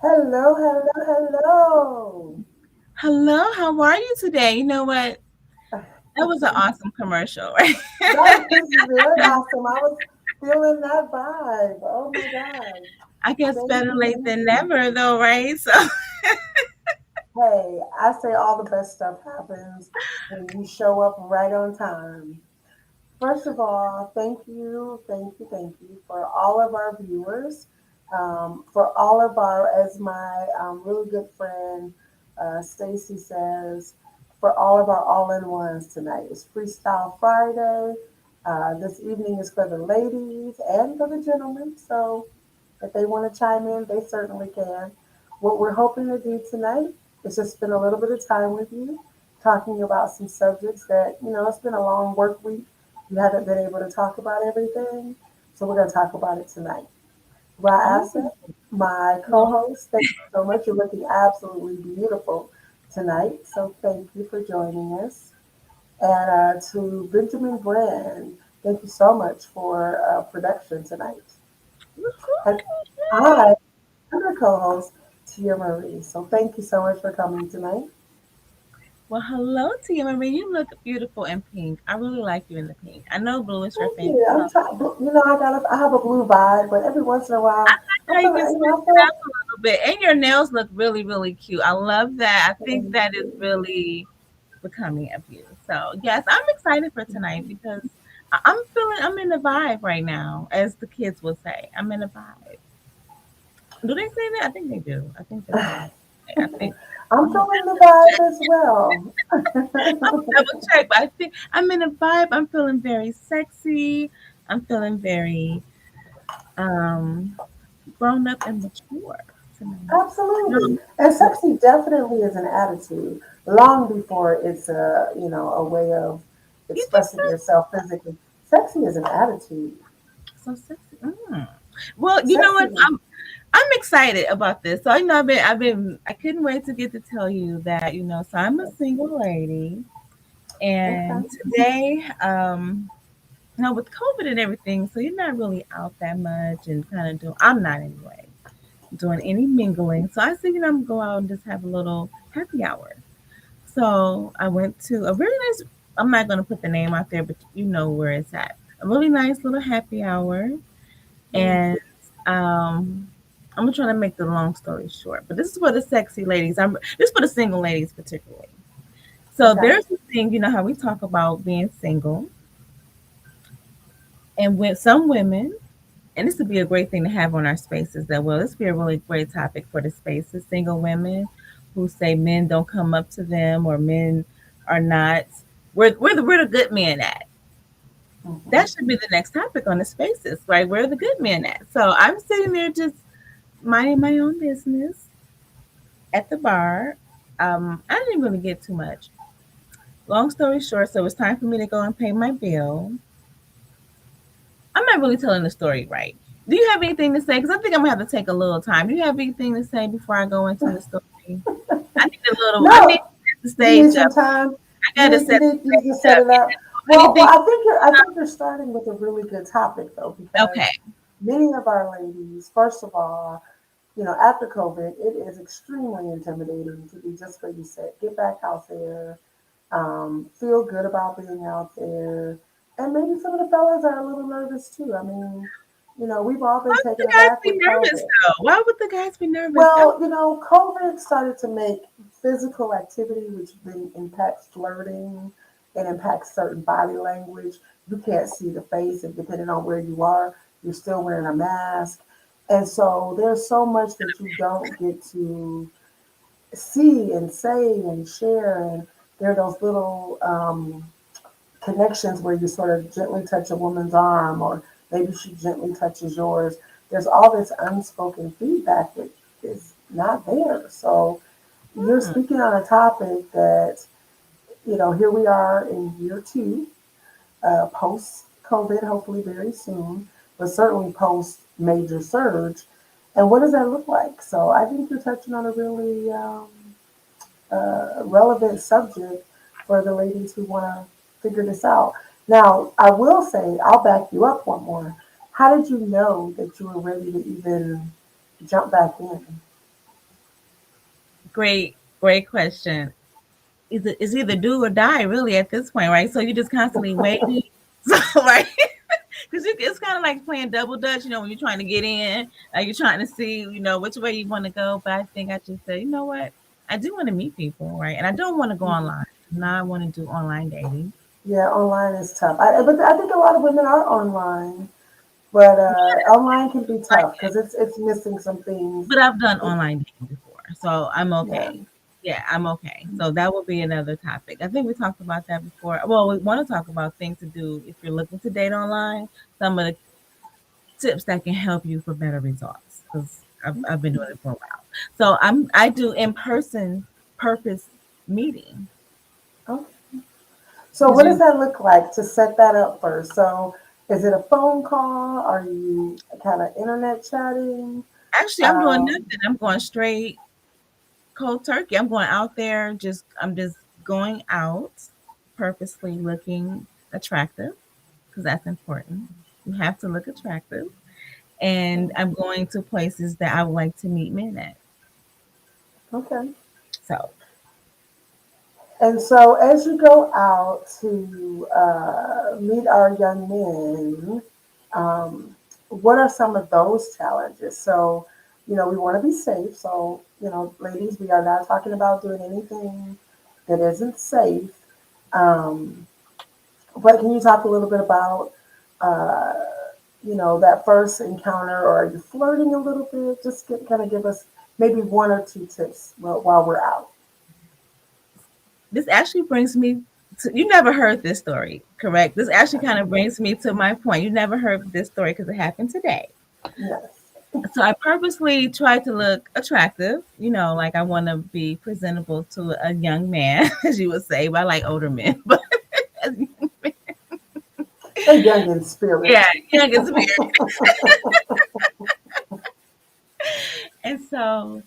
Hello, hello, hello. Hello, how are you today? You know what? That was an awesome commercial, right? That was very awesome. I was feeling that vibe. Oh my God. I guess Thank better you, late thank than you. never, though, right? So, Hey, I say all the best stuff happens when you show up right on time. First of all, thank you for all of our viewers, for all of our, as my really good friend Stacy says, for all of our all-in-ones tonight. It's Freestyle Friday. This evening is for the ladies and for the gentlemen, so if they want to chime in, they certainly can. What we're hoping to do tonight is just spend a little bit of time with you, talking about some subjects that, it's been a long work week. You haven't been able to talk about everything. So we're going to talk about it tonight. oh, Aset, my co well, host, thank you so much. You're looking absolutely beautiful tonight. So thank you for joining us. And to Benjamin Brand, thank you so much for production tonight. And I I'm your co-host, Tia Marie. So thank you so much for coming tonight. well, hello to you, Marie. You look beautiful in pink. I really like you in the pink. I know blue is your Thank favorite you. I'm color. trying. I have a blue vibe, but every once in a I while, like I how you feel can like switch it up a little bit. And your nails look really, really cute. I love that. I think thank that is you. really becoming of you. So, yes, I'm excited for tonight because I'm in the vibe right now, as the kids will say. I'm in a vibe. Do they say that? I think they do. I think that's what I think. I'm I'm gonna feeling the vibe as well. double check, but I think I'm in a vibe. I'm feeling very sexy. I'm feeling very um grown up and mature tonight. Absolutely. Um, And sexy definitely is an attitude long before it's a way of you think expressing so? yourself physically. Sexy is an attitude. So sexy. Mm. Well, you know what? Sexy. I'm excited about this. So I couldn't wait to get to tell you that, so I'm a single lady Okay. and today, with COVID and everything, so you're not really out that much and kind of I'm not anyway, doing any mingling. So I said, I'm gonna go out and just have a little happy hour. So I went to a really nice, I'm not gonna put the name out there, but you know where it's at. A really nice little happy hour. Mm, And I'm trying to make the long story short, but this is for the sexy ladies. This is for the single ladies particularly. So okay. there's this thing, how we talk about being single, and with some women, and this would be a great thing to have on our spaces that well, this would be a really great topic for the spaces. Single women who say men don't come up to them or men are not where the good men at. Hmm. That should be the next topic on the spaces, right? Where are the good men at? So I'm sitting there just minding my own business at the bar. I didn't really get too much. Long story short, so it was time for me to go and pay my bill. I'm not really telling the story right. Do you have anything to say? Because I think I'm gonna have to take a little time. Do you have anything to say before I go into the story? I need a little. I need No, to set the you need stage some up. time. I gotta set You the need to stage set up. it Is up. there anything? I think you're starting with a really good topic though, Okay. because many of our ladies, first of all, after COVID, it is extremely intimidating to be just what you said. Get back out there, feel good about being out there, and maybe some of the fellas are a little nervous too. I mean, we've all been Why would taken the guys aback be with nervous COVID. though? Why would the guys be nervous? Well, COVID started to make physical activity, which then impacts flirting and impacts certain body language. You can't see the face, and depending on where you are, you're still wearing a mask. And so there's so much that you don't get to see and say and share. And there are those little connections where you sort of gently touch a woman's arm, or maybe she gently touches yours. There's all this unspoken feedback that is not there. So you're Hmm. speaking on a topic that, here we are in year two, post COVID, hopefully very soon, but certainly post major surge. And what does that look like? So I think you're touching on a really relevant subject for the ladies who want to figure this out. Now, I will say, I'll back you up one more. How did you know that you were ready to even jump back in? Great question. It's either do or die, really, at this point, right? So you're just constantly waiting. So, right? Because it's kind of like playing double dutch, when you're trying to get in, you're trying to see, which way you want to go. But I think I just said, you know what? I do want to meet people, right? And I don't want to go Mhm. online. I do not want to do online dating. Yeah, online is tough. But I think a lot of women are online, but online can be tough because it's missing some things. But I've done It, online dating before, so I'm yeah. okay. Yeah, I'm okay. So that will be another topic. I think we talked about that before. Well, we want to talk about things to do if you're looking to date online. Some of the tips that can help you for better results because I've been doing it for a while. So I do in person purpose meeting Okay. So because what does you that look like to set that up first? So is it a phone call? Are you kind of internet chatting? actually I'm doing Um, nothing. I'm going straight cold turkey. I'm going out there. I'm just going out purposely looking attractive because that's important. You have to look attractive. And I'm going to places that I would like to meet men at. okay. So And so as you go out to meet our young men, what are some of those challenges? So, we want to be safe. So, ladies, we are not talking about doing anything that isn't safe. Um, but can you talk a little bit about, uh, that first encounter, or are you flirting a little bit? Just kind of give us maybe one or two tips while we're out. this actually brings me to, you never heard this story, correct? This actually kind of brings me to my point. You never heard this story because it happened today. Yes. So I purposely tried to look attractive, like I want to be presentable to a young man, as you would say, but I like older men. But A young in spirit. yeah, young is weird. And so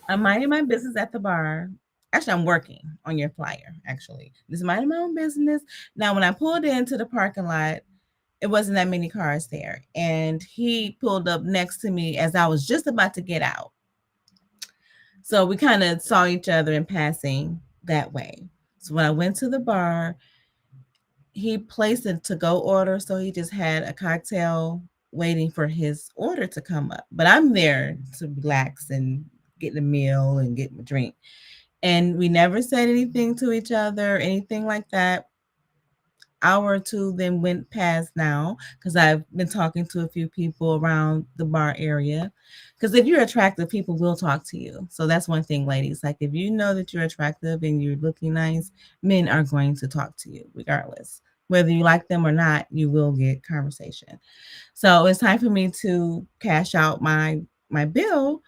I'm minding my business at the bar. Actually, I'm working on your flyer. Actually, just minding my own business. Now, when I pulled into the parking lot, it wasn't that many cars there, and he pulled up next to me as I was just about to get out. So we kind of saw each other in passing that way. So when I went to the bar, he placed a to go order. So he just had a cocktail waiting for his order to come up. But I'm there to relax and get the meal and get my drink. And we never said anything to each other, anything like that. Hour or two then went past now because I've been talking to a few people around the bar area. Because if you're attractive, people will talk to you. So that's one thing, ladies. Like if you know that you're attractive and you're looking nice, men are going to talk to you regardless. Whether you like them or not, you will get conversation. So it's time for me to cash out my bill.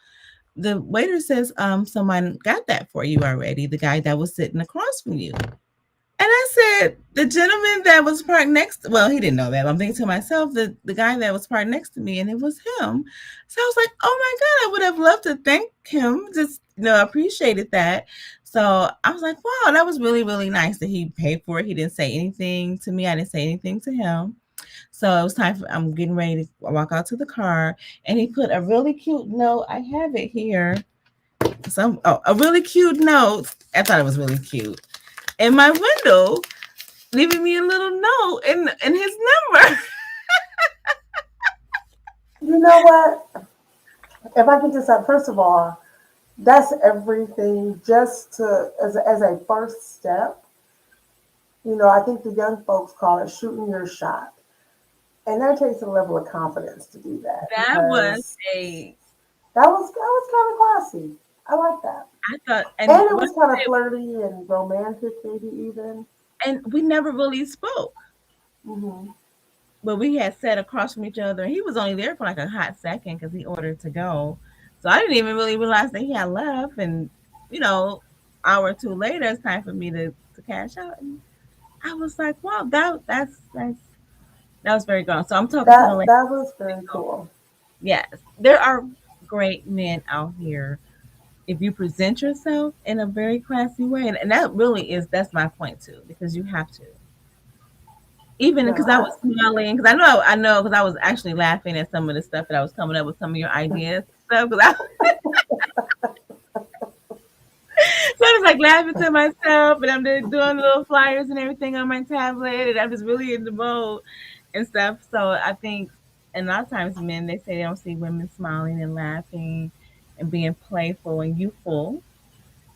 The waiter says, someone got that for you already. The guy that was sitting across from you. And I said, the gentleman that was parked next, well, he didn't know that. I'm thinking to myself, the guy that was parked next to me, and it was him. So I was like, oh my God, I would have loved to thank him. Just, appreciated that. So I was like, wow, that was really, really nice that he paid for it. He didn't say anything to me. I didn't say anything to him. So it was time for, I'm getting ready to walk out to the car. And he put a really cute note. I have it here. A really cute note. I thought it was really cute in my window, leaving me a little note and his number. You know what? If I could just say, first of all, that's everything. Just to as a first step, I think the young folks call it shooting your shot, and that takes a level of confidence to do that That was because a that was kind of classy. I like that, I thought, and and it what was kind of flirty and romantic, maybe even. and we never really spoke, Hmm. but we had sat across from each other. And he was only there for like a hot second because he ordered to go, so I didn't even really realize that he had left. And you know, hour or two later, it's time for me to cash out, and I was like, wow, that was very good. So I'm talking to the lady. That was very cool. Yes, there are great men out here if you present yourself in a very classy way, and that really is that's my point too, because you have to. Even No, because I was smiling, because I know, because I was actually laughing at some of the stuff that I was coming up with, some of your ideas and stuff. Because like laughing to myself, and I'm just doing little flyers and everything on my tablet, and I'm just really in the mode and stuff. So I think, and a lot of times men they say they don't see women smiling and laughing and being playful and youthful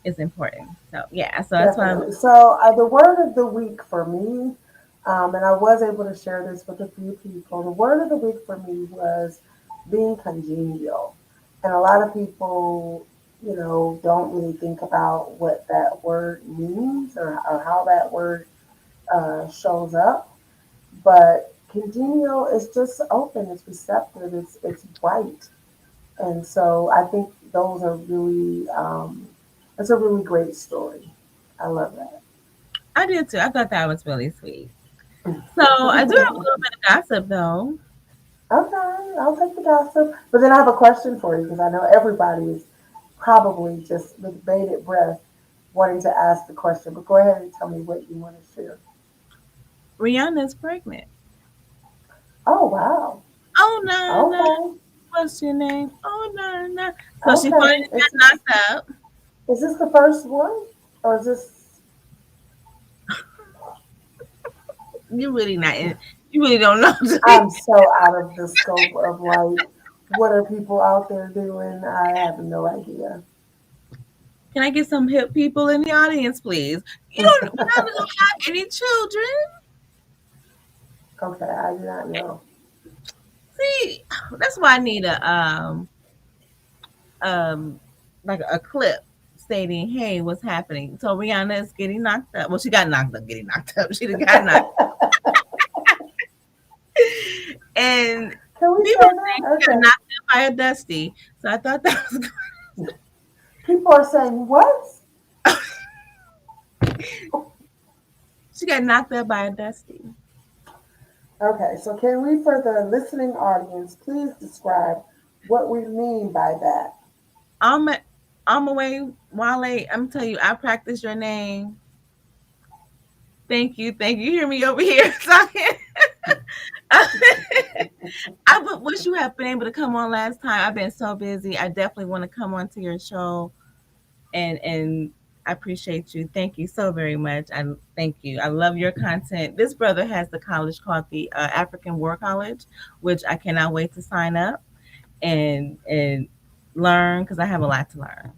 is important. So yeah, so that's why I'm. Definitely. So, the word of the week for me, and I was able to share this with a few people, the word of the week for me was being congenial. And a lot of people, don't really think about what that word means or how that word shows up. But congenial is just open, it's receptive, it's bright. And so I think those are really, it's a really great story. I love that. I did too. I thought that was really sweet. So I do have a little bit of gossip though. Okay, I'll take the gossip. But then I have a question for you because I know everybody is probably just with bated breath wanting to ask the question. But go ahead and tell me what you want to share. Rihanna's pregnant. Oh, wow. Oh no no, Okay. what's your name? Oh no no. So she finally Okay. got knocked out. Is this the first one? Or is this, You really not. You really don't know. I'm so out of the scope of like, what are people out there doing? I have no idea. Can I get some hip people in the audience, please? You don't. Rihanna don't have any children. Okay, I do not know. See, that's why I need um like a clip stating, "Hey, what's happening?" So Rihanna is getting knocked up. Well, she got knocked up, getting knocked up. She got knocked, and Can we people say are saying that? she got Okay. knocked up by a dusty. So I thought that was People are saying, what? she got knocked up by a dusty. Okay, so can we, for the listening audience, please describe what we mean by that? I'm a, I'm away, Wale. I'm telling you, I practice your name. Thank you, thank you. Hear me over here talking. I would wish you had been able to come on last time. I've been so busy. I definitely want to come on to your show and I appreciate you. Thank you so very much. I thank you. I love your content. This brother has the college called the African War College, which I cannot wait to sign up and learn because I have a lot to learn.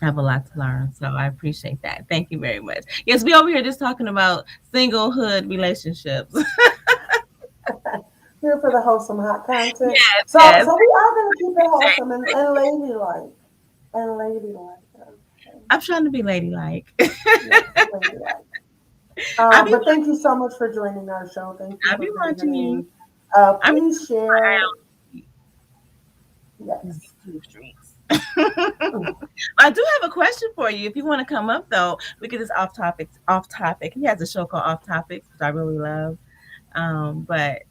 I have a lot to learn, so I appreciate that. Thank you very much. Yes, we over here just talking about singlehood relationships. Here for the wholesome hot content. Yes, So, yes. so we are going to keep it wholesome and ladylike. And ladylike. Okay. I'm trying to be ladylike. Yes, ladylike. I be But thank you so much for joining our show. Thank you I for be watching you. visiting. I be Please share. these Yes. two streets. I do have a question for you. If you want to come up though, we get this off topic. Off topic. He has a show called Off Topics, which I really love. But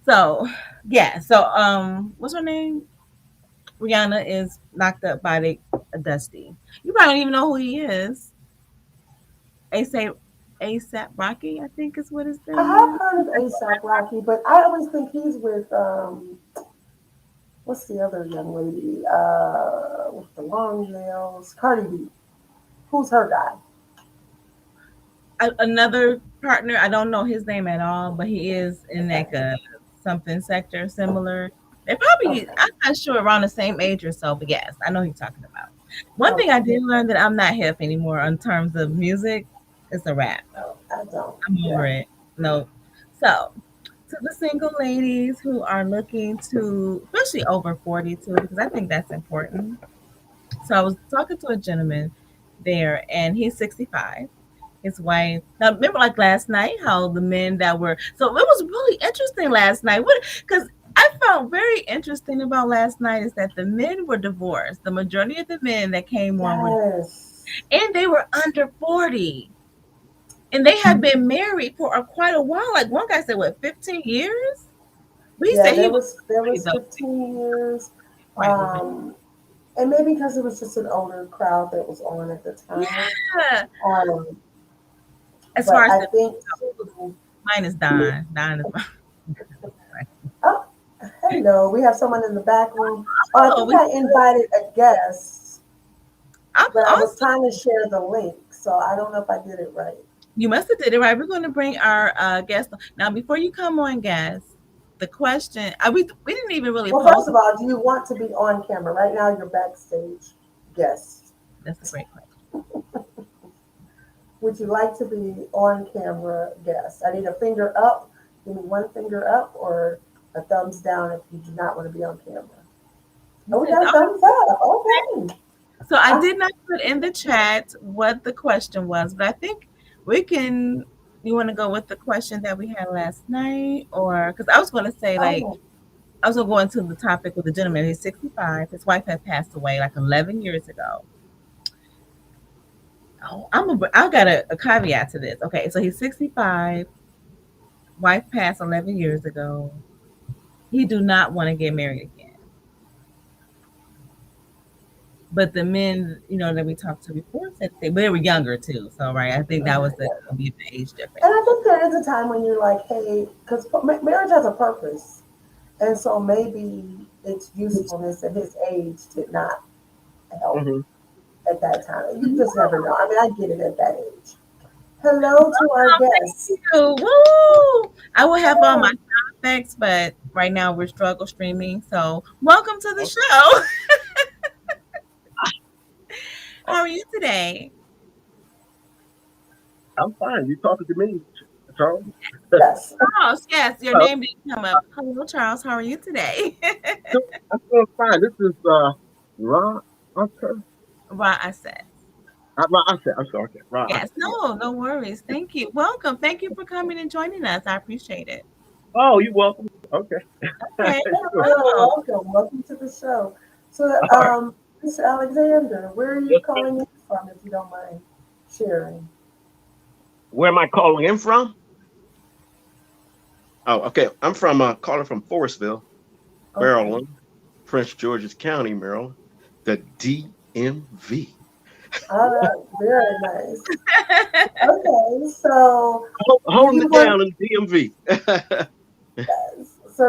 so yeah. So what's her name? Rihanna is knocked up by the Dusty. You probably don't even know who he is. Asap Asap Rocky, I think is what his I name have is. heard of ASAP Rocky, but I always think he's with what's the other young lady with the long nails? Cardi B. Who's her guy? Another partner. I don't know his name at all, but he is in like a something sector similar. They probably Okay. I'm not sure around the same age or so, but yes, I know who you're talking about. One thing I Okay. did learn that I'm not hip anymore in terms of music is a rap. No, I don't. I'm over Yeah. it. No. So to the single ladies who are looking to, especially over 42, because I think that's important. So I was talking to a gentleman there, and he's 65. His wife. Now, remember, like last night, how the men that were so it was really interesting last night. What because I found very interesting about last night is that the men were divorced. The majority of the men that came on were, Yes. and they were under 40, and they had been married for quite a while. Like one guy said, what 15 years? But he Yeah, said he there was was there 40 was though, 15 years. quite living. And maybe because it was just an older crowd that was on at the time. Yeah. Um, As far but as I the think too, mine is Don. Don is my. oh, hello, we have someone in the back room. Oh, I Oh, think I invited a guest. I'm But I was also. trying to share the link, so I don't know if I did it right. You must have did it right. We're going to bring our guest now. Before you come on, guest, the question we didn't even really Well, post. first of all, do you want to be on camera? Right now, you're backstage guest. That's a great question. Would you like to be on camera guest? I need a finger up. Give me one finger up or a thumbs down if you do not want to be on camera. He Oh, we says, got a oh, thumbs up. Okay. so I I, did not put in the chat what the question was, but I think we can. You want to go with the question that we had last night, or because I was going to say like oh, I was going to go into the topic with the gentleman. He's 65. His wife had passed away like 11 years ago. Oh, I got a caveat to this. Okay, so he's 65. Wife passed 11 years ago. He do not want to get married again. But the men, that we talked to before said they were younger too. So right, I think that was the yeah. gonna be the age And difference. I think there is a time when you're like, hey, because marriage has a purpose. And so maybe its usefulness at his age did not help Hmm. at that time. You just never know. I mean, I get it at that age. Hello to our Oh, thank guests. you. Woo! I will have all my Oh, sound effects, but right now we're struggle streaming. So welcome to the Oh, show. oh, How are you today? I'm fine. You talking to me, Charles? yes. Charles, yes, your Oh, name didn't come up. Hello, Charles. How are you today? I'm doing fine. This is Ron. Okay. Right, I said. I said, I'm sorry. Okay. Ron. Yes, Yeah. no, no worries. Thank you. Welcome. Thank you for coming and joining us. I appreciate it. Oh, you're welcome. Okay. Okay. Sure. Hello, So, welcome. Welcome to the show. So, All right. Mr. Alexander, where are you Yes, calling in from, if you don't mind sharing? where am I calling in from? Oh, okay. I'm from calling from Forestville, Okay. Maryland, Prince George's County, Maryland, the DMV. All right. Very nice. Okay. So, do Holding you it want down in the DMV.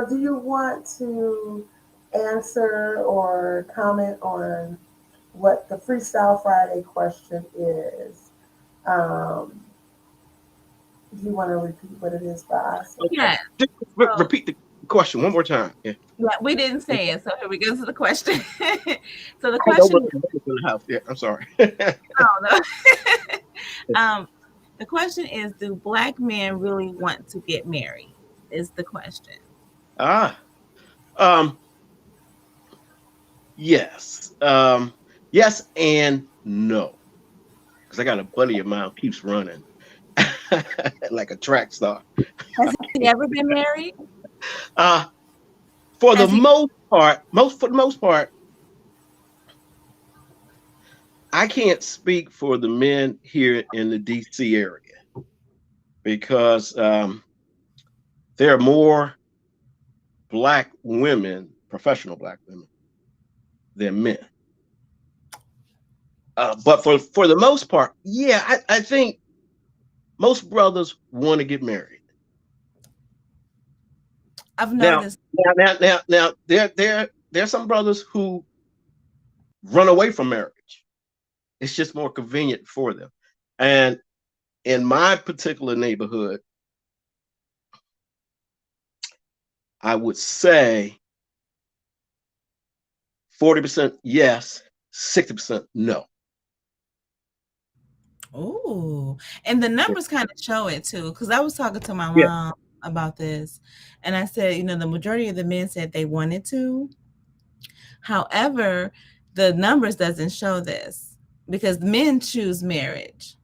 do you want to answer or comment on what the Freestyle Friday question is? Um, do you want to repeat what it is by Aset? Okay. yes. Just So, repeat the question one more time. Yeah. yeah, we didn't say it. So here we go to the question. So the I know question, what's in the house. Yeah, I'm sorry. oh, no. um, the question is, do black men really want to get married? Is the question. ah, um, yes, yes, and no, because I got a buddy of mine who keeps running like a track star. Has he ever been married? Uh, for the Has he? most part, most for the most part, I can't speak for the men here in the DC area because there are more black women, professional black women, than men. But for the most part, yeah, I think most brothers want to get married. I've Now, noticed. there's some brothers who run away from marriage. It's just more convenient for them. And in my particular neighborhood, I would say 40% yes, 60% no. Oh, and the numbers kind of show it too. Because I was talking to my Yeah, mom about this, and I said, the majority of the men said they wanted to. However, the numbers doesn't show this because men choose marriage,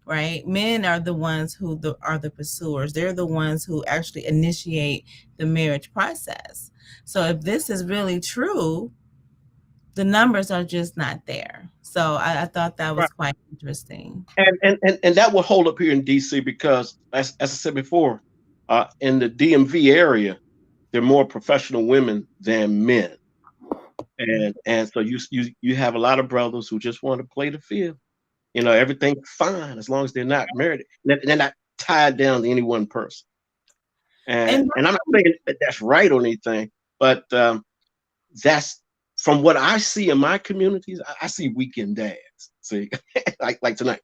right? Men are the ones who are the pursuers. They're the ones who actually initiate the marriage process. So if this is really true, the numbers are just not there. So I thought that right. was quite interesting. And that will hold up here in DC because, as I said before, in the DMV area, there are more professional women than men, and so you have a lot of brothers who just want to play the field. Everything's fine as long as they're not married. They're not tied down to any one person. And And and I'm not saying that that's right or anything, but that's from what I see in my communities, I see weekend dads. See, like tonight,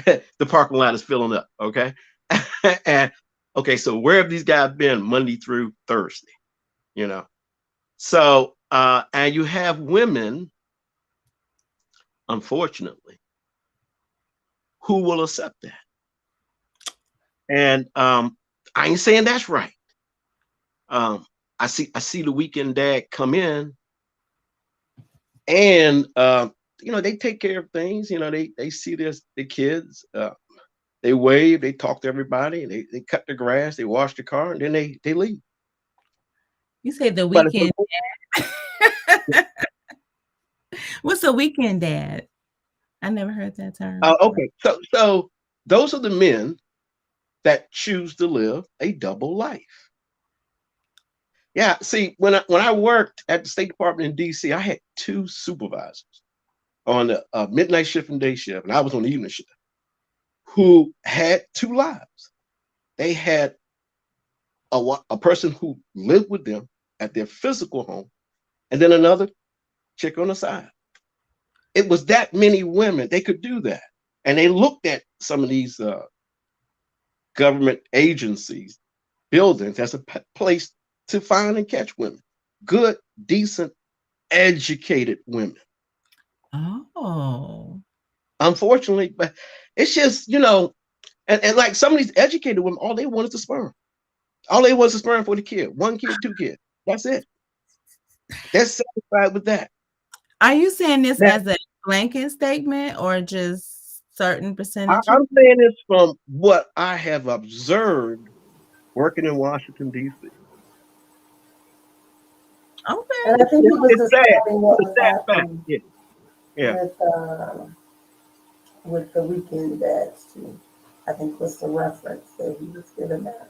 the parking lot is filling up. Okay, and okay, so where have these guys been Monday through Thursday? You know, so and you have women, unfortunately, who will accept that. And I ain't saying that's right. Um, I see the weekend dad come in, and they take care of things. They see their kids. They wave, they talk to everybody, they cut the grass, they wash the car, and then they leave. You say the But it's weekend. What's a weekend dad? I never heard that term before. okay. So those are the men that choose to live a double life. Yeah. See, when I worked at the State Department in D.C., I had two supervisors on the midnight shift and day shift, and I was on the evening shift, who had two lives. They had a person who lived with them at their physical home, and then another chick on the side. It was that many women they could do that, and they looked at some of these government agencies, buildings as a place to find and catch women, good, decent, educated women. Oh. Unfortunately, but it's just and like some of these educated women, all they want is the sperm. All they want is the sperm for the kid, one kid, two kids. That's it. They're satisfied with that. Are you saying this Now, as a blanket statement or just certain percentages? I'm saying this from what I have observed working in Washington D.C. Okay. And I think he was It's sad. describing It's what a was sad fact. happening Yeah, yeah. with the weekend dads too. I think was the reference that he was giving that.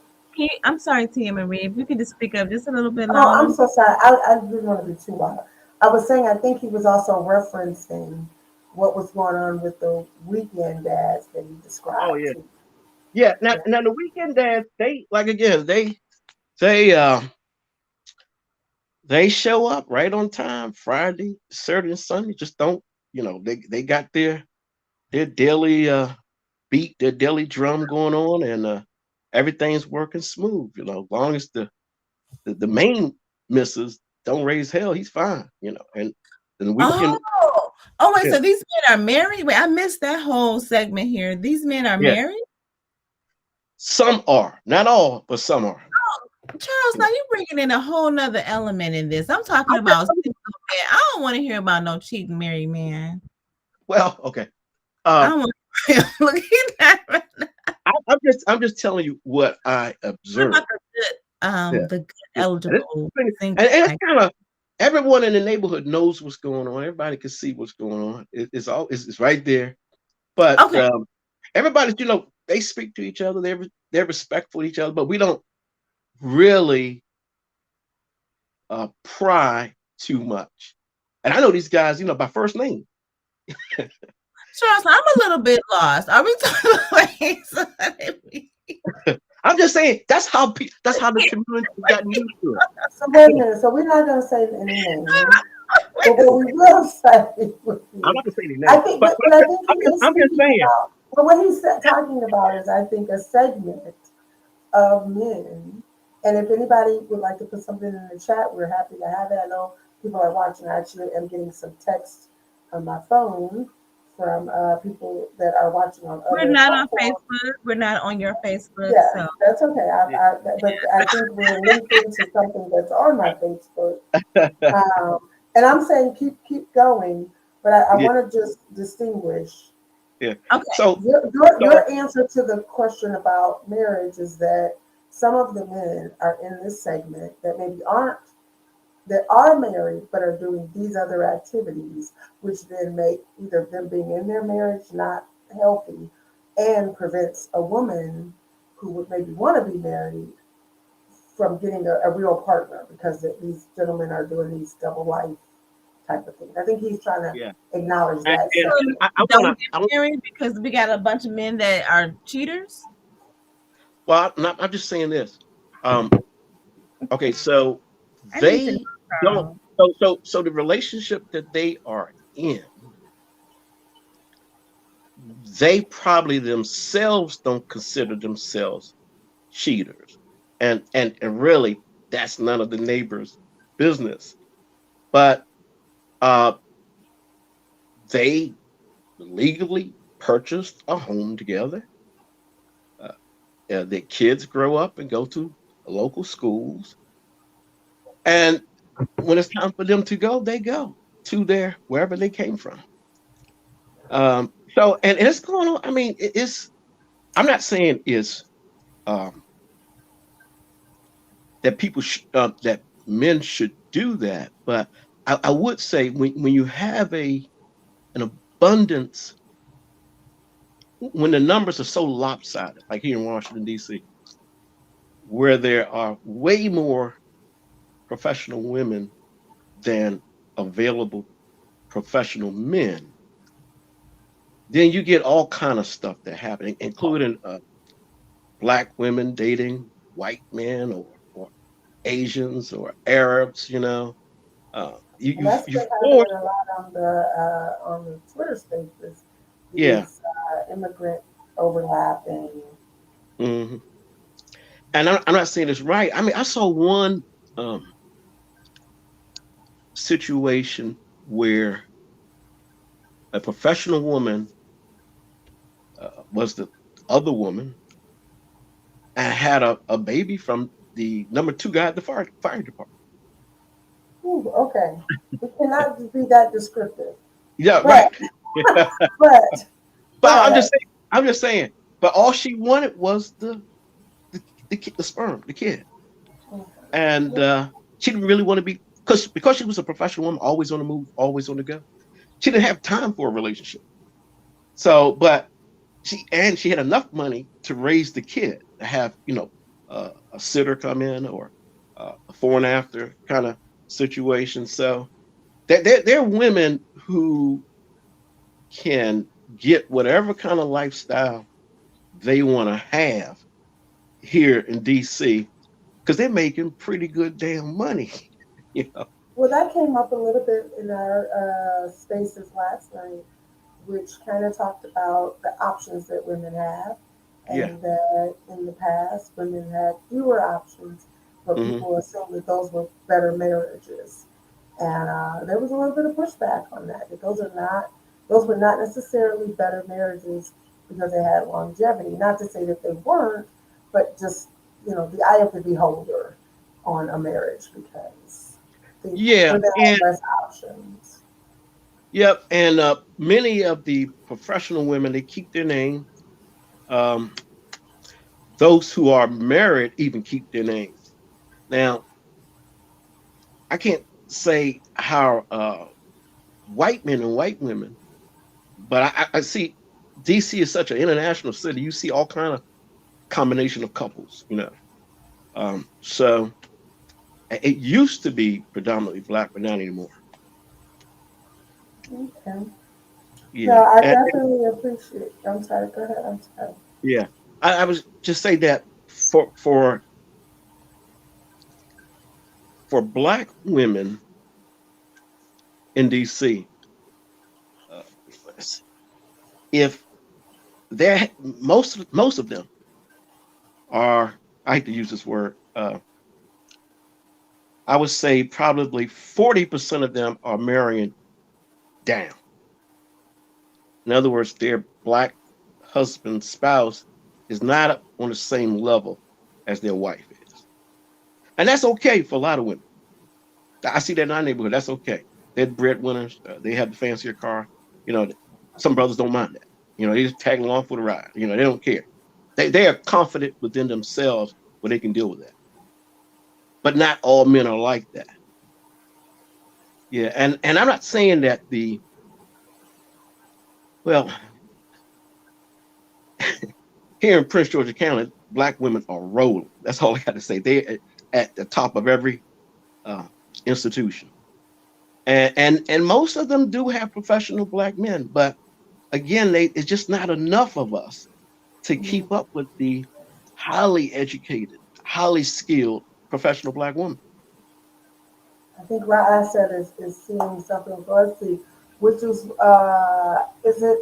I'm sorry, Tia Marie. If you could just speak up just a little bit Oh, I'm louder. so sorry. I didn't want to be too loud. I was saying I think he was also referencing what was going on with the weekend dads that he Oh described yeah, too. yeah. Now, Yeah. now the weekend dads, they like again, they show up right on time Friday, Saturday, and Sunday. Just don't they got their daily beat, their daily drum going on, and everything's working smooth. As long as the main missus don't raise hell, he's fine. And then we Oh, can oh wait, yeah so these men are married? Wait, I missed that whole segment here. These men are yeah. married? Some are not all, but some are. Charles, Yeah. now you're bringing in a whole nother element in this. I'm talking Okay. about single man. I don't want to hear about no cheating married man. Well, okay. I Um, don't want to look at that. I'm just telling you what I What about observed. Yeah. the good Yeah. eligible single And it's like kind of everyone in the neighborhood knows what's going on. Everybody can see what's going on. It's right there. But okay. everybody, they speak to each other. They're respectful of each other. But we don't really pry too much. And I know these guys, by first name. Charles, I'm a little bit lost. Are we talking about I'm just saying that's how the community has gotten used to it. So wait a minute. So we're not going to say any names, but what we will say would I'm be, not gonna say any I names, think, but, but I think he is I'm just speaking saying. about. But what he's talking about is, I think, a segment of men. And if anybody would like to put something in the chat, we're happy to have it. I know people are watching. I actually am getting some text on my phone from people that are watching on we're other not on platforms. Facebook. We're not on your Facebook. Yeah, So that's okay. But I think we're linked into something that's on my Facebook. Um, and I'm saying keep going, but I Yeah, want to just distinguish yeah. okay. So, so your answer to the question about marriage is that some of the men are in this segment that maybe aren't that are married but are doing these other activities, which then make either them being in their marriage not healthy and prevents a woman who would maybe want to be married from getting a real partner because these gentlemen are doing these double life type of things. I think he's trying to yeah, acknowledge and, that and, and segment. I Don't wanna, get married because we got a bunch of men that are cheaters. well, I'm just saying this. Um, okay, so I need to know, they don't. Charles. So the relationship that they are in, they probably themselves don't consider themselves cheaters, and really that's none of the neighbors' business. But uh, they legally purchased a home together. Uh, their kids grow up and go to local schools, and when it's time for them to go, they go to their wherever they came from. So and it's going on. I mean, it's. I'm not saying it's um, that that men should do that, but I would say when you have an abundance, when the numbers are so lopsided, like here in Washington D.C., where there are way more professional women than available professional men, then you get all kind of stuff that happen, including black women dating white men or Asians or Arabs. You And you that's you been force, happening a lot on the Twitter spaces, yeah. these immigrant overlapping. Hmm. And I'm not saying it's right. I mean, I saw one um, situation where a professional woman was the other woman and had a baby from the number two guy at the fire department. Ooh, okay, we cannot just be that descriptive, Yeah, but right. but But I'm just but saying. I'm just saying. But all she wanted was the sperm, the kid, and she didn't really want to be because she was a professional woman, always on the move, always on the go. She didn't have time for a relationship. So, but she had enough money to raise the kid, to have a sitter come in or a before and after kind of situation. So there are women who can get whatever kind of lifestyle they want to have here in DC because they're making pretty good damn money. you know? well, that came up a little bit in our spaces last night, which kind of talked about the options that women have, Yeah. and that in the past women had fewer options, but Hmm. people assumed that those were better marriages. And there was a little bit of pushback on that. That those were not necessarily better marriages because they had longevity. Not to say that they weren't, but just the eye of the beholder on a marriage because the Yeah. women And had less options. yep. And many of the professional women, they keep their name. Um, those who are married even keep their names. Now, I can't say how white men and white women, but I see DC is such an international city. You see all kind of combination of couples. So it used to be predominantly black, but not anymore. Okay. No, Yeah, I definitely appreciate. I'm sorry. Go ahead. I'm sorry. yeah. I was just say that for black women in DC, uh, if they're most of them are, I hate to use this word, I would say probably 40% of them are marrying down. In other words, their black husband, spouse is not on the same level as their wife is. And that's okay for a lot of women. I see that in our neighborhood. That's okay. They're breadwinners. They have the fancier car. You know, some brothers don't mind that. They just tag along for the ride. They don't care. They are confident within themselves where they can deal with that. But not all men are like that. Yeah, and I'm not saying that well, here in Prince George's County, black women are rolling. That's all I got to say. They're at the top of every uh, institution, and most of them do have professional black men. But again, it's just not enough of us to Mhm. keep up with the highly educated, highly skilled professional black woman. I think Aset is seeing something. So let's see, which is it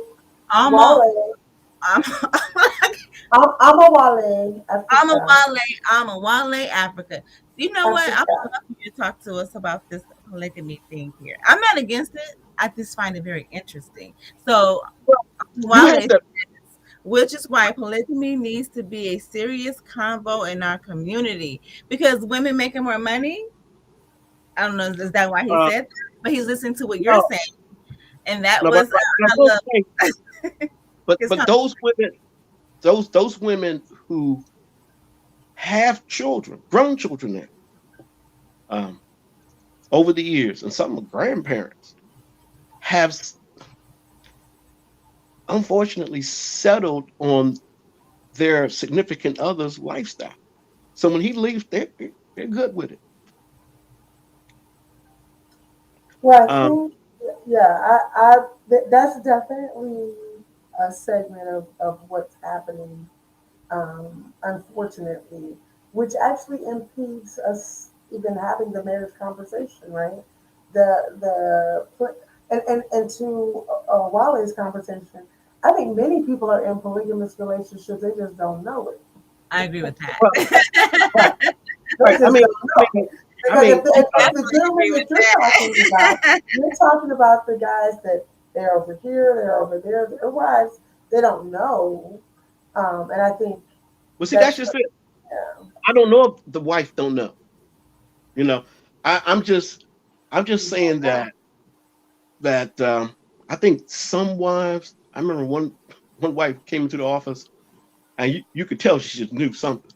I'm a, Wale? I'm, I'm a Wale, I'm a Africa, Wale. I'm a Wale Africa. You know what? I would Africa. love for you to talk to us about this polygamy thing here. I'm not against it. I just find it very interesting. So You Wale have says, to. which is why polygamy needs to be a serious convo in our community because women making more money. I don't know, is that why he Uh, said that? But he's listening to what you're no, saying, and that no, was but I I will love say, his but comment. those women who have children, grown children now, um, over the years, and some are grandparents, have unfortunately settled on their significant other's lifestyle. So when he leaves, they're good with it. Well, I Um, think, yeah, that's definitely a segment of what's happening, unfortunately, which actually impedes us even having the marriage conversation, right? And to Wally's conversation, I think many people are in polygamous relationships. They just don't know it. I agree with well, that. right, They right. just don't know. I Because mean, if the Definitely gentleman agree with that that. you're talking about the guys that they're over here, they're over there, their wives, they don't know. And I think well, see, that's that's, just it. yeah. I don't know if the wife don't know. You know, I'm just saying that I think some wives. I remember one wife came into the office, and you could tell she just knew something,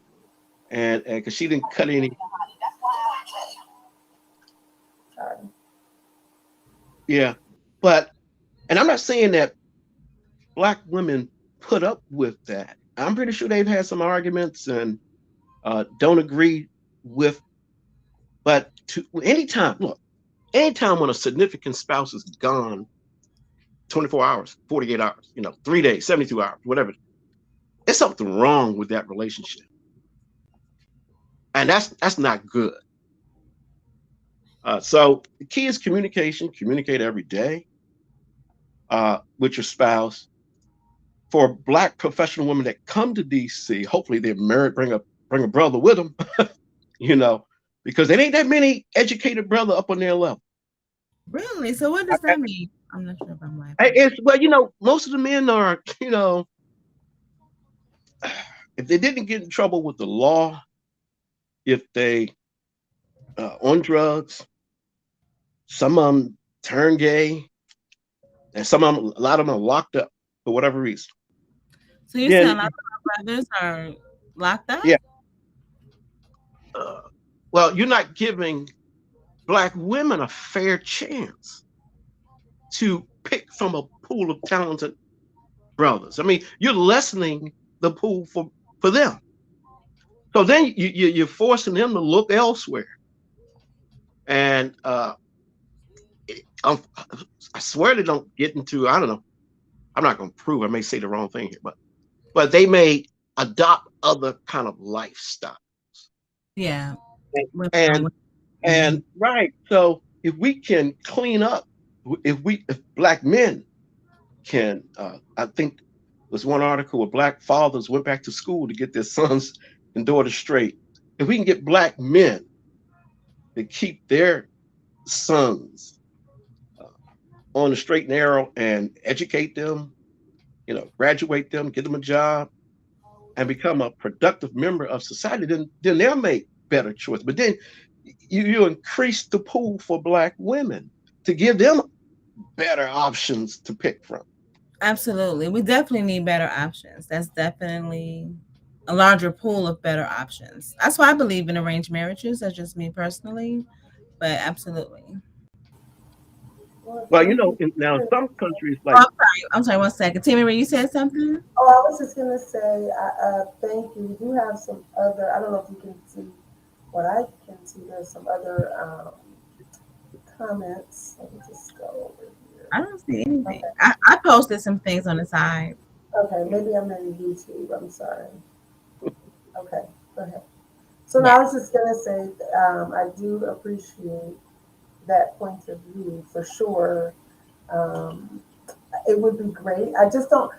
and because she didn't cut any. Sorry. Yeah, but and I'm not saying that black women put up with that. I'm pretty sure they've had some arguments and don't agree with. But to anytime, look, anytime when a significant spouse is gone 24 hours, 48 hours, 3 days, 72 hours, whatever, there's something wrong with that relationship, and that's not good. So the key is communication. Communicate every day with your spouse. For black professional women that come to DC, hopefully they're married, bring a brother with them, you know, because there ain't that many educated brother up on their level. Really? So what does that mean? I'm not sure if I'm laughing. It's well, most of the men are, if they didn't get in trouble with the law, if they on drugs, some of them turn gay, and a lot of them are locked up for whatever reason. So you're saying a Then, lot of our brothers are locked up? yeah, uh, well, you're not giving black women a fair chance to pick from a pool of talented brothers. I mean, you're lessening the pool for them. So then you're forcing them to look elsewhere. And I swear they don't get into, I don't know, I'm not going to prove, I may say the wrong thing here, but they may adopt other kind of lifestyle. Yeah. Women are And women. and Mhm. right. So if we can clean up, if black men can, I think there's one article where black fathers went back to school to get their sons and daughters straight. If we can get black men to keep their sons on the straight and narrow and educate them, graduate them, get them a job, and become a productive member of society, then they'll make better choice. But then you increase the pool for black women to give them better options to pick from. Absolutely. We definitely need better options. That's definitely a larger pool of better options. That's why I believe in arranged marriages. That's just me personally. But absolutely. Well, Well, thank you. now in some countries Oh, like I'm sorry. I'm sorry. 1 second. Timmy, you said something? Oh, I was just gonna say, thank you. We do have some other. I don't know if you can see what I can see. There's some other comments. Let me just go over I here. don't see anything. Okay, I posted some things on the side. okay. Maybe I'm in YouTube. I'm sorry. Okay, go ahead. So Yeah. now I was just gonna say, I do appreciate. that point of view for sure. Um, it would be great. I just don't.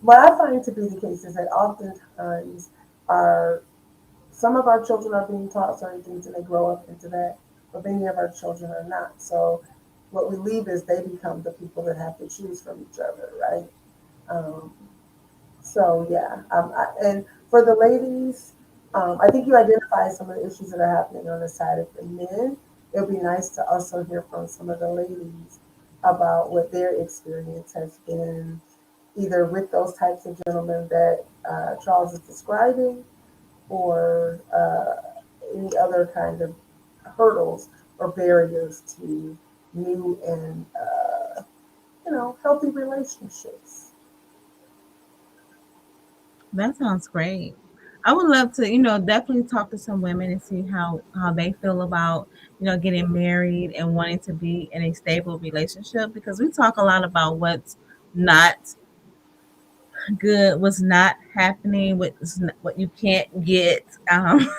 What I find to be the case is that oftentimes our some of our children are being taught certain things and they grow up into that, but many of our children are not. So what we leave is they become the people that have to choose from each other, right? Um, so yeah, and for the ladies, I think you identified some of the issues that are happening on the side of the men. It would be nice to also hear from some of the ladies about what their experience has been, either with those types of gentlemen that Charles is describing, or any other kind of hurdles or barriers to new and healthy relationships. That sounds great. I would love to, definitely talk to some women and see how they feel about, getting married and wanting to be in a stable relationship, because we talk a lot about what's not good, what's not happening, what you can't get. And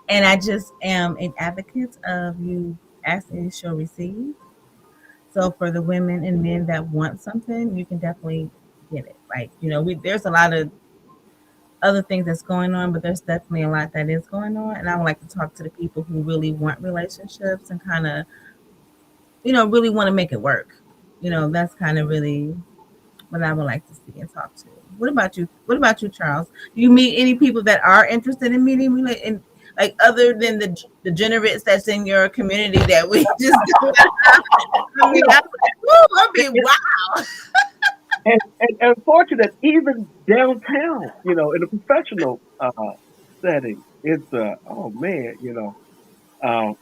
I just am an advocate of you asking, you shall receive. So for the women and men that want something, you can definitely get it. Like, there's a lot of other things that's going on, but there's definitely a lot that is going on. And I would like to talk to the people who really want relationships and kind of, really want to make it work. That's kind of really what I would like to see and talk to. What about you? What about you, Charles? Do you meet any people that are interested in meeting in, like, other than the degenerates that's in your community that we just don't? I mean, I'm like, woo, I mean, wow. And fortunate, even downtown, in a professional setting, it's oh man, uh,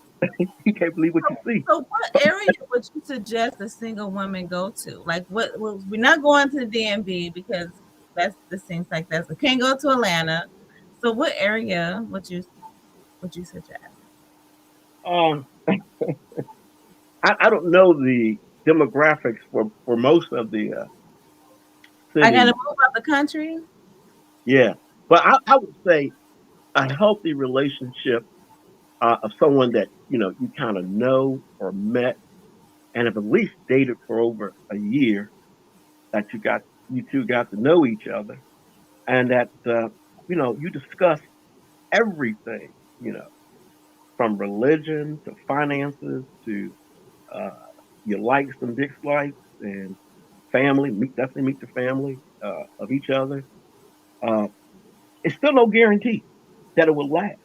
you can't believe what you see. So, what area would you suggest a single woman go to? Like, what? Well, we're not going to the DMV because this seems like that's we can't go to Atlanta. So, what area would you suggest? Um, I don't know the demographics for most of the I got to cities. move out the country. Yeah, but I would say a healthy relationship of someone that you kind of know or met and have at least dated for over a year, that you two got to know each other, and that you discuss everything, from religion to finances to uh, your likes and dislikes and family. Definitely meet the family of each other. Uh, it's still no guarantee that it will last.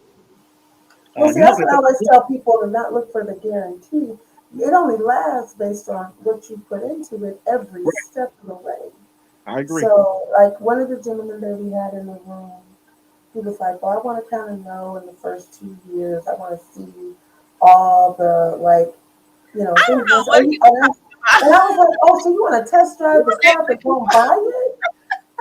Well, see, You hope that's it what I doesn't. always tell people, to not look for the guarantee. It only lasts based on what you put into it every Right. step of the way. I agree. So, like one of the gentlemen that we had in the room, he was like, "Well, I want to kind of know in the first 2 years. I want to see all the I don't things." know And, so, what he's and talking I was like, "Oh, so you want to test drive the car but about. don't buy it?"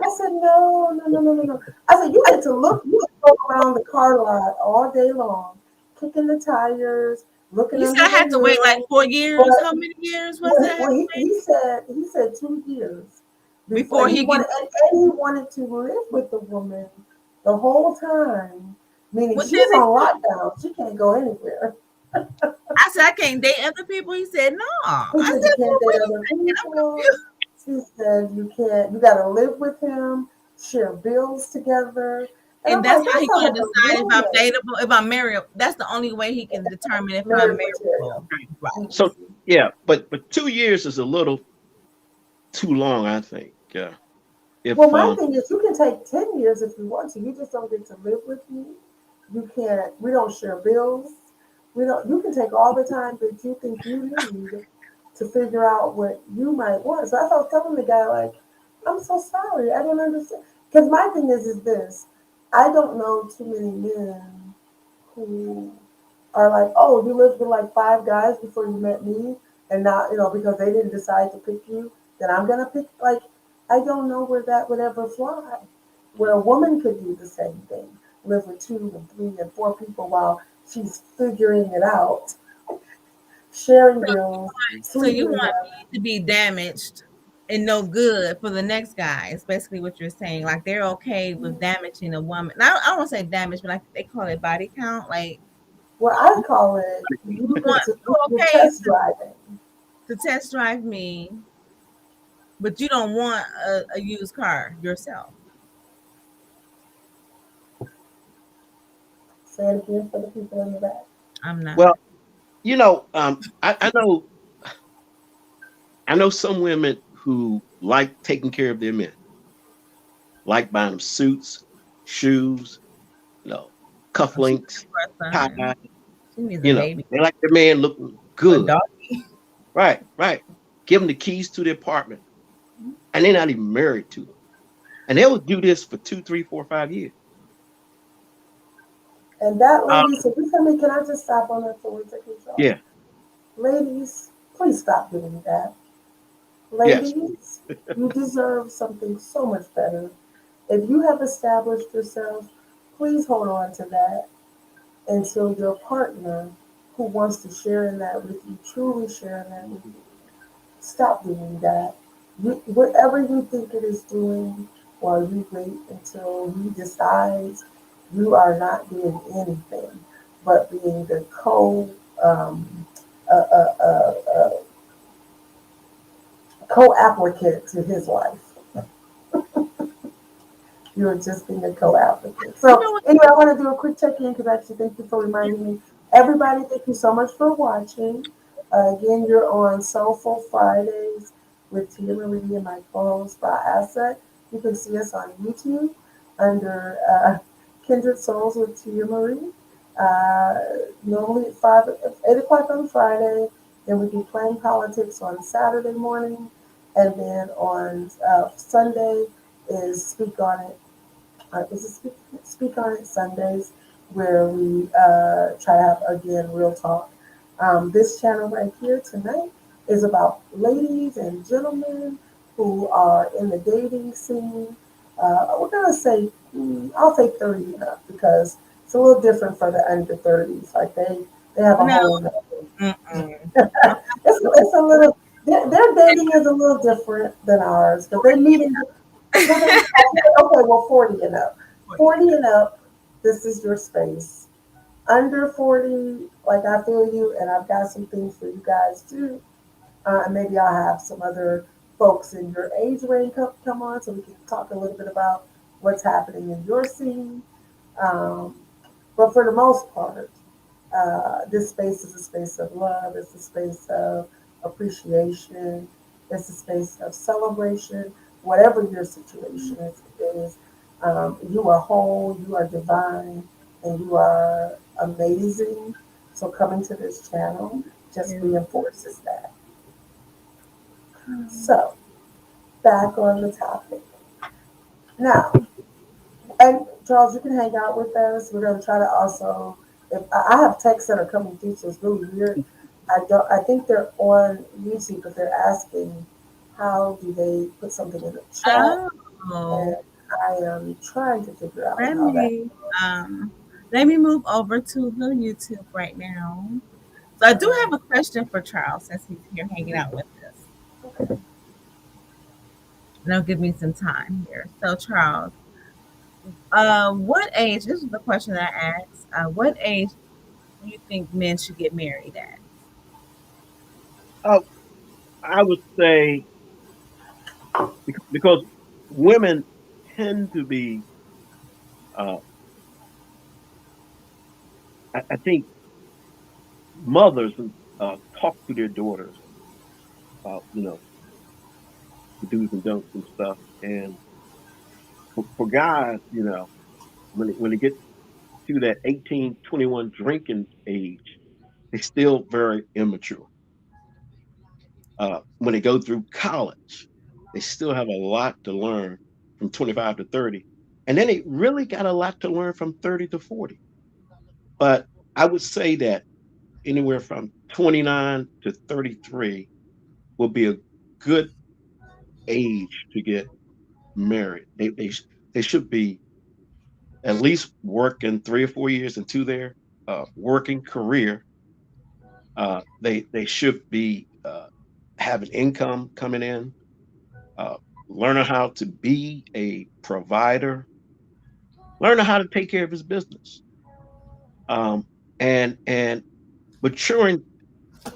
I said, "No, no, no, no, no, no." I said, "You get to look, you can go around the car lot all day long, kicking the tires, looking You said under I the had to wait like hood." 4 years. But How many years was it? I had to wait he said 2 years before, before and he he can. wanted and he wanted to live with the woman the whole time, meaning What did she's he on say? lockdown. She can't go anywhere. I said I can't date other people. He said no. He I said you said, can't well, date wait a other second. I'm people. confused. She said you can't. You got to live with him, share bills together. And I'm And that's like, how that he's sounds gonna like a decide if I'm roommate. dateable, if I'm marriable. That's the only way he can determine if I'm Marriage marriable. material. Right. So Mhm. yeah, but 2 years is a little too long, I think. Well, If my thing is, you can take 10 years if you want to. You just don't get to live with me. You can't. We don't share bills. We don't. You can take all the time that you think you need to figure out what you might want. So I was telling the guy, like, I'm so sorry. I don't understand. Because my thing is this. I don't know too many men who are like, oh, you lived with like five guys before you met me, and now because they didn't decide to pick you, then I'm gonna pick. Like, I don't know where that would ever fly. Where a woman could do the same thing, live with two and three and four people while she's figuring it out, sharing bills, So you sleeping want together. me to be damaged and no good for the next guy? It's basically what you're saying. Like they're okay with damaging a woman. Now I don't want to say damage, but like they call it body count. Like Well, I call it You want you're okay test driving. to test drive me, but you don't want a used car yourself. Say it again for the people in the back. I'm not. Well, I know some women who like taking care of their men, like buying them suits, shoes, you know, Oh, she cufflinks, ready for a ties. son. She needs a baby. They like their man looking A good. dog. Right, right. Give them the keys to the apartment, and they're not even married to them. And they will do this for 2, 3, 4, 5 years. And that Uh, lady, so you tell me, can I just stop on that for one second, Charles? yeah, Ladies, please stop doing that. yes. Ladies, you deserve something so much better. If you have established yourself, please hold on to that until your partner who wants to share in that with you, truly share in that with you. Stop doing that. Whatever you think it is doing while you wait until he decides, you are not doing anything but being the uh, uh, uh, uh, co-applicant to his life. You're just being a co-applicant. You So know what? anyway, I want to do a quick check-in because actually, thank you for reminding me. Everybody, thank you so much for watching. Again, you're on Soulful Fridays with Tia Marie and my co-host by Aset. You can see us on YouTube under Kindred Souls with Tia Marie. Uh, Normally at 8 o'clock on Friday. Then we do Playing Politics on Saturday morning. And then on Sunday is Speak On It is a speak on it Sundays where we try to have again real talk. This channel right here tonight is about ladies and gentlemen who are in the dating scene. We're gonna say I'll say 30 and up because it's a little different for the under 30s. Like they have a No. whole Mm-mm. it's a little their dating is a little different than ours because they meet in well, then, okay, well, 40 and up. 40 and up, this is your space. Under 40, like I feel you, and I've got some things for you guys too. And maybe I'll have some other folks in your age range come on so we can talk a little bit about what's happening in your scene. Um, but for the most part, this space is a space of love. It's a space of appreciation. It's a space of celebration. Whatever your situation is, you are whole, you are divine, and you are amazing. So coming to this channel just Yeah. reinforces that. So back on the topic. Now, and Charles, you can hang out with us. We're going to try to also. If I have texts that are coming through, so it's really weird. I don't. I think they're on YouTube, but they're asking how do they put something in the chat, Oh, and I am trying to figure out let how that. me um let me move over to the YouTube right now. So I do have a question for Charles since he's here hanging out with us. And I'll give me some time here. So Charles, what age? This is the question that I asked. What age do you think men should get married at? Uh, I would say because women tend to be, uh, I think mothers who talk to their daughters about, the do's and don'ts and stuff. And for guys, when they get to that 18, 21 drinking age, they're still very immature. When they go through college, they still have a lot to learn from 25 to 30. And then they really got a lot to learn from 30 to 40. But I would say that anywhere from 29 to 33 will be a good age to get married. They should be at least working 3 or 4 years into their working career. They should be having income coming in, uh, learning how to be a provider, learning how to take care of his business. Um, and maturing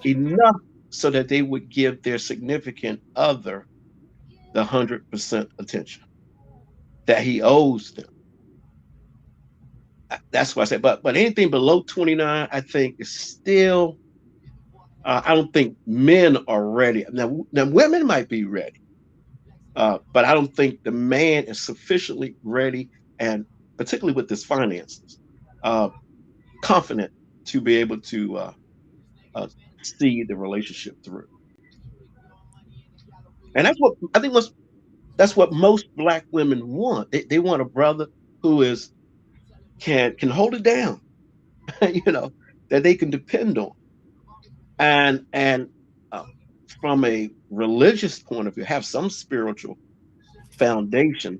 enough so that they would give their significant other the 100% attention that he owes them. That's why I said, but anything below 29, I think is still. I don't think men are ready. Now women might be ready, but I don't think the man is sufficiently ready, and particularly with his finances, uh, confident to be able to uh, see the relationship through. And that's what I think. That's what most black women want. They want a brother who is can hold it down, you know, that they can depend on, and uh, from a religious point of view, have some spiritual foundation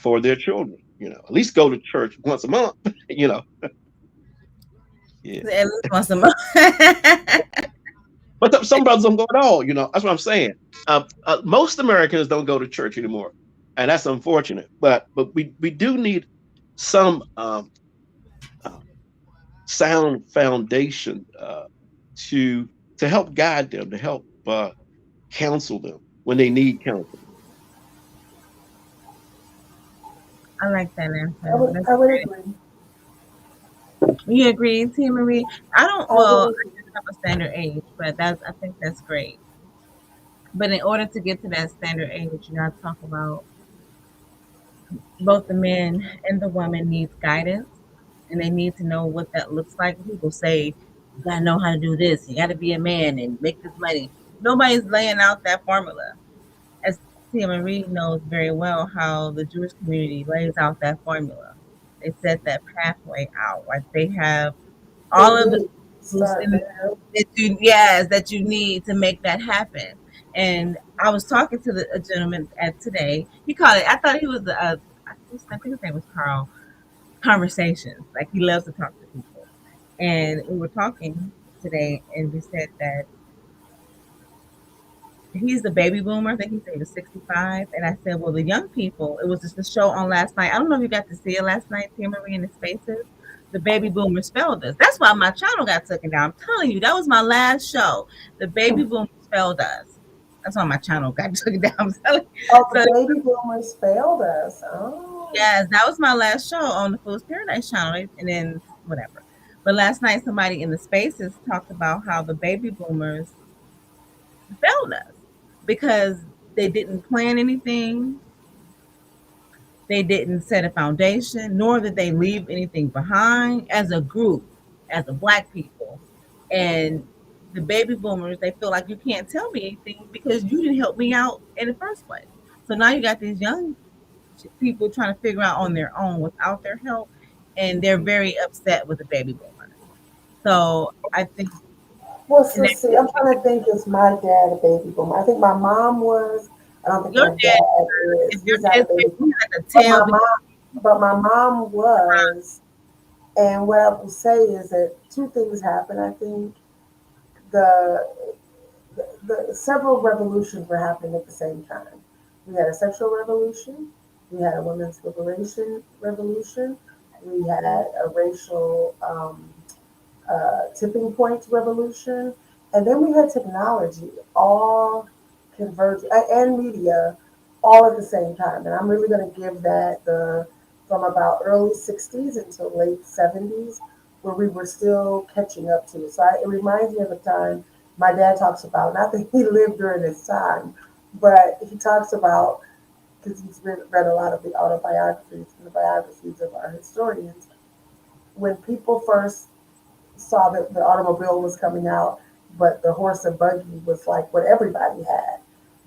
for their children. You know, at least go to church once a month. You know, yeah. At least once a month. But some brothers don't go at all. You know, that's what I'm saying. Most Americans don't go to church anymore, and that's unfortunate. But we do need some uh, sound foundation to to help guide them, to help counsel them when they need counsel. I like that I answer. would, That's I would great. agree. You agree, Tia Marie? I don't. I would Well, I agree. just have a standard age, but that's. I think that's great. But in order to get to that standard age, you got to talk about both the man and the woman needs guidance, and they need to know what that looks like. People say you gotta know how to do this. You gotta be a man and make this money. Nobody's laying out that formula. As Tia Marie knows very well, how the Jewish community lays out that formula. They set that pathway out. Like they have all of the Indeed. tools Start there. that you yes that you need to make that happen. And I was talking to a gentleman at today. He called it. I thought he was I think his name was Carl. Conversations. Like he loves to talk to people. And we were talking today, and we said that he's the baby boomer. I think he said he was 65. And I said, well, the young people, it was just the show on last night. I don't know if you got to see it last night, Tia Marie, in the spaces. The baby boomers failed us. That's why my channel got taken down. I'm telling you, that was my last show. The baby boomers failed us. That's why my channel got taken down. I'm telling you. Oh, the So, baby boomers failed us. Oh, yes, that was my last show on the Fool's Paradise channel. And then whatever. But last night, somebody in the spaces talked about how the baby boomers failed us because they didn't plan anything, they didn't set a foundation, nor did they leave anything behind as a group, as a black people. And the baby boomers, they feel like you can't tell me anything because you didn't help me out in the first place. So now you got these young people trying to figure out on their own without their help, and they're very upset with the baby boomers. So I think well, in so that see, I'm trying to think. Is my dad a baby boomer? I think my mom was. I don't think your my dad, dad if is. your He's not a dad's baby boomer. he's like a But tail my mom, but my mom was. And what I will say is that two things happened. I think the the several revolutions were happening at the same time. We had a sexual revolution, we had a women's liberation revolution, we had a racial tipping points revolution, and then we had technology all converge and media all at the same time. And I'm really going to give that the from about early 60s until late 70s, where we were still catching up to it. So it reminds me of a time my dad talks about, and I think he lived during this time, but he talks about, because he's read a lot of the autobiographies and the biographies of our historians, when people first saw that the automobile was coming out, but the horse and buggy was like what everybody had.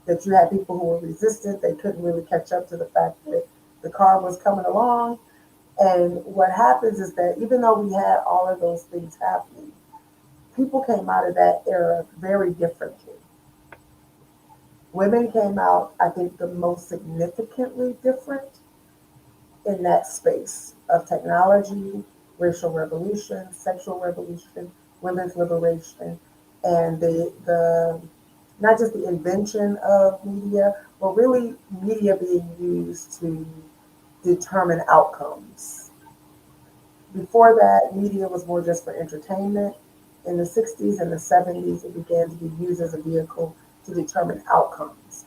That you had people who were resistant, they couldn't really catch up to the fact that the car was coming along. And what happens is that even though we had all of those things happening, people came out of that era very differently. Women came out, I think, the most significantly different in that space of technology, racial revolution, sexual revolution, women's liberation, and the not just the invention of media, but really media being used to determine outcomes. Before that, media was more just for entertainment. In the 60s and the 70s, it began to be used as a vehicle to determine outcomes.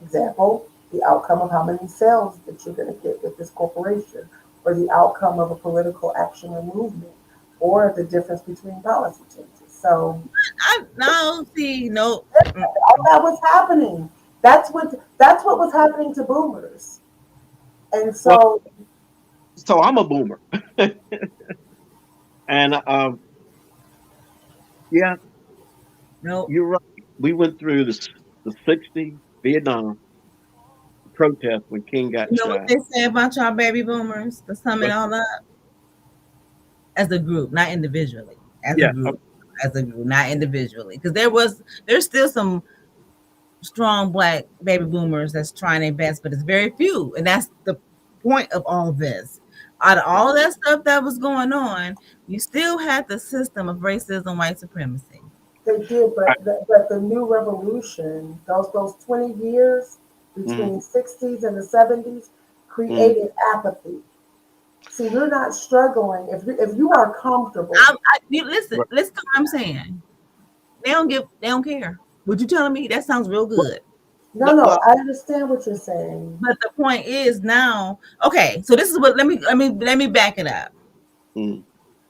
Example, the outcome of how many sales that you're going to get with this corporation, or the outcome of a political action or movement, or the difference between policy changes. So I no see no. all that was happening. That's what was happening to boomers. And Well, so so I'm a boomer, and yeah, No, you're right. We went through the '60s Vietnam protest when King got you know what shot. they say about y'all baby boomers? To sum it But all up, as a group, not individually. As a yeah, group, not individually, because there's still some strong black baby boomers that's trying their best, but it's very few, and that's the point of all this. Out of all that stuff that was going on, you still had the system of racism, white supremacy. they did, I, but the new revolution, those 20 years mm, between 60s and the 70s, mm, created apathy. See, you're not struggling if you are comfortable. Listen, right. listen to what I'm saying. They don't care. What you telling me? That sounds real Well, good. No, no, well, I understand what you're saying. But the point is now, okay, so this is what let me back it up. mm,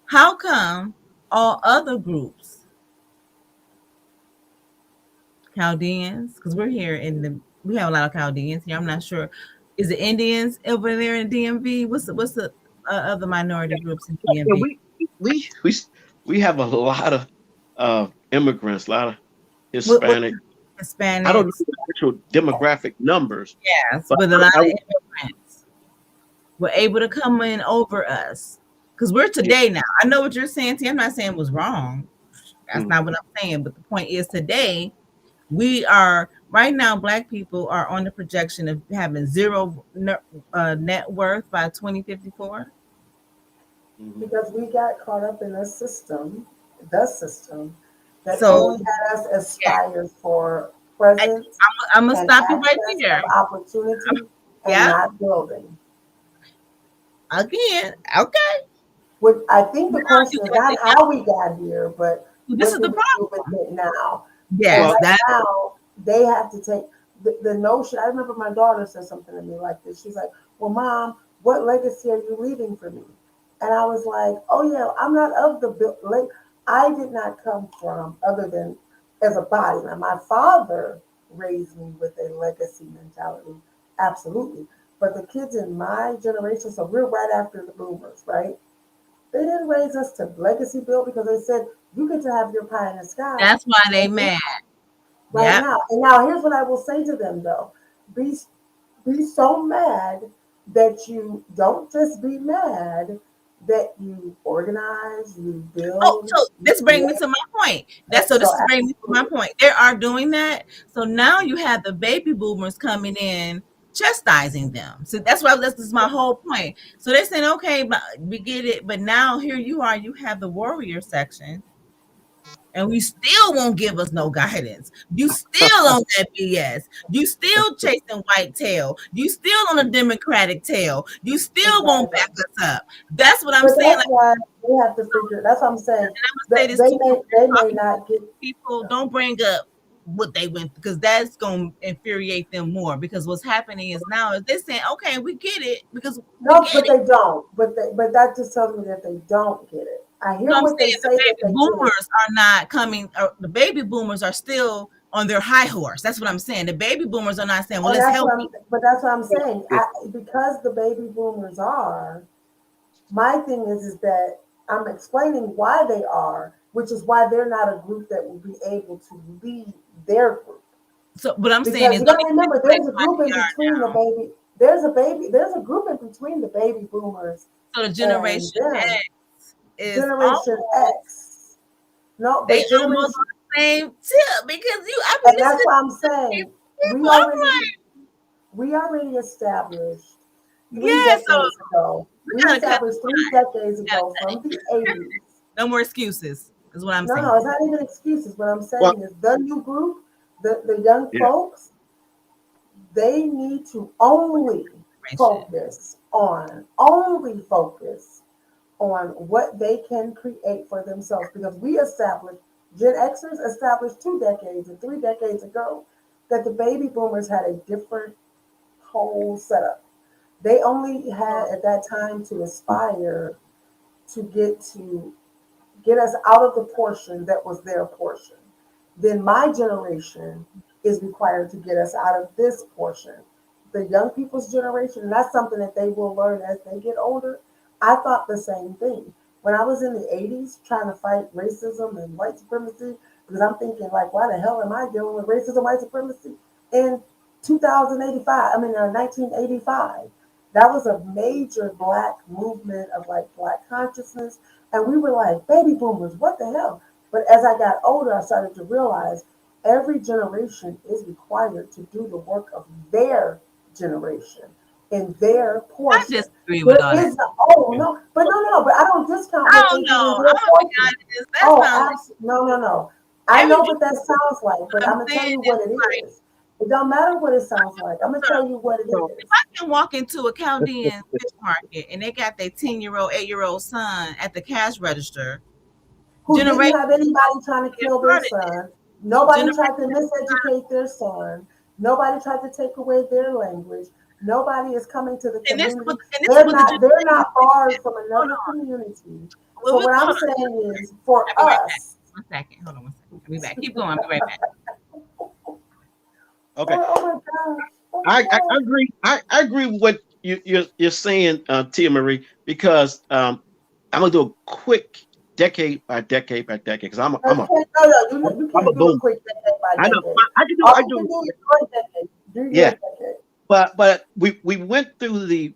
How come all other groups, Chaldeans, because we're here in we have a lot of Chaldeans here. I'm not sure. Is it Indians over there in DMV? What's the other minority groups in yeah, DMV? we we we have a lot of immigrants, a lot of What Hispanic. I don't know Hispanics? the actual demographic numbers, Yes, but but a lot I of would, immigrants were able to come in over us. Because we're yeah, today now. I know what you're saying. See, I'm not saying it was wrong. That's mm, not what I'm saying. But the point is today, we are right now, black people are on the projection of having zero net worth by 2054. mhm. Because we got caught up in the system that So only had us yeah, aspire for I, present I'm gonna and stop you right access there. of opportunity and Yeah, not building. again, okay. What I think the Now you question is got not the how we got here, but young. This what is do the we do with problem. it now? So Yes, Well, right that now they have to take the notion. I remember my daughter said something to me like this. She's like, "Well, mom, what legacy are you leaving for me?" And I was like, "Oh yeah, I'm not of the like. I did not come from other than as a body. Now my father raised me with a legacy mentality, absolutely. But the kids in my generation, so we're right after the boomers, right? They didn't raise us to legacy build because they said you get to have your pie in the sky that's why they right mad. right Yeah. now. And now here's what I will say to them though. Be be so mad that you don't just be mad that you organize, you Oh, build, so you this brings me create. to my point. And This so is bringing me to my absolutely. point. They are doing that. So now you have the baby boomers coming in chastising them. So that's why this is my whole point. So they're saying, okay, but we get it, but now here you are, you have the warrior section, and we still won't give us no guidance. You still on that BS. You still chasing white tail. You still on a Democratic tail. You still won't back Exactly. us up. That's what I'm But saying. that's Like, why we have to figure. That's what I'm saying. I'm gonna say That this they too when may they we're may talking not get. to people. Don't bring up what they went because that's gonna infuriate them more. Because what's happening is now is they're saying, okay, we get it because we No, get but it. they don't. But that just tells me that they don't get it. I So hear I'm what they saying the say that baby they get it. boomers are not coming. The baby boomers are still on their high horse. That's what I'm saying. The baby boomers are not saying, well, And let's that's help what I'm. you. But that's what I'm saying. yeah, Because the baby boomers are. My thing is that I'm explaining why they are, which is why they're not a group that will be able to lead their group. So what I'm saying Because is, you let got me to remember, explain there's a why group in they are between the now. baby. There's a group in between the baby boomers So the and generation them. X is Generation almost X. No, they but almost generation, on the same tip because I be and listening that's to what I'm these saying. We people. I'm already like, we already established three yeah. So decades ago. we We gotta cut established the 3 decades line. ago from the 80s. No more excuses, is what I'm No, saying. no, it's not even excuses. What I'm well, saying is the new group, the young yeah, folks, they need to only Generation. focus on what they can create for themselves. Because we established, Gen Xers established 2 decades and 3 decades ago that the baby boomers had a different whole setup. They only had at that time to aspire to get us out of the portion that was their portion. Then my generation is required to get us out of this portion. The young people's generation, and that's something that they will learn as they get older. I thought the same thing. When I was in the 80s trying to fight racism and white supremacy, because I'm thinking, like, why the hell am I dealing with racism, white supremacy in 2085? I mean, 1985. That was a major black movement of like black consciousness, and we were like, baby boomers, what the hell? But as I got older, I started to realize every generation is required to do the work of their generation in their I portion. disagree with There all that. is a, oh no, but no, but I don't discount I what don't they do in know. their I'm gonna be portion. honest. That Oh, sounds like absolutely, no. I every know generation. what that sounds like, but I'm I'm gonna tell saying you is what it like, is. It don't matter what it sounds like. I'm gonna so tell you what it So is. I can walk into a Chaldean fish market and they got their 10-year-old, 8-year-old son at the cash register. Who didn't Generation have anybody trying to being kill their part of this. son. Nobody tried to Generation, miseducate their son. Nobody tried to take away their language. Nobody is coming to the community. and this is what the They're generation not barred said. from Hold another on. community. Well, So what I'm hold on. saying is for I'll be right back. us, 1 second. Hold on 1 second. I'll be back. Keep going. I'll be right back. okay, oh my gosh, I okay. agree. I agree with what you're saying, Tia Marie, because I'm gonna do a quick decade by decade by decade because No, you can't. No, you I'm a can't do a boom. quick decade by I know decade. I can do All I you can do. do is your decade. Do your Yeah, decade. but we went through the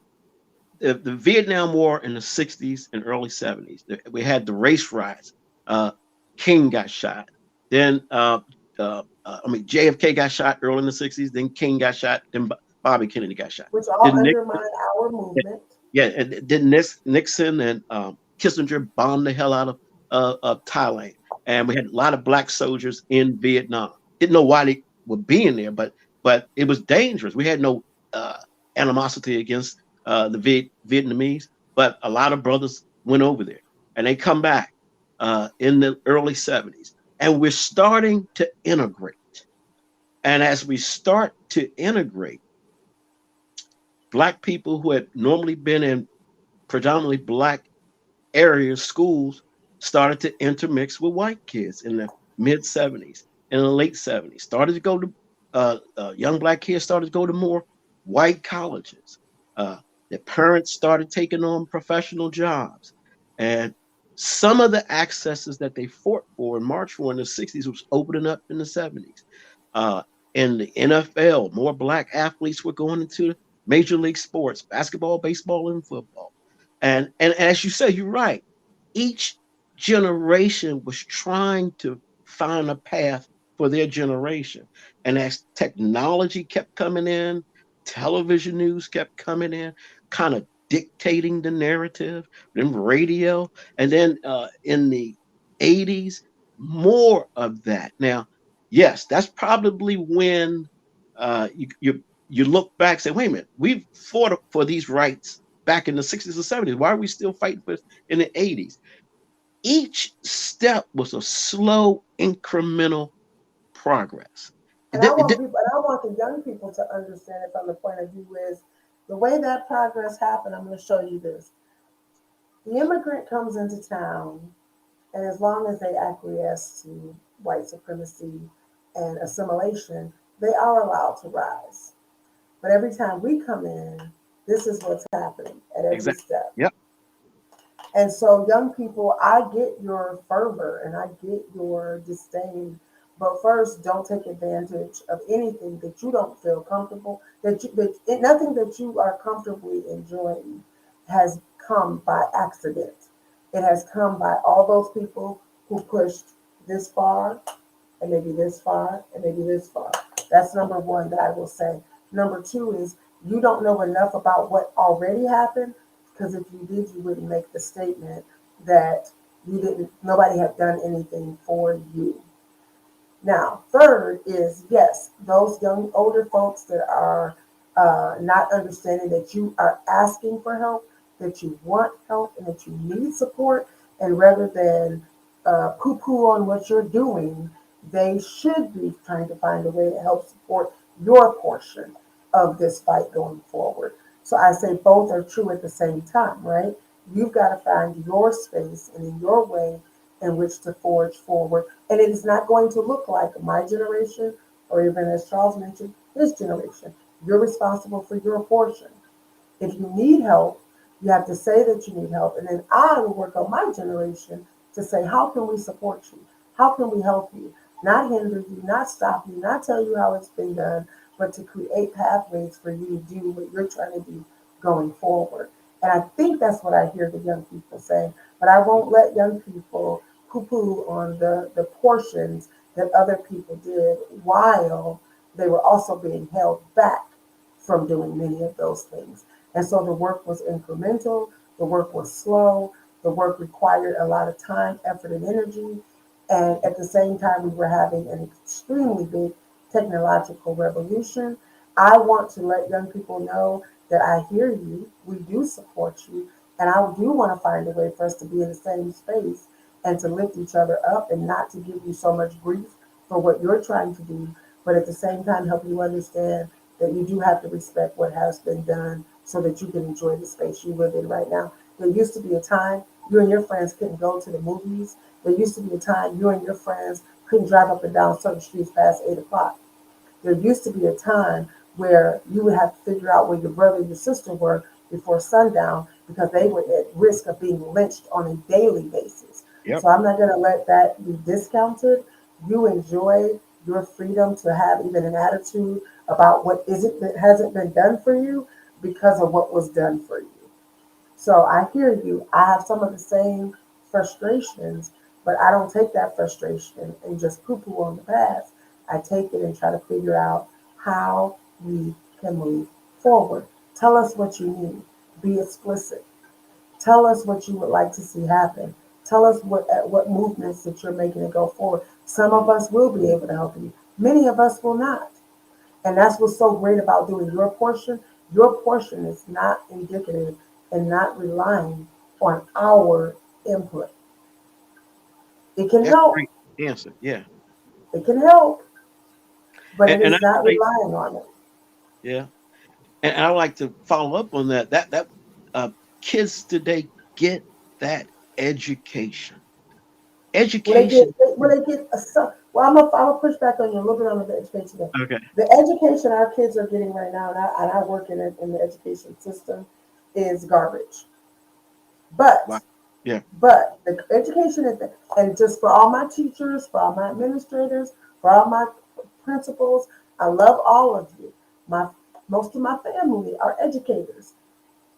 Vietnam War in the 60s and early 70s. We had the race riots. Uh, King got shot. Then, JFK got shot early in the 60s. Then King got shot. Then Bobby Kennedy got shot. Which all Then undermine our movement. yeah, and then Nixon and Kissinger bombed the hell out of Thailand, and we had a lot of black soldiers in Vietnam. Didn't know why they were being there, but it was dangerous. We had no uh, animosity against the Vietnamese, but a lot of brothers went over there, and they come back in the early 70s, and we're starting to integrate. And as we start to integrate, black people who had normally been in predominantly black areas, schools started to intermix with white kids in the mid 70s, in the late 70s. Started to go to young black kids started to go to more white colleges. Uh, their parents started taking on professional jobs, and some of the accesses that they fought for and marched for in the 60s was opening up in the 70s. Uh, in the NFL, more black athletes were going into major league sports, basketball, baseball, and football. And as you say, you're right. Each generation was trying to find a path for their generation. And as technology kept coming in, television news kept coming in, kind of dictating the narrative, then radio, and then in the 80s, more of that. Now, yes, that's probably when you look back and say, wait a minute, we've fought for these rights back in the 60s and 70s. Why are we still fighting for this in the 80s? Each step was a slow, incremental progress. And I want people, and I want the young people to understand it from the point of view is the way that progress happened. I'm going to show you this. The immigrant comes into town, and as long as they acquiesce to white supremacy and assimilation, they are allowed to rise. But every time we come in, this is what's happening at every Exactly. step. Yep. And so, young people, I get your fervor and I get your disdain. But first, don't take advantage of anything that you don't feel comfortable, nothing that you are comfortably enjoying has come by accident. It has come by all those people who pushed this far and maybe this far and maybe this far. That's number one that I will say. Number two is you don't know enough about what already happened because if you did, you wouldn't make the statement that nobody had done anything for you. Now, third is yes, those young, older folks that are not understanding that you are asking for help. that you want help and that you need support, and rather than poo poo on what you're doing, they should be trying to find a way to help support your portion of this fight going forward. So I say both are true at the same time, right? You've got to find your space and in your way in which to forge forward. And it is not going to look like my generation or even as Charles mentioned, his generation. You're responsible for your portion. If you need help, you have to say that you need help. And then I will work on my generation to say, how can we support you? How can we help you? Not hinder you, not stop you, not tell you how it's been done, but to create pathways for you to do what you're trying to do going forward. And I think that's what I hear the young people saying. But I won't let young people poo poo on the portions that other people did while they were also being held back from doing many of those things. And so the work was incremental, the work was slow, the work required a lot of time, effort, and energy. And at the same time, we were having an extremely big technological revolution. I want to let young people know that I hear you, we do support you, and I do want to find a way for us to be in the same space and to lift each other up and not to give you so much grief for what you're trying to do, but at the same time help you understand that you do have to respect what has been done so that you can enjoy the space you live in right now. There used to be a time you and your friends couldn't go to the movies. There used to be a time you and your friends couldn't drive up and down certain streets past 8 o'clock. There used to be a time where you would have to figure out where your brother and your sister were before sundown because they were at risk of being lynched on a daily basis. Yep. So I'm not going to let that be discounted. You enjoy your freedom to have even an attitude about what isn't that hasn't been done for you because of what was done for you. So I hear you. I have some of the same frustrations, but I don't take that frustration and just poo poo on the past. I take it and try to figure out how we can move forward. Tell us what you need. Be explicit. Tell us what you would like to see happen. Tell us what movements that you're making to go forward. Some of us will be able to help you. Many of us will not. And that's what's so great about doing your portion. Your portion is not indicative and not relying on our input. It can That's a help. great answer. Yeah. It can help, but it And I is not say, relying on it. yeah. And I like to follow up on that. Uh, kids today get that education. Education. Will they get a son? Well, I'm gonna push back on you a little bit on the education thing. Okay. The education our kids are getting right now, and I work in the education system, is garbage. Wow. But Yeah. the education is, and just for all my teachers, for all my administrators, for all my principals, I love all of you. My Most of my family are educators,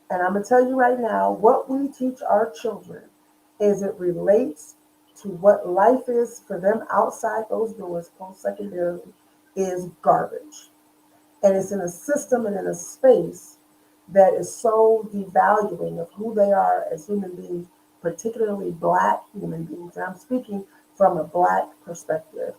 and I'm gonna tell you right now, what we teach our children is it relates to what life is for them outside those doors, post secondary, is garbage, and it's in a system and in a space that is so devaluing of who they are as human beings, particularly Black human beings. And I'm speaking from a Black perspective.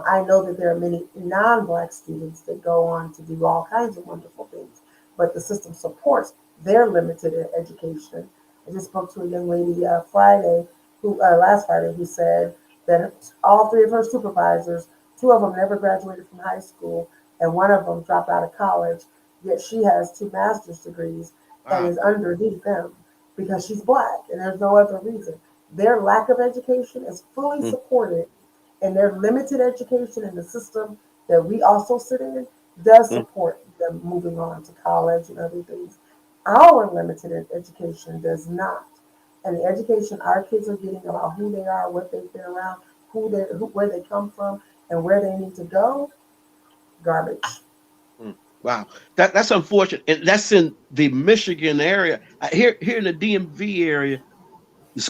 I know that there are many non Black students that go on to do all kinds of wonderful things, but the system supports their limited education. I just spoke to a young lady Friday, who last Friday, who said that all three of her supervisors, two of them never graduated from high school, and one of them dropped out of college, yet she has two master's degrees and Wow. is underneath them because she's Black, and there's no other reason. Their lack of education is fully Mm, supported, and their limited education in the system that we also sit in does mm, support them moving on to college and other things. Our limited education does not. And the education our kids are getting about who they are, what they've been around, where they come from, and where they need to go, garbage. mm. Wow. That's unfortunate. And that's in the Michigan area. Here in the DMV area,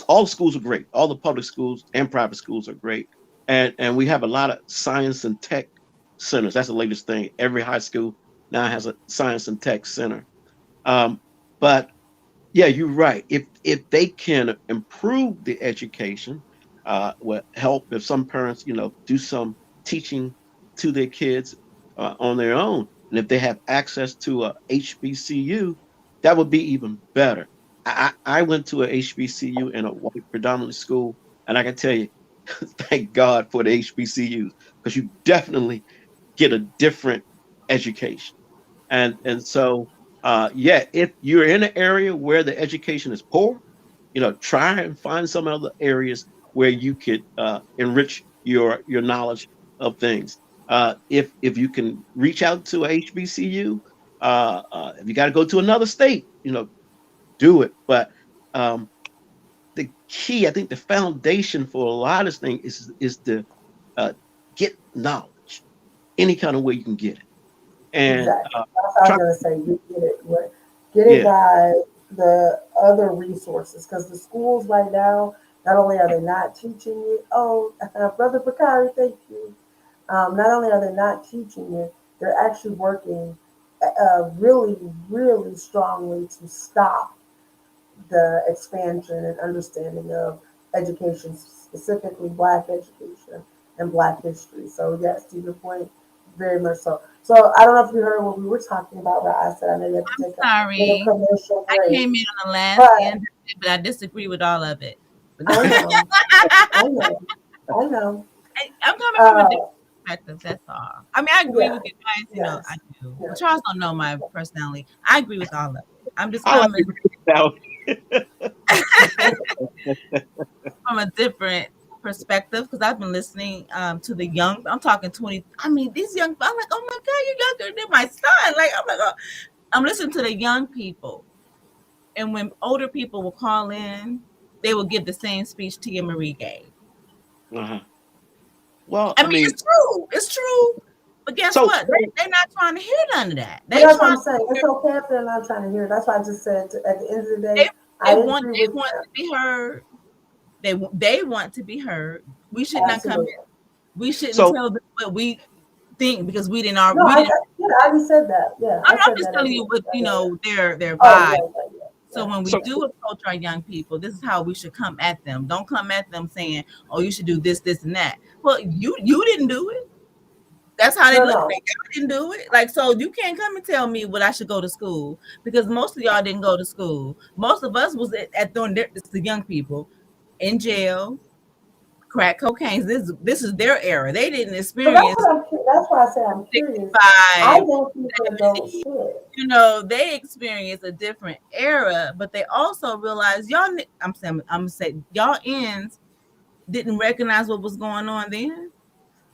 all schools are great. All the public schools and private schools are great. And we have a lot of science and tech centers. That's the latest thing. Every high school now has a science and tech center. Um, but yeah, you're right. If they can improve the education, will help if some parents, do some teaching to their kids on their own, and if they have access to a HBCU, that would be even better. I went to a HBCU in a white predominantly school, and I can tell you, thank God for the HBCUs because you definitely get a different education. And so yeah, if you're in an area where the education is poor, try and find some other areas where you could enrich your knowledge of things. If you can reach out to a HBCU, if you got to go to another state, do it. But um, the key, I think, the foundation for a lot of things is to uh, get knowledge any kind of way you can get it, and Exactly. That's what I was try. gonna say. You get it. Get it Yeah. by the other resources because the schools right now, not only are they not teaching it. Oh, Brother Bakari, thank you. Not only are they not teaching it, they're actually working really, really strongly to stop the expansion and understanding of education, specifically Black education and Black history. So yes, to your point, very much so. So I don't know if you heard what we were talking about, but I said I know you have to take a little Sorry. commercial I break, came in on the last but end, but I disagree with all of it. I know, I know, I know. I'm coming from a Uh, different perspective. That's all. I mean, I agree yeah, with you guys. I yes, do. But yes. Charles don't know my personality. I agree with all of it. I'm just I like coming it now. from a different perspective because I've been listening to the young. I'm talking 20. I mean, these young. I'm like, oh my god, you're younger than my son. Like, I'm like, oh. I'm listening to the young people, and when older people will call in, they will give the same speech Tia Marie gave. Uh-huh. Well, I I mean, mean, it's true. It's true. But guess so what? They're not trying to hear none of that. But They that's what trying I'm to saying. It's hear, okay if they're not trying to hear. That's why I just said at the end of the day, they, I agree they with want them. to be heard. They want to be heard. We should not come Absolutely. in. We shouldn't so tell them what we think because No, we didn't. yeah, I already said that. Yeah, I I'm said just that at telling the you end. what Yeah, yeah, yeah. their Oh, vibe. yeah, yeah, yeah, So yeah. when we so do approach our young people, this is how we should come at them. Don't come at them saying, "Oh, you should do this, this, and that." Well, you didn't do it. That's how they No, look at no. it. Y'all didn't do it. Like, so you can't come and tell me what I should go to school because most of y'all didn't go to school. Most of us was at doing this the young people in jail, crack cocaine. This is their era. They didn't So that's experience what that's why I say I'm curious. I 65, don't think adults 70. should. They experience a different era, but they also realize I'm saying y'all ends didn't recognize what was going on then.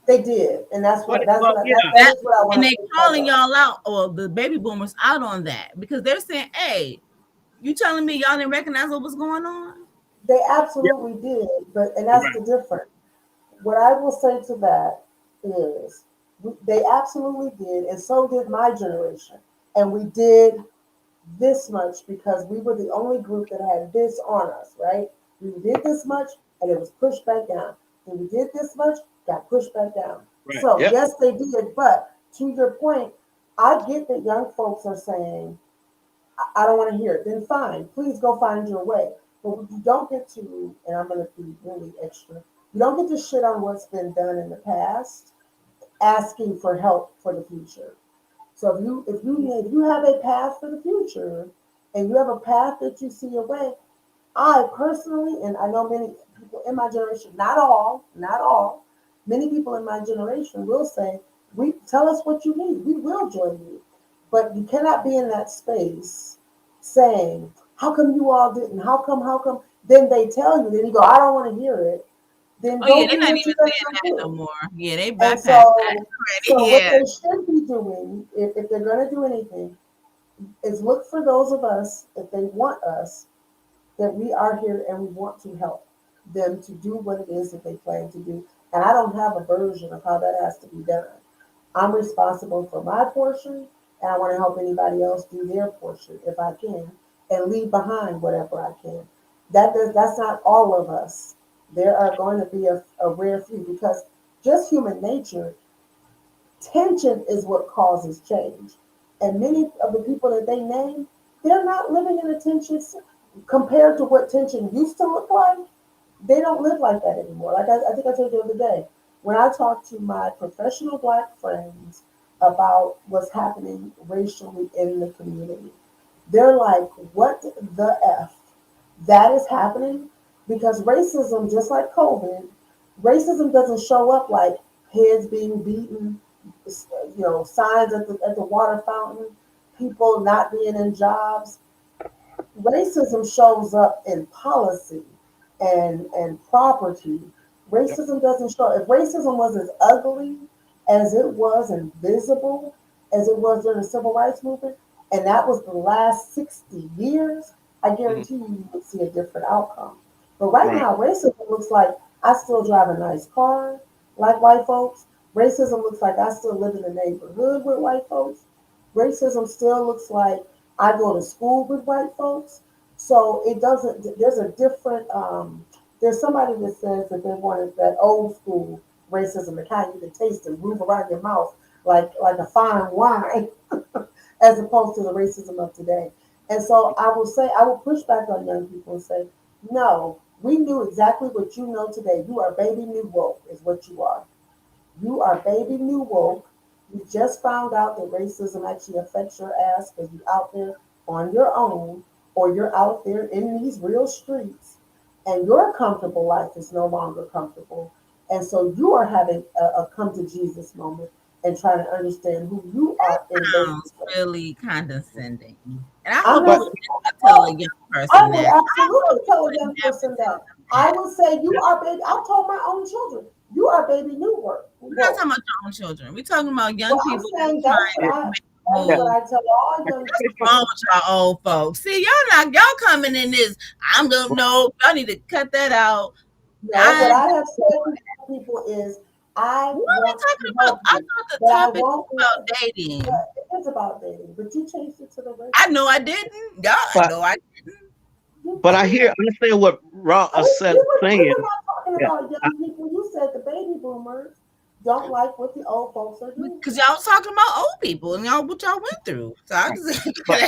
They did, and what? that's Well, what yeah. that That is what I and want they to push back calling on. y'all out or the baby boomers out on that because they're saying, "Hey, you telling me y'all didn't recognize what was going on?" They Yeah. absolutely did, but and that's Right. the difference. What I will say to that is they absolutely did, and so did my generation. And we did this much because we were the only group that had this on us, right? We did this much and it was pushed back down. Then we did this much, got pushed back down. Right. So, Yep. yes, they did. But to your point, I get that young folks are saying, I don't want to hear it. Then fine, please go find your way. But what you don't get to, and I'm going to be really extra, you don't get to shit on what's been done in the past, asking for help for the future. So if you have a path for the future and you have a path that you see your way, I personally, and I know many people in my generation, not all, many people in my generation will say, we tell us what you need. We will join you. But you cannot be in that space saying, how come you all didn't? How come? Then they tell you, then you go, I don't want to hear it. Then Oh yeah, go they're do not what even you got saying to that no do. more. Yeah, they And bypassed that so, already. so what Yeah. they should be doing, if they're going to do anything, is look for those of us, if they want us, that we are here and we want to help them to do what it is that they plan to do. And I don't have a version of how that has to be done. I'm responsible for my portion, and I want to help anybody else do their portion if I can, and leave behind whatever I can. That's not all of us. There are going to be a rare few because just human nature, tension is what causes change. And many of the people that they name, they're not living in a tension compared to what tension used to look like. They don't live like that anymore. Like I think I told you the other day, when I talk to my professional Black friends about what's happening racially in the community, they're like, what the F? That is happening because racism, just like COVID, racism doesn't show up like heads being beaten, signs at the water fountain, people not being in jobs. Racism shows up in policy and property. Yep. Racism doesn't show. If racism was as ugly as it was and visible as it was during the civil rights movement, and that was the last 60 years, I Hmm. guarantee you would see a different outcome. But right Right. now, racism looks like I still drive a nice car like white folks. Racism looks like I still live in the neighborhood with white folks. Racism still looks like I go to school with white folks. So it doesn't, there's a different, there's somebody that says that they wanted that old school racism, the kind you can taste and move around your mouth like a fine wine, as opposed to the racism of today. And so I will say, I will push back on young people and say, no, we knew exactly what you know today. You are baby new woke, is what you are. You are baby new woke. You just found out that racism actually affects your ass because you're out there on your own or you're out there in these real streets and your comfortable life is no longer comfortable. And so you are having a come to Jesus moment and trying to understand who you are in those Sounds situations. really condescending. And I I'm hope not, But you would never tell a oh, young I person would that. I hope absolutely you tell a would young never person tell that. them I that. would say, you are baby. I told my own children, you are baby new work. We're not Whoa. talking about your own children. We're talking about young Well, I'm people that's saying trying to make a that's yeah, what move. I tell all I young What's say people. wrong something. with y'all old folks? See, y'all coming in this. I'm gonna know. Y'all need to cut that out. No, what I I have said to young people is, I what are we want to talking about? help I you, thought the but I topic won't. was about dating. Well, it is about dating, but you changed it to the I racism. know I didn't. Y'all But know I didn't. You but I did. hear understand what Ra said We saying. were not talking Yeah. about I, young people. You said the baby boomers don't like what the old folks are doing. Because y'all was talking about old people and y'all what y'all went through. So I just but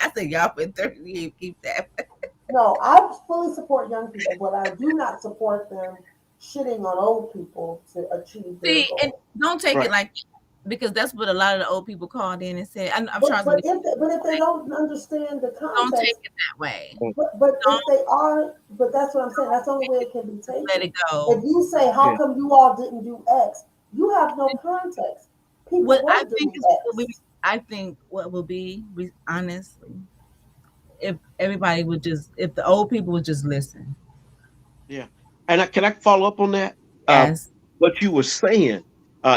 I said y'all went through. You keep that. No, I fully support young people, but I do not support them shitting on old people to achieve their See, and goal. don't take it right. like because that's what a lot of the old people called in and said. I'm But Charles. but if they don't understand the Don't take context, it that way. but if Don't they are, but that's what I'm saying. That's the only way it can be just let taken. it go. If you say, "How Yeah. come you all didn't do X?" You have no context. People What I were think doing is what we X. I think what will be honestly if everybody would just if the old people would just listen. Yeah. And can I follow up on that? Uh, Yes. what you were saying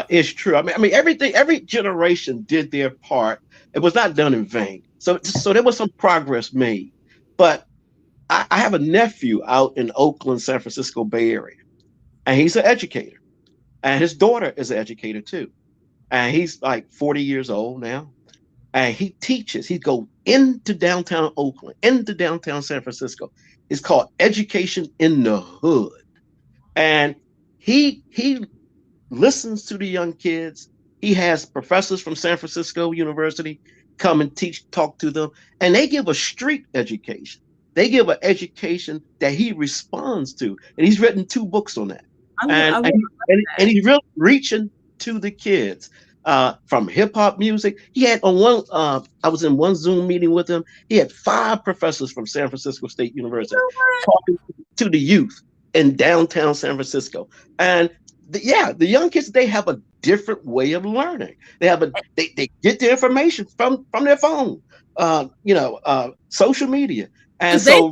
is true. I mean, everything, every generation did their part. It was not done in vain. So there was some progress made. But I have a nephew out in Oakland, San Francisco Bay Area, and he's an educator, and his daughter is an educator too, and he's like 40 years old now, and he teaches. He go into downtown Oakland, into downtown San Francisco. It's called Education in the Hood, and he listens to the young kids. He has professors from San Francisco University come and teach, talk to them, and they give a street education. They give an education that he responds to, and he's written two books on that. I And and, really he, love and that. he's really reaching to the kids from hip hop music. He had on one. I was in one Zoom meeting with him. He had five professors from San Francisco State You University know what? talking to the youth in downtown San Francisco, and yeah, the young kids they have a different way of learning. They get their information from their phone, social media, and Because they so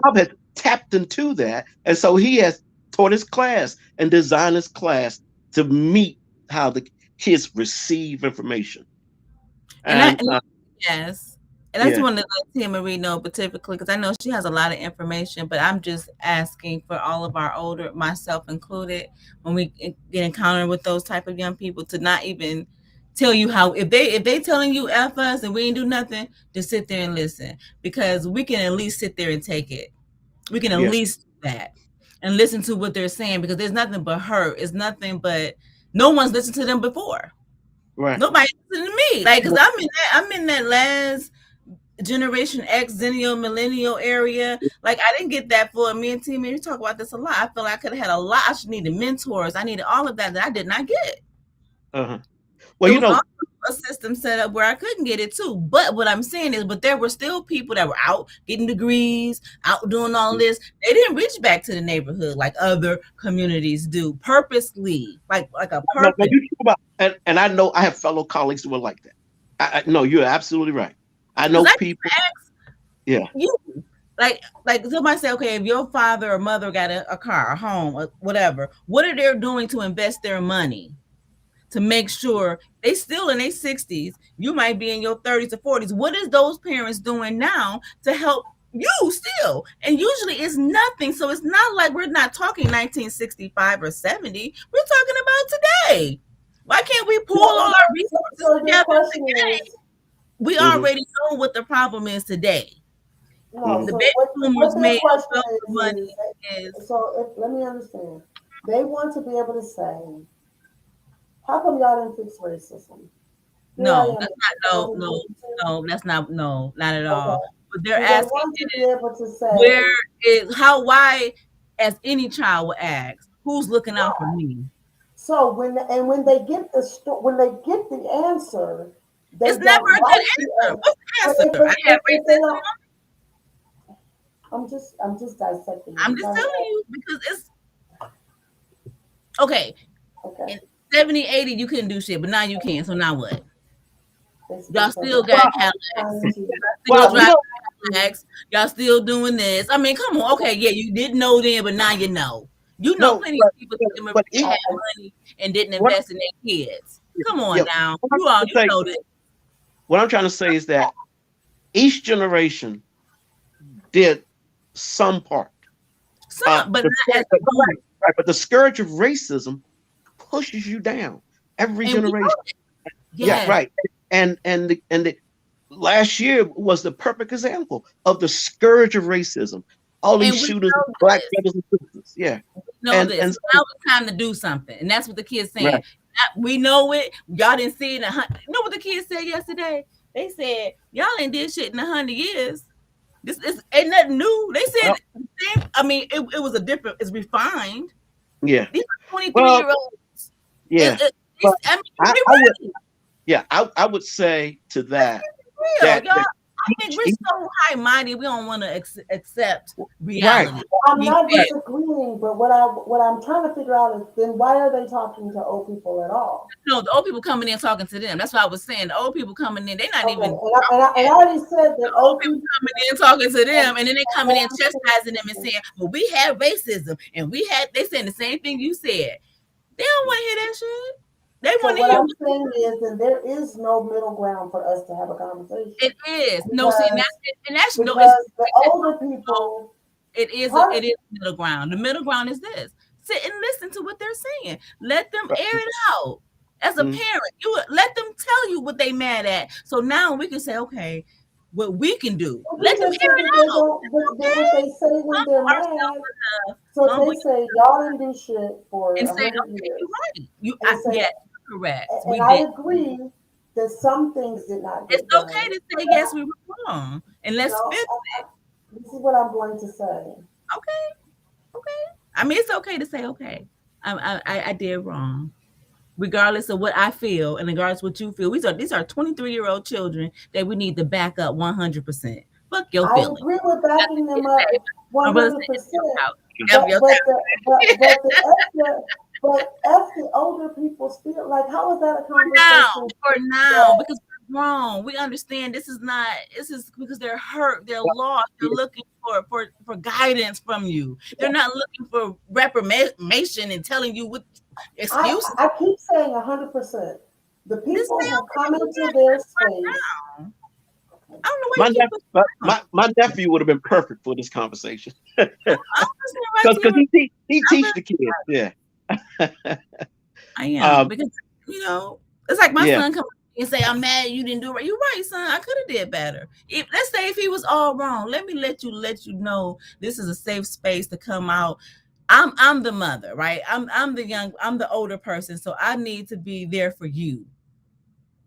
Rob has tapped into that, and so he has taught his class and designed his class to meet how the kids receive information. And I, And and yes, and I just yeah, wanted to let Tia Marie know specifically because I know she has a lot of information, but I'm just asking for all of our older, myself included, when we get encountered with those type of young people, to not even tell you how if they telling you f us and we ain't do nothing, just sit there and listen because we can at least sit there and take it. We can at yeah, least do that and listen to what they're saying because there's nothing but hurt. It's nothing but no one's listened to them before. right, Nobody listened to me. Like, cause I'm in that last generation X, Zennial, Millennial area. Like, I didn't get that for me and T. We talk about this a lot. I feel like I could have had a lot. I should needed mentors. I needed all of that I did not get. uh-huh. Well, It you was know, also a system set up where I couldn't get it too. But what I'm saying is, but there were still people that were out getting degrees, out doing all this. They didn't reach back to the neighborhood like other communities do, purposely, like a no, purpose. you talk about, and I know I have fellow colleagues who are like that. No, you're absolutely right. I Because know I people. ask Yeah, you, like somebody say, okay, if your father or mother got a car, a home, or whatever, what are they doing to invest their money? To make sure they still in their 60s, you might be in your 30s or 40s. What is those parents doing now to help you still? And usually it's nothing. So it's not like we're not talking 1965 or 70. We're talking about today. Why can't we pull all our resources so your together question today? is, We hmm already know what the problem is today. no, hmm The so baby what boomers their made a question wealth of is money is so if, let me understand. They want to be able to say, how come y'all didn't fix racism? Here I no, am that's in not no, no, 2022. no, that's not no, not at all. Okay. But they're Do they asking want to be able to where say, is how why as any child would ask who's looking out for me. so when they get when they get the answer, they It's never don't a good like the answer. answer. What's the But answer? I have if they don't, racism. I'm just dissecting it. I'm I'm just trying to telling you because it's okay. okay. In 70, 80, you couldn't do shit, but now you can. So now what? It's Y'all because still got well, Cadillacs. trying to Still well, I'm you driving know, Cadillacs. Y'all still doing this. I mean, come on. Okay, yeah, you didn't know then, but now you know. You know, no, plenty of people but that each, had money and didn't what, invest in their kids. Come yeah, on now. what I'm trying to You say, know this. what I'm trying to say is that each generation did some part. Some, but The not as scourge, a whole. right, but the scourge of racism pushes you down every And we know generation. it. Yeah, Yes. right. And the last year was the perfect example of the scourge of racism. All these And we shooters, know black this. brothers and sisters. Yeah, We know and this. and So so, now it's time to do something. And that's what the kids saying. right. We know it. Y'all didn't see it in you know what the kids said yesterday? They said, y'all ain't did shit in 100 years. This is ain't nothing new. They Well, said, I mean, it was a different, it's refined. yeah. These are 23 Well, year olds. yeah. But I mean, I, we I would, ready. yeah, I would say to Let's that keep it real, that y'all. that I think we're each so high minded, we don't want to accept right. reality. I'm We not fail. disagreeing, but what I'm trying to figure out is then why are they talking to old people at all? No, the old people coming in talking to them. That's what I was saying. The old people coming in, they're not Okay, even and I already said that old old people people coming in talking to them, and then they and coming what in I'm chastising them and saying saying, "Well, we had racism, and we had." They saying the same thing you said. They don't want to hear that shit. They so want to what hear I'm what saying is that there is no middle ground for us to have a conversation it is. No, see, because and that's no. It's because the older people it part is middle ground. The middle ground is this: sit and listen to what they're saying. Let them air it out. As a Mhm. parent, you let them tell you what they mad at. So now we can say, okay, what we can do. you Let them just said air it that they out. don't that what Okay, they say when they're ourselves mad. So enough, they say y'all didn't do shit for and a say, hundred okay, you're years, right. and say Yes, you're correct. and We I did. agree that some things did not It's get done. okay to say yes, we were wrong, and let's No, fix. this is what I'm going to say. Okay, okay. I mean, it's okay to say okay. I did wrong, regardless of what I feel and regardless of what you feel. These are 23-year-old children that we need to back up 100%. Fuck your I feelings. agree with That's backing what them they say. up My brother said, it's your 100%. house. Your But the extra but as the older people still like how is that a now, conversation for now, that because we're grown, we understand this is not. This is because they're hurt, they're Well, lost, they're looking for guidance from you. They're not looking for reformation and telling you what excuses. I keep saying 100%. The Just people say who okay, come we into got their this space, right now. I don't know why you my keep nep- pushing on. my nephew would have been perfect for this conversation I'm listening right to because you. he I'm teach listening. the kids. Yeah, I am um, because it's like my yeah. son come and say I'm mad you didn't do it right. You're right, son. I could have did better. Let's say if he was all wrong, let me let you know this is a safe space to come out. I'm the mother, right? I'm the older person, so I need to be there for you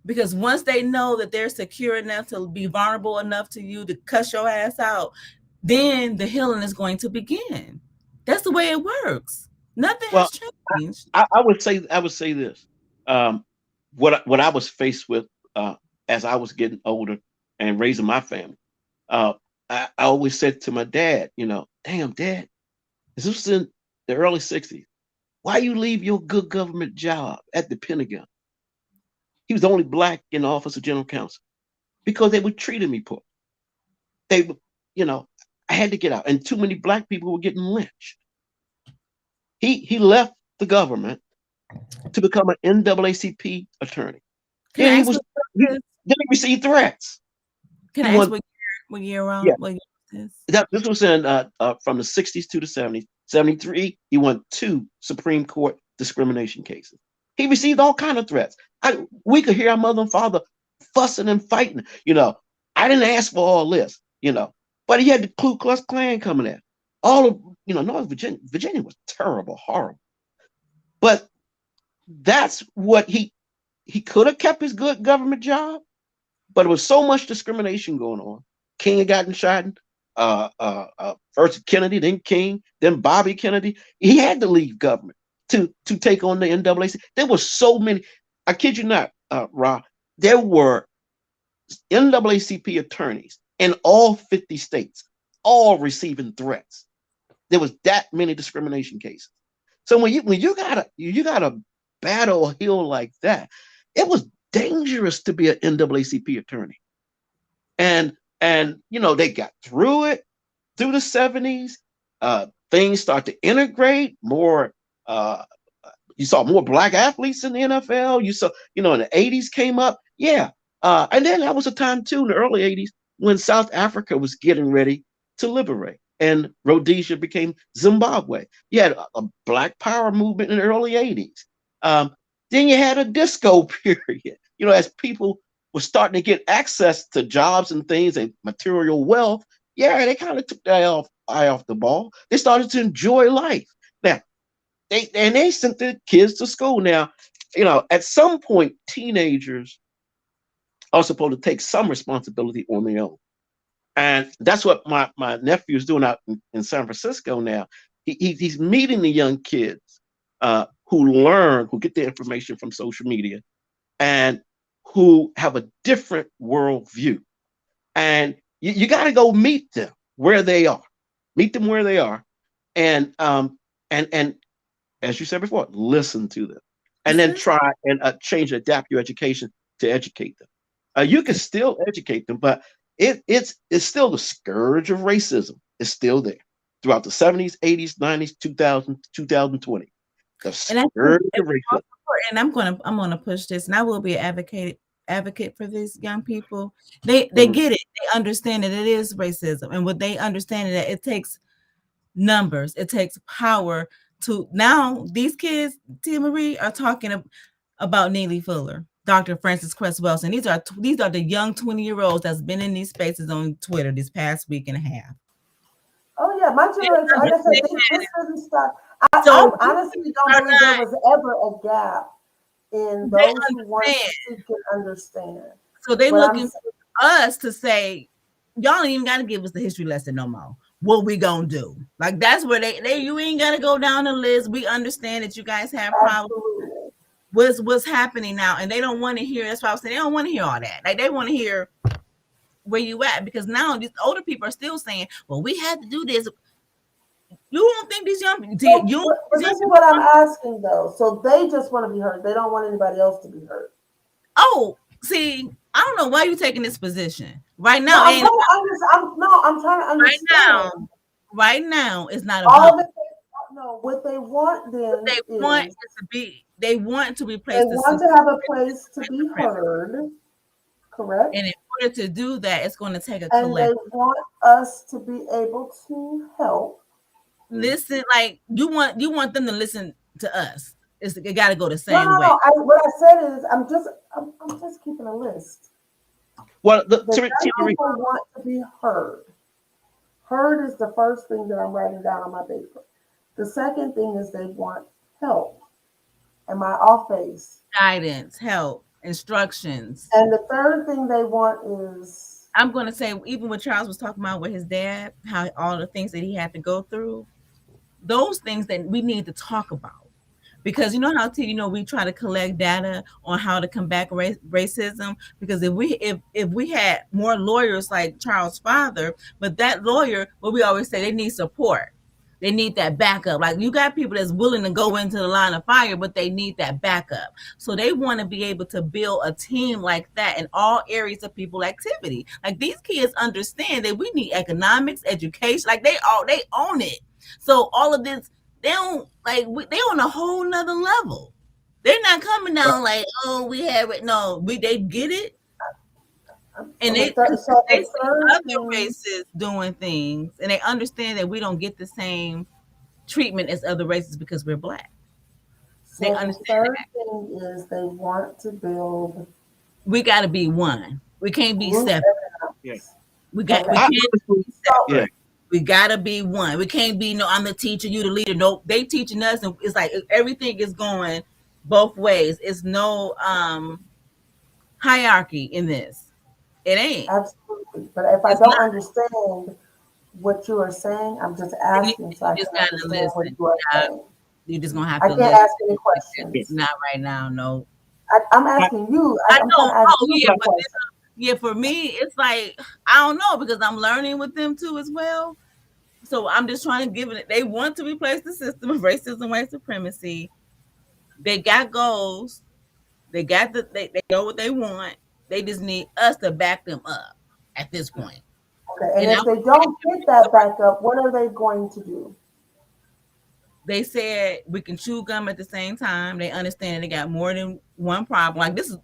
because once they know that they're secure enough to be vulnerable enough to you to cuss your ass out, then the healing is going to begin. That's the way it works. Nothing Well, has changed. I would say this. Um, what I was faced with as I was getting older and raising my family. Uh, I always said to my dad, damn, Dad, this was in the early '60s. Why you leave your good government job at the Pentagon? He was the only black in the office of general counsel because they were treating me poor. They, you know, I had to get out, and too many black people were getting lynched. He left the government to become an NAACP attorney. Can Then I he ask was what he, year this? then he received threats. Can He I ask won. what year around Yeah, what year this is? this was in from the '60s to the '70s. '73, he won two Supreme Court discrimination cases. He received all kind of threats. We could hear our mother and father fussing and fighting. I didn't ask for all this. But he had the Ku Klux Klan coming in. All of North Virginia. Virginia was terrible, horrible. But that's what he could have kept his good government job, but there was so much discrimination going on. King had gotten shot. First Kennedy, then King, then Bobby Kennedy. He had to leave government to take on the NAACP. There were so many. I kid you not, Ra. There were NAACP attorneys in all 50 states, all receiving threats. There was that many discrimination cases. So when you gotta battle a hill like that, it was dangerous to be an NAACP attorney. And they got through it through the '70s. Things start to integrate more. Uh, you saw more black athletes in the NFL. You saw, in the '80s came up. Yeah. And then that was a time too in the early '80s when South Africa was getting ready to liberate and Rhodesia became Zimbabwe. You had a black power movement in the early '80s. Um, then you had a disco period, as people were starting to get access to jobs and things and material wealth. Yeah, they kind of took their eye off the ball. They started to enjoy life. Now, they sent their kids to school. Now, at some point, teenagers are supposed to take some responsibility on their own. And that's what my nephew is doing out in San Francisco now. He's meeting the young kids who get their information from social media and who have a different worldview. And you got to go meet them where they are. Meet them where they are. And as you said before, listen to them, and Is then this? try and change, adapt your education to educate them. You can still educate them, but it's still the scourge of racism. It's still there throughout the '70s, '80s, '90s, 2000, 2020. The And I think scourge of it's racism. also important, and I'm gonna push this, and I will be an advocate for these young people. They Mhm. get it. They understand that it is racism, and what they understand is that it takes numbers, it takes power to now these kids, Tia Marie, are talking about Neely Fuller, Dr. Francis Cress Wilson. These are the young 20-year-olds that's been in these spaces on Twitter this past week and a half. Oh yeah, my They generation. Like I said, understand. this doesn't start. I So these honestly kids don't are believe there not. was ever a gap in They those who want to understand. seek and understand. So they But I'm looking for us to say, y'all ain't even gotta give us the history lesson no more. What we gonna do? Like that's where they you ain't gotta go down the list. We understand that you guys have problems. absolutely, What's happening now, and they don't want to hear. That's why I was saying they don't want to hear all that. Like they want to hear where you at because now these older people are still saying, "Well, we had to do this." You don't think these young people? You so, don't think but these this young is people? what I'm asking though. So they just want to be heard. They don't want anybody else to be heard. Oh, see, I don't know why you taking this position right No, now. It I'm ain't trying about to understand. No, I'm trying to right now. understand. Right now, it's not All about that they no, what they want what then they want is is to be. They want to they replace the want system to have a place to with be supremacy. heard, correct? And in order to do that, it's going to take a And they collective. want us to be able to help. Mhm. Listen, like you want them to listen to us. It got to go the No, same no, way. no. What I said is I'm just keeping a list. Well, The young people want to be heard. Heard is the first thing that I'm writing down on my paper. The second thing is they want help. Am I off base? Guidance, help, instructions. And the third thing they want is I'm going to say, even what Charles was talking about with his dad, how all the things that he had to go through, those things that we need to talk about because you know how we try to collect data on how to combat racism. Because if we had more lawyers like Charles' father, but that lawyer, what we always say, they need support. They need that backup. Like you got people that's willing to go into the line of fire, but they need that backup. So they want to be able to build a team like that in all areas of people activity. Like these kids understand that we need economics, education. Like they own it. So all of this, they don't like they on a whole nother level. They're not coming Right. down like, oh, we have it. No, they get it, and Okay, they because so they the see third other thing, races doing things, and they understand that we don't get the same treatment as other races because we're black. They so the understand third that thing is they want to build we got to be one. We can't be group separate. Yeah. economics. We Okay, I can't honestly, be so yeah. separate. We gotta be one. We can't be no. I'm the teacher, you the leader. Nope, they teaching us, and it's like everything is going both ways. It's no hierarchy in this. It ain't. absolutely. But if I It's don't not. understand what you are saying, I'm just You asking so I just can gotta understand what listen. you are Yeah, saying. you're just gonna have I to can't listen. ask any Yeah. questions. Not right now. No. I'm I, asking you. I I'm trying know. to ask Oh you yeah, the right. but question. yeah, for me, it's like I don't know because I'm learning with them too as well. So I'm just trying to give it. They want to replace the system of racism, white supremacy. They got goals. They know what they want. They just need us to back them up at this point. Okay, and And I if would they say don't get that back up, what are they going to do? they said we can chew gum at the same time. They understand they got more than one problem. Like this is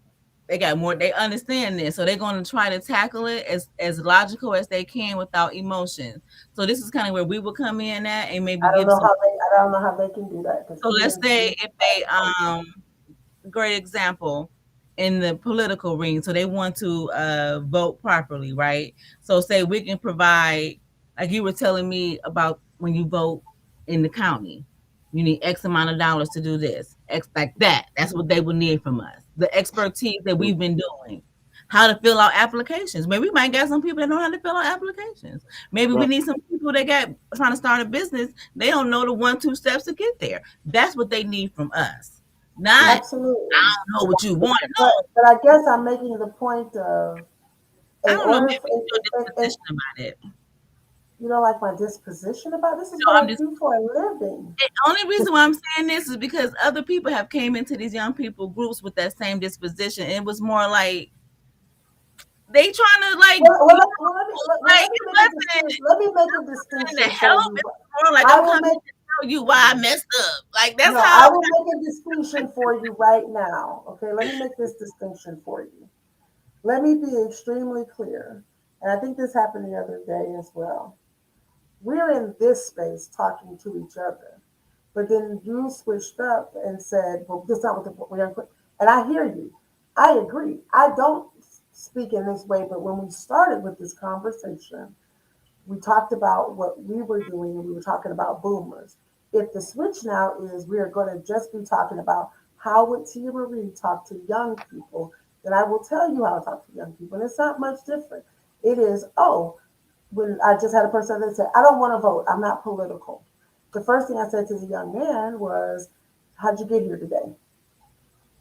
they got more. They understand this, so they're going to try to tackle it as logical as they can without emotion. So this is kind of where we will come in at and maybe I don't give know some. how they. I don't know how they can do that because So let's humans say do if have they emotions. great example in the political ring. So they want to vote properly, right? So say we can provide, like you were telling me about when you vote in the county, you need X amount of dollars to do this, X like that. That's what they would need from us. The expertise that we've been doing. How to fill out applications. Maybe we might get some people that know how to fill out applications. Maybe we Right. need some people that got trying to start a business. They don't know the 1, 2 steps to get there. That's what they need from us. Not Absolutely. know what you want. No, But I guess I'm making the point of I in don't know. order Maybe for it's your disposition about it. you know like my disposition about this is No, what I'm I just do for a living. the only reason why I'm saying this is because other people have came into these young people groups with that same disposition. And it was more like they trying to like like Let me it make a wasn't distinction. Let me make a trying to distinction for help. you. It's more like I I'm will coming make to tell you why I messed up. Like that's no. I how will make a distinction for you right now. Okay, let me make this distinction for you. Let me be extremely clear, and I think this happened the other day as well. We're in this space talking to each other. But then you switched up and said, well, that's not what we're going to. And I hear you. I agree. I don't speak in this way, but when we started with this conversation, we talked about what we were doing and we were talking about boomers. If the switch now is we are going to just be talking about how would Tia Marie talk to young people, then I will tell you how to talk to young people. And it's not much different. It is, oh, when I just had a person that said, I don't want to vote. I'm not political. The first thing I said to the young man was, how'd you get here today?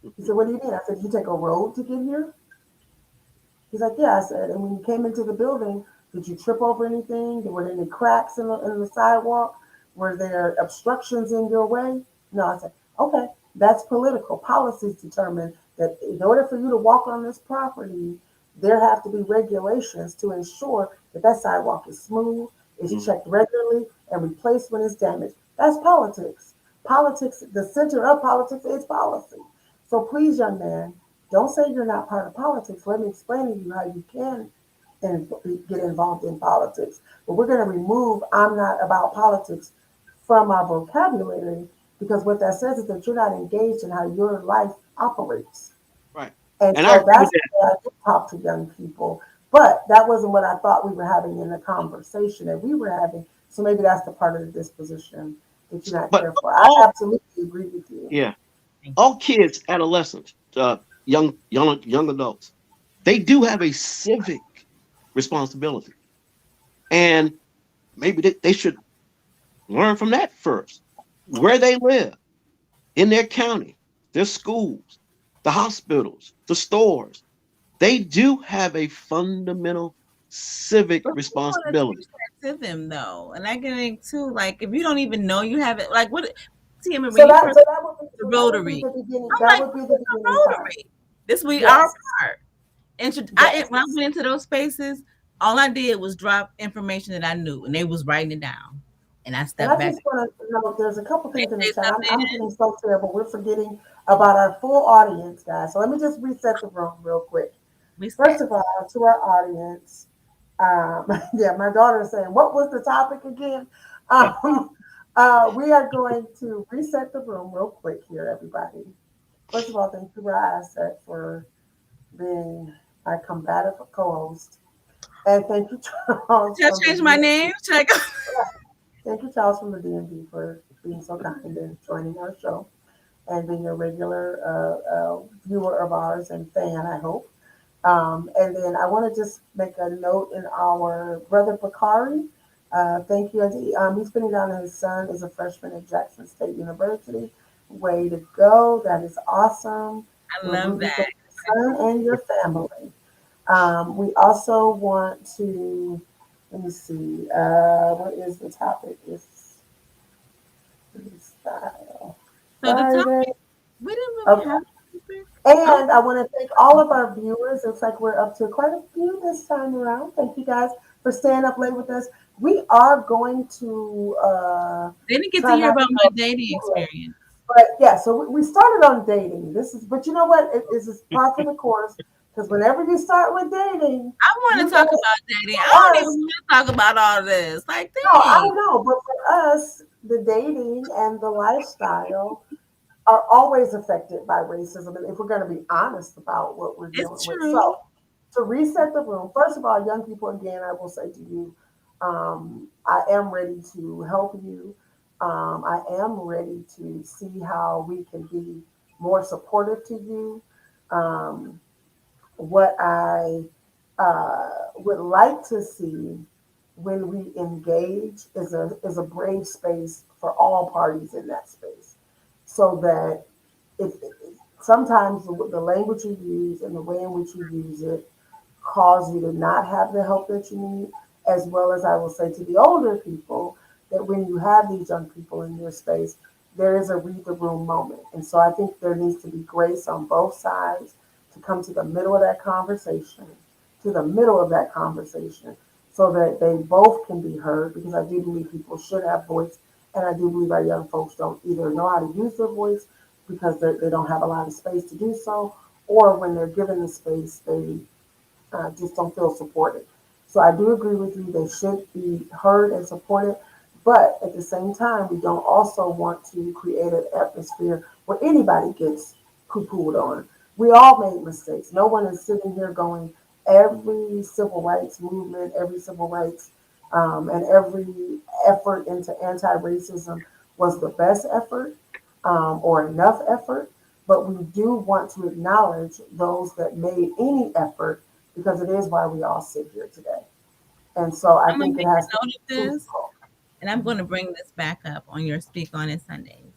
He said, what do you mean? I said, did you take a road to get here? He's like, yeah. I said, and when you came into the building, did you trip over anything? Were there any cracks in the sidewalk? Were there obstructions in your way? No, I said, okay, that's political. Policies determine that in order for you to walk on this property, there have to be regulations to ensure that that sidewalk is smooth, is Mhm. checked regularly, and replaced when it's damaged. That's politics. Politics, the center of politics is policy. So please, young man, don't say you're not part of politics. Let me explain to you how you can get involved in politics. But we're going to remove I'm not about politics from our vocabulary because what that says is that you're not engaged in how your life operates. Right. And And I so agree with that's that. why I do talk to young people. But that wasn't what I thought we were having in the conversation that we were having. So maybe that's the part of the disposition that you not But care for. I all, absolutely agree with you. yeah, thank you. all kids, adolescents, young adults, they do have a civic responsibility, and maybe they should learn from that first. Where they live, in their county, their schools, the hospitals, the stores, they do have a fundamental civic But people want to responsibility. teach that to them though, and I can think too. Like if you don't even know you have it, like what? See, I mean, when So you that first so that would be the so that would be Rotary, the beginning. I'm That like, would be what the is beginning a part. Rotary? This we our Yes, part. When I yes. went into those spaces, all I did was drop information that I knew, and they was writing it down, and I And stepped I back. just want to know there's a couple They things in the say chat. something, I'm getting so terrible. We're forgetting about our full audience, guys. So let me just reset the room real quick. we First set. of all, to our audience, yeah, my daughter is saying, what was the topic again? We are going to reset the room real quick here, everybody. First of all, thank you, Aset, for being my combative co-host. And thank you, Charles, Should I from the change my DMV. name? Should I go? Thank you, Charles, from the DMV, for being so kind and joining our show and being a regular viewer of ours and fan, I hope. And then I want to just make a note in our brother Bakari. Thank you. He's putting down that his son is a freshman at Jackson State University. Way to go. That is awesome. I We're love rooting for that. your son and your family. We also want to, let me see, what is the topic? It's freestyle So the Friday. topic we didn't really Okay. have a topic. Oh, And I want to thank all of our viewers. Looks like we're up to quite a few this time around. Thank you guys for staying up late with us. We are going to they didn't get to try hear not about to my go dating too late. experience. But yeah, so we started on dating. This is, but you know what? This is par for the course because whenever you start with dating, I want you to guys, talk about dating. I for don't even us, want to talk about all this. Like, no, I dang, know, but for us, the dating and the lifestyle are always affected by racism. And if we're going to be honest about what we're it's dealing with. true. So, to reset the room, first of all, young people, again, I will say to you, I am ready to help you. I am ready to see how we can be more supportive to you. Um, what I would like to see when we engage is a brave space for all parties in that space, so that sometimes the language you use and the way in which you use it cause you to not have the help that you need, as well as I will say to the older people that when you have these young people in your space, there is a read the room moment. And so I think there needs to be grace on both sides to come to the middle of that conversation, to the middle of that conversation, so that they both can be heard, because I do believe people should have voice. And I do believe our young folks don't either know how to use their voice because they don't have a lot of space to do so, or when they're given the space, they just don't feel supported. So I do agree with you. They should be heard and supported. But at the same time, we don't also want to create an atmosphere where anybody gets poo-pooed on. We all made mistakes. No one is sitting here going, every civil rights movement, every civil rights, and every effort into anti-racism was the best effort, or enough effort. But we do want to acknowledge those that made any effort, because it is why we all sit here today. And so I I'm gonna think it make has to a be note of this, truthful. and I'm gonna bring this back up on your Speak on It Sundays.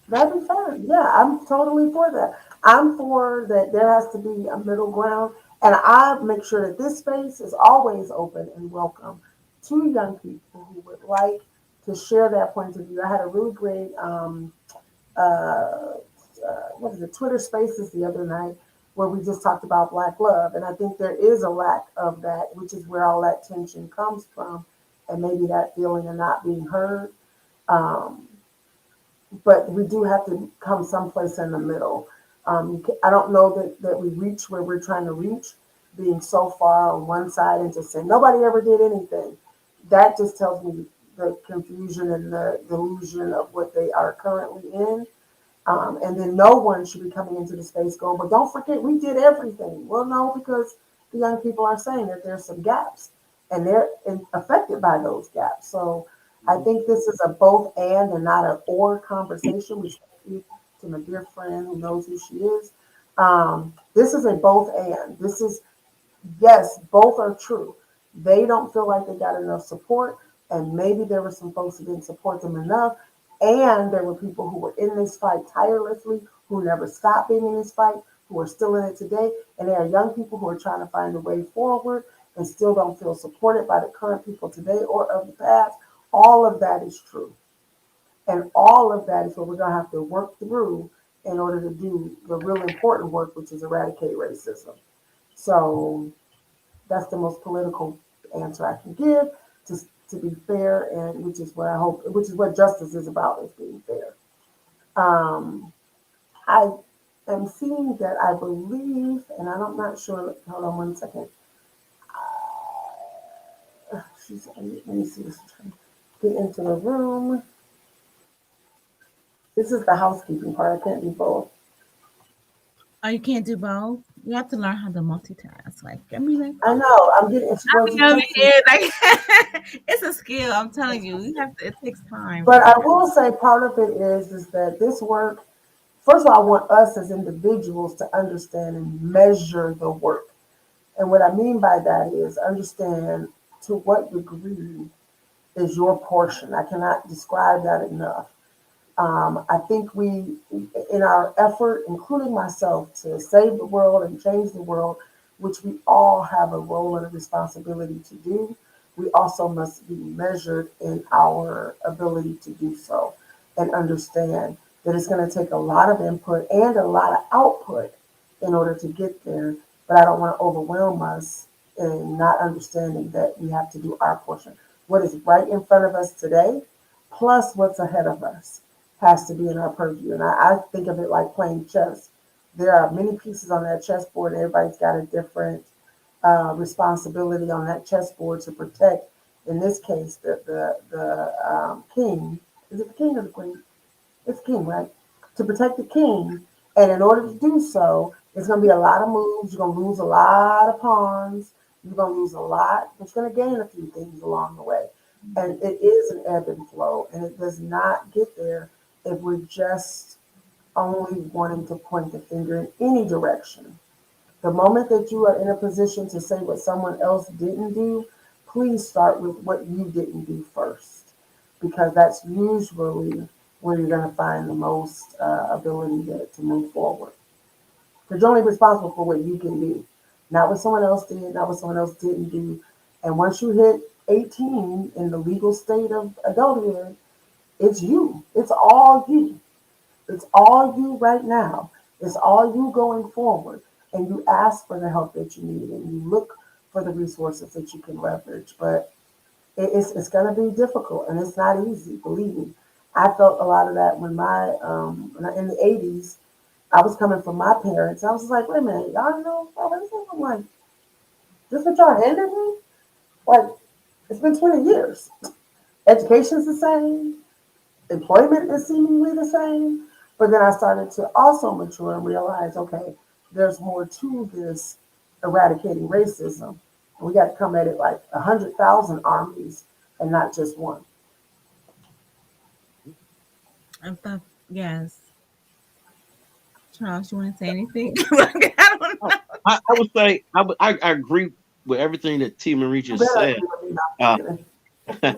That'd be fine. Yeah, I'm totally for that. I'm for that. There has to be a middle ground. And I make sure that this space is always open and welcome to young people who would like to share their point of view. I had a really great uh, what is it, Twitter Spaces the other night, where we just talked about Black love, and I think there is a lack of that, which is where all that tension comes from, and maybe that feeling of not being heard. Um, but we do have to come someplace in the middle. I don't know that we reach where we're trying to reach, being so far on one side and just saying nobody ever did anything. That just tells me the confusion and the delusion of what they are currently in. And then no one should be coming into the space going, but don't forget, we did everything. Well, no, because the young people are saying that there's some gaps and they're affected by those gaps. So I think this is a both and not an or conversation, which thank you to my dear friend who knows who she is. This is a both and. This is, yes, both are true. They don't feel like they got enough support, and maybe there were some folks who didn't support them enough, And there were people who were in this fight tirelessly, who never stopped being in this fight, who are still in it today. And there are young people who are trying to find a way forward and still don't feel supported by the current people today or of the past. All of that is true. And all of that is what we're going to have to work through in order to do the real important work, which is eradicate racism. So that's the most political answer I can give to, to be fair, and which is what I hope, which is what justice is about, is being fair. Um, I am seeing that I believe, and I'm not sure. Hold on one second. Let me see this. Get into the room. This is the housekeeping part. I can't do both. Oh, you can't do both. You have to learn how to multitask. Like, I mean, like, I know. I'm getting. She I wants mean, to over text me. here, like, it's a skill. I'm telling you, you have to. It takes time. But I will say part of it is that this work. First of all, I want us as individuals to understand and measure the work. And what I mean by that is understand to what degree is your portion. I cannot describe that enough. I think we, in our effort, including myself, to save the world and change the world, which we all have a role and a responsibility to do, we also must be measured in our ability to do so and understand that it's going to take a lot of input and a lot of output in order to get there. But I don't want to overwhelm us in not understanding that we have to do our portion. What is right in front of us today, plus what's ahead of us, has to be in our purview. And I think of it like playing chess. There are many pieces on that chessboard, and everybody's got a different responsibility on that chessboard to protect, in this case, the king. Is it the king or the queen? It's king, right? To protect the king. And in order to do so, it's going to be a lot of moves. You're going to lose a lot of pawns. You're going to lose a lot, but you're going to gain a few things along the way. And it is an ebb and flow, and it does not get there if we're just only wanting to point the finger in any direction. The moment that you are in a position to say what someone else didn't do, please start with what you didn't do first, because that's usually where you're going to find the most ability to move forward. Because you're only responsible for what you can do, not what someone else did, not what someone else didn't do. And once you hit 18 in the legal state of adulthood, it's you. It's all you. It's all you right now. It's all you going forward. And you ask for the help that you need and you look for the resources that you can leverage. But it's going to be difficult and it's not easy, believe me. I felt a lot of that in the 80s, I was coming from my parents. I was just like, wait a minute, y'all know about racism? I'm like, this what y'all handed me? Like, it's been 20 years. Education's the same. Employment is seemingly the same. But then I started to also mature and realize, okay, there's more to this eradicating racism. And we got to come at it like 100,000 armies and not just one. I thought, yes. Charles, you want to say anything? I don't I, know. I would say I agree with everything that T. Marie You just better said. agree with me. I'm just Uh,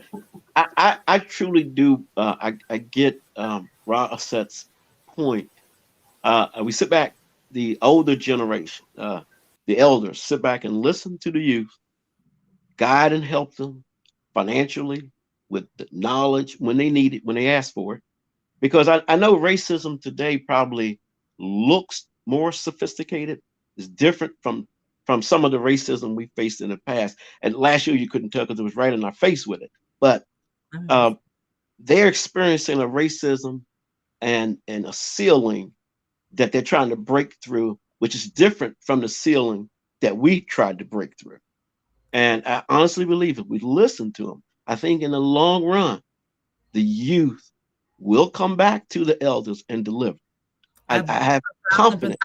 kidding. I truly do. I get Ra Asset's point. We sit back, the older generation, the elders, sit back and listen to the youth, guide and help them financially with the knowledge when they need it, when they ask for it. Because I know racism today probably looks more sophisticated. It's different from some of the racism we faced in the past. And last year you couldn't tell because it was right in our face with it. But Yes. um, they're experiencing a racism and a ceiling that they're trying to break through, which is different from the ceiling that we tried to break through. And I honestly believe if we listen to them, I think in the long run, the youth will come back to the elders and deliver. I I have 1,000%. confidence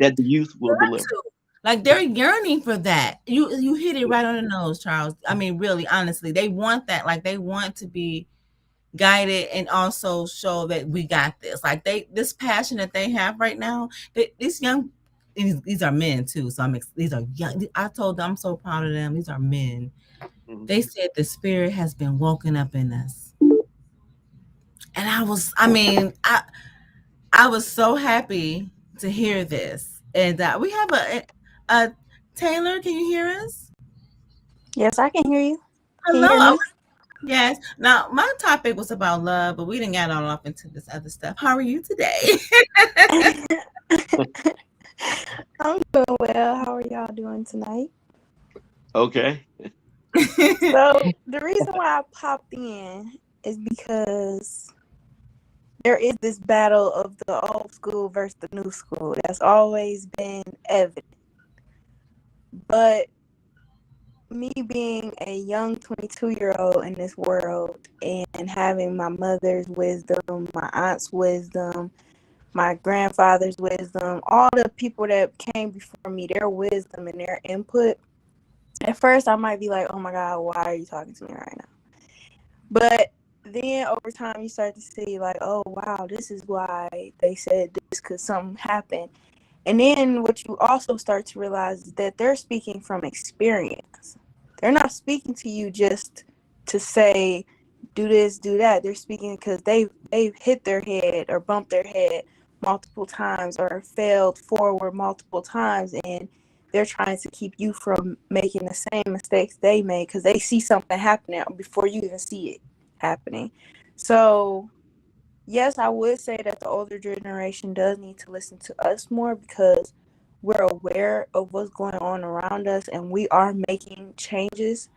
that the youth will Got deliver. to. Like they're yearning for that. You hit it right on the nose, Charles. I mean, really, honestly, they want that. Like they want to be guided and also show that we got this. Like this passion that they have right now. These young, these are men too. So these are young. I told them I'm so proud of them. These are men. Mhm. They said the spirit has been woken up in us. And I was so happy to hear this. And we have a Taylor, can you hear us? Yes, I can hear you. Can you hear Hello. me? Yes. Now, my topic was about love, but we didn't get all off into this other stuff. How are you today? I'm doing well. How are y'all doing tonight? Okay. So, the reason why I popped in is because there is this battle of the old school versus the new school that's always been evident. But me being a young 22-year-old in this world and having my mother's wisdom, my aunt's wisdom, my grandfather's wisdom, all the people that came before me, their wisdom and their input. At first, I might be like, oh my God, why are you talking to me right now? But then over time, you start to see, like, oh wow, this is why they said this, because something happened. And then what you also start to realize is that they're speaking from experience. They're not speaking to you just to say, do this, do that. They're speaking because they've hit their head or bumped their head multiple times or failed forward multiple times, and they're trying to keep you from making the same mistakes they made because they see something happening before you even see it happening. So yes, I would say that the older generation does need to listen to us more because we're aware of what's going on around us and we are making changes.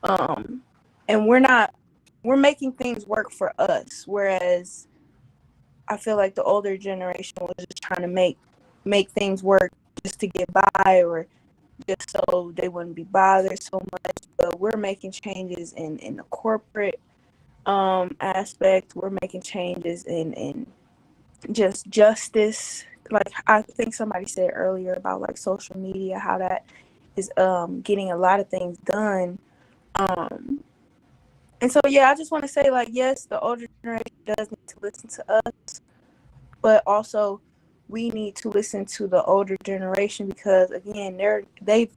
Um, and we're making things work for us. Whereas I feel like the older generation was just trying to make things work just to get by or just so they wouldn't be bothered so much. But we're making changes in the corporate aspect. We're making changes in just justice. Like I think somebody said earlier about like social media, how that is getting a lot of things done. Um and so yeah, I just want to say like yes, the older generation does need to listen to us, but also we need to listen to the older generation because again, they've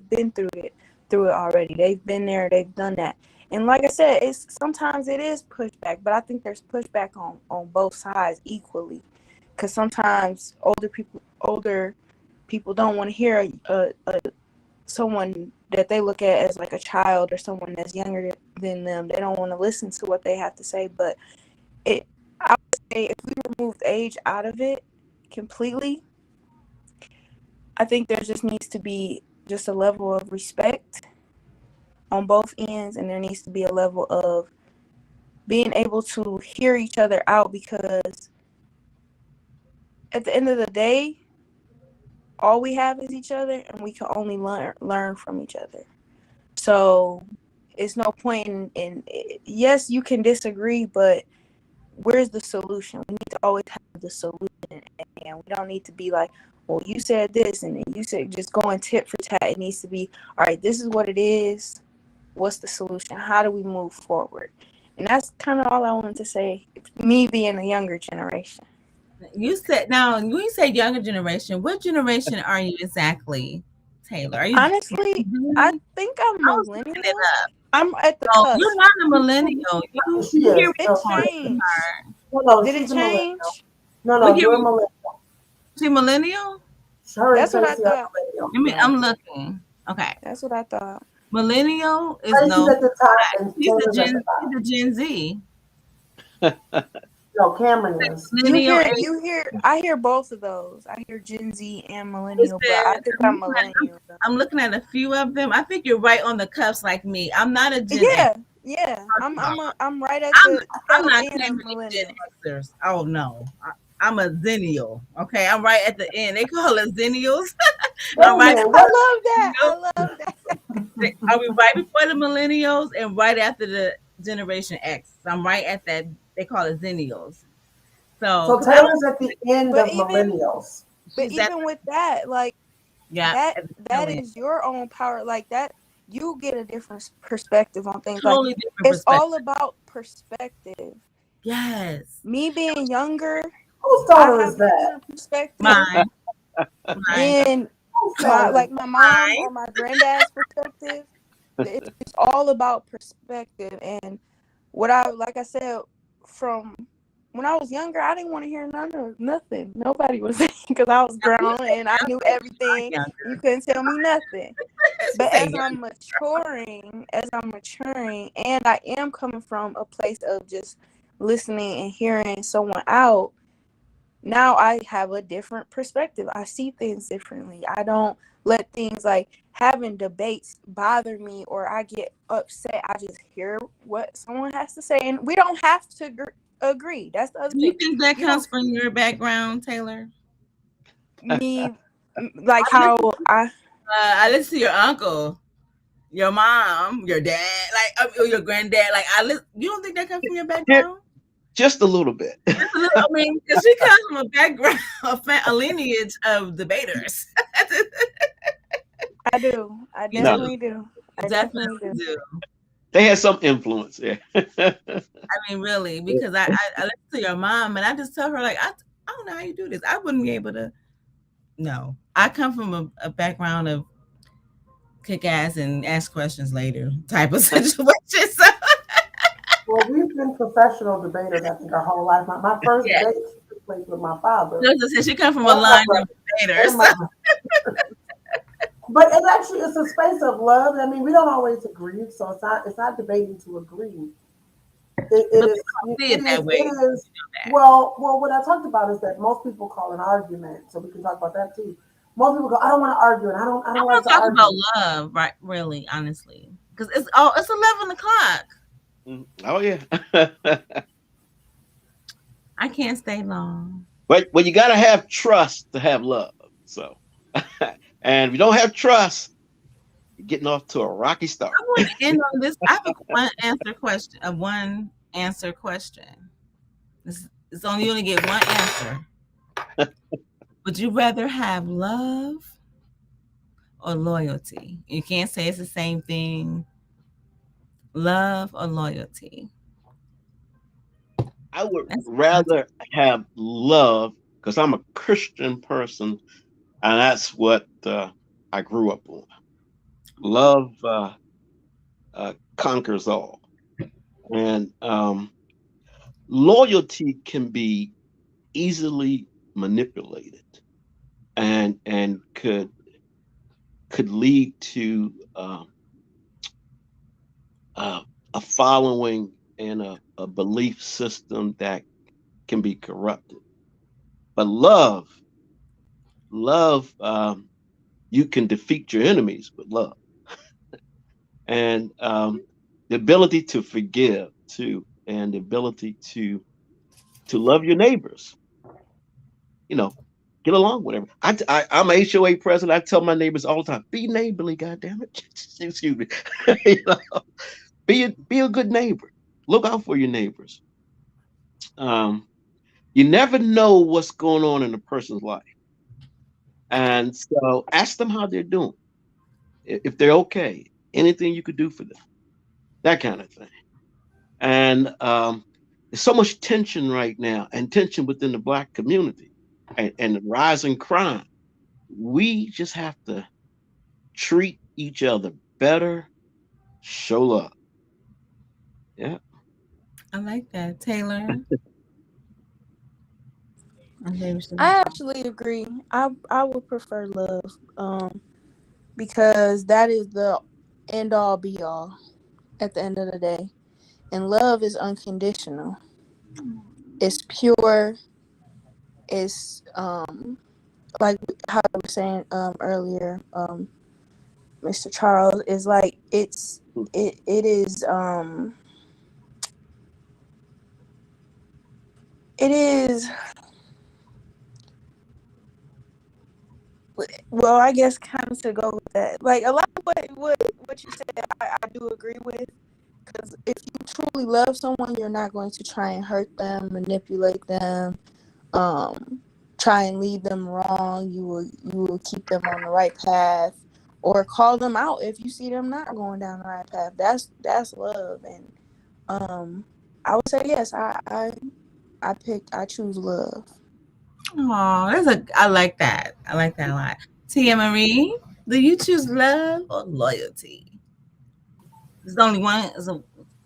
been through it already. They've been there, they've done that. And like I said, it's sometimes it is pushback, but I think there's pushback on both sides equally. Because sometimes older people don't want to hear someone that they look at as like a child or someone that's younger than them. They don't want to listen to what they have to say. But it, I would say, if we removed age out of it completely, I think there just needs to be just a level of respect on both ends, and there needs to be a level of being able to hear each other out because at the end of the day, all we have is each other, and we can only learn from each other. So it's no point in yes, you can disagree, but where's the solution? We need to always have the solution, and we don't need to be like, well, you said this, and then you said just going tit for tat. It needs to be, all right, this is what it is. What's the solution? How do we move forward? And that's kind of all I wanted to say. Me being a younger generation. You said now when you say younger generation, what generation are you exactly, Taylor? Are you Honestly, I think I'm I was looking it millennial. up. I'm at the No, you're cusp. not a millennial. She You hear is. me It No, before changed. no, no, Did it she's a millennial. change? No, we no, hear you're a me. millennial. She millennial? Her and That's what I Tracy are thought. millennial. I mean, Yeah. I'm looking. Okay. That's what I thought. Millennial is Tracy's no. at the top and Taylor's at the She's bottom. a Gen Z. No, Cameron is. Millennial and I hear both of those. I hear Gen Z and it millennial, but I says think I'm millennial. I'm looking at a few of them. I think you're right on the cuffs like me. I'm not a Gen X. Yeah, yeah. I'm right at I'm the I'm tail not end of claiming Gen millennial. Xers. Oh no. I'm a zennial. Okay, I'm right at the end. They call us zennials. Wait I'm a right at I minute. What? love the that. I millennials. love that. Are we right before the millennials and right after the Generation X? I'm right at that. They call it zennials. So, So because I don't, Taylor's at the end But of even millennials. but she's at even with that, like yeah that at the tail that end. is your own power. Like that, you get a different perspective on things. Like Totally different it's all perspective. about perspective. Yes, Me being younger, Whose I daughter is have a that? different perspective mine, mine, than Whose daughter is my mom mine. or my granddad's perspective. It's all about perspective and what I like I said from when I was younger, I didn't want to hear nothing. Nobody was saying because I was grown and I knew everything. You couldn't tell me nothing. She But say young. as I'm maturing, and I am coming from a place of just listening and hearing someone out, now I have a different perspective. I see things differently. I don't let things like having debates bother me or I get upset. I just hear what someone has to say, and we don't have to agree. That's the other Do you thing. think that You don't comes from your background, Taylor? me like I how listen, I I listen to your uncle, your mom, your dad, like or your granddad. Like I listen. You don't think that comes from your Yeah, background? just a little bit. Just a little. I mean, because she comes from a background, a lineage of debaters. I do. I You do. No, definitely do. I Definitely definitely do. do. they had some influence. Yeah. I mean, really, because I listen to your mom and I just tell her like I don't know how you do this. I wouldn't be able to. No, I come from a background of kick ass and ask questions later type of situation. So Well, we've been professional debaters, I think, our whole life. My first yeah, debate took place with my father as I said, she come from a and my line of brother debaters. and my. But it actually it's a space of love. I mean, we don't always agree, so it's not debating to agree. It But is people don't see it it that is way. it is well what I talked about is that most people call an argument, so we can talk about that too. Most people go, I don't want to argue, and I don't I like want to to talk about argue. love, right? Really, honestly, because it's 11 o'clock. Oh yeah. I can't stay long. But you got to have trust to have love. So, and if you don't have trust, you're getting off to a rocky start. I want to end on this. I have a one answer question. It's only you only get one answer. Would you rather have love or loyalty? You can't say it's the same thing. Love or loyalty? I would That's fun. rather have love because I'm a Christian person, and that's what I grew up on. Love conquers all, and loyalty can be easily manipulated, and could lead to uh, a following and a belief system that can be corrupted. But love, you can defeat your enemies with love, and the ability to forgive too, and the ability to love your neighbors. You know, get along with everyone. I'm a HOA president. I tell my neighbors all the time, be neighborly, goddamn it. Excuse me. You know, be a good neighbor. Look out for your neighbors. Um, you never know what's going on in a person's life, and so ask them how they're doing, if they're okay. Anything you could do for them, that kind of thing. And there's so much tension right now, and tension within the Black community, and the rising crime. We just have to treat each other better, show love. Yeah. I like that, Taylor. I think we should. I actually agree. I would prefer love, because that is the end all be all at the end of the day. And love is unconditional. It's pure. It's like how I was saying earlier, Mr. Charles, is like it is it is well, I guess kind of to go with that. Like a lot of what you said, I do agree with. Because if you truly love someone, you're not going to try and hurt them, manipulate them, um, try and lead them wrong. You will keep them on the right path, or call them out if you see them not going down the right path. That's love, and I would say yes. I choose love. Oh, I like that. I like that a lot. Tia Marie, do you choose love or loyalty? There's only one.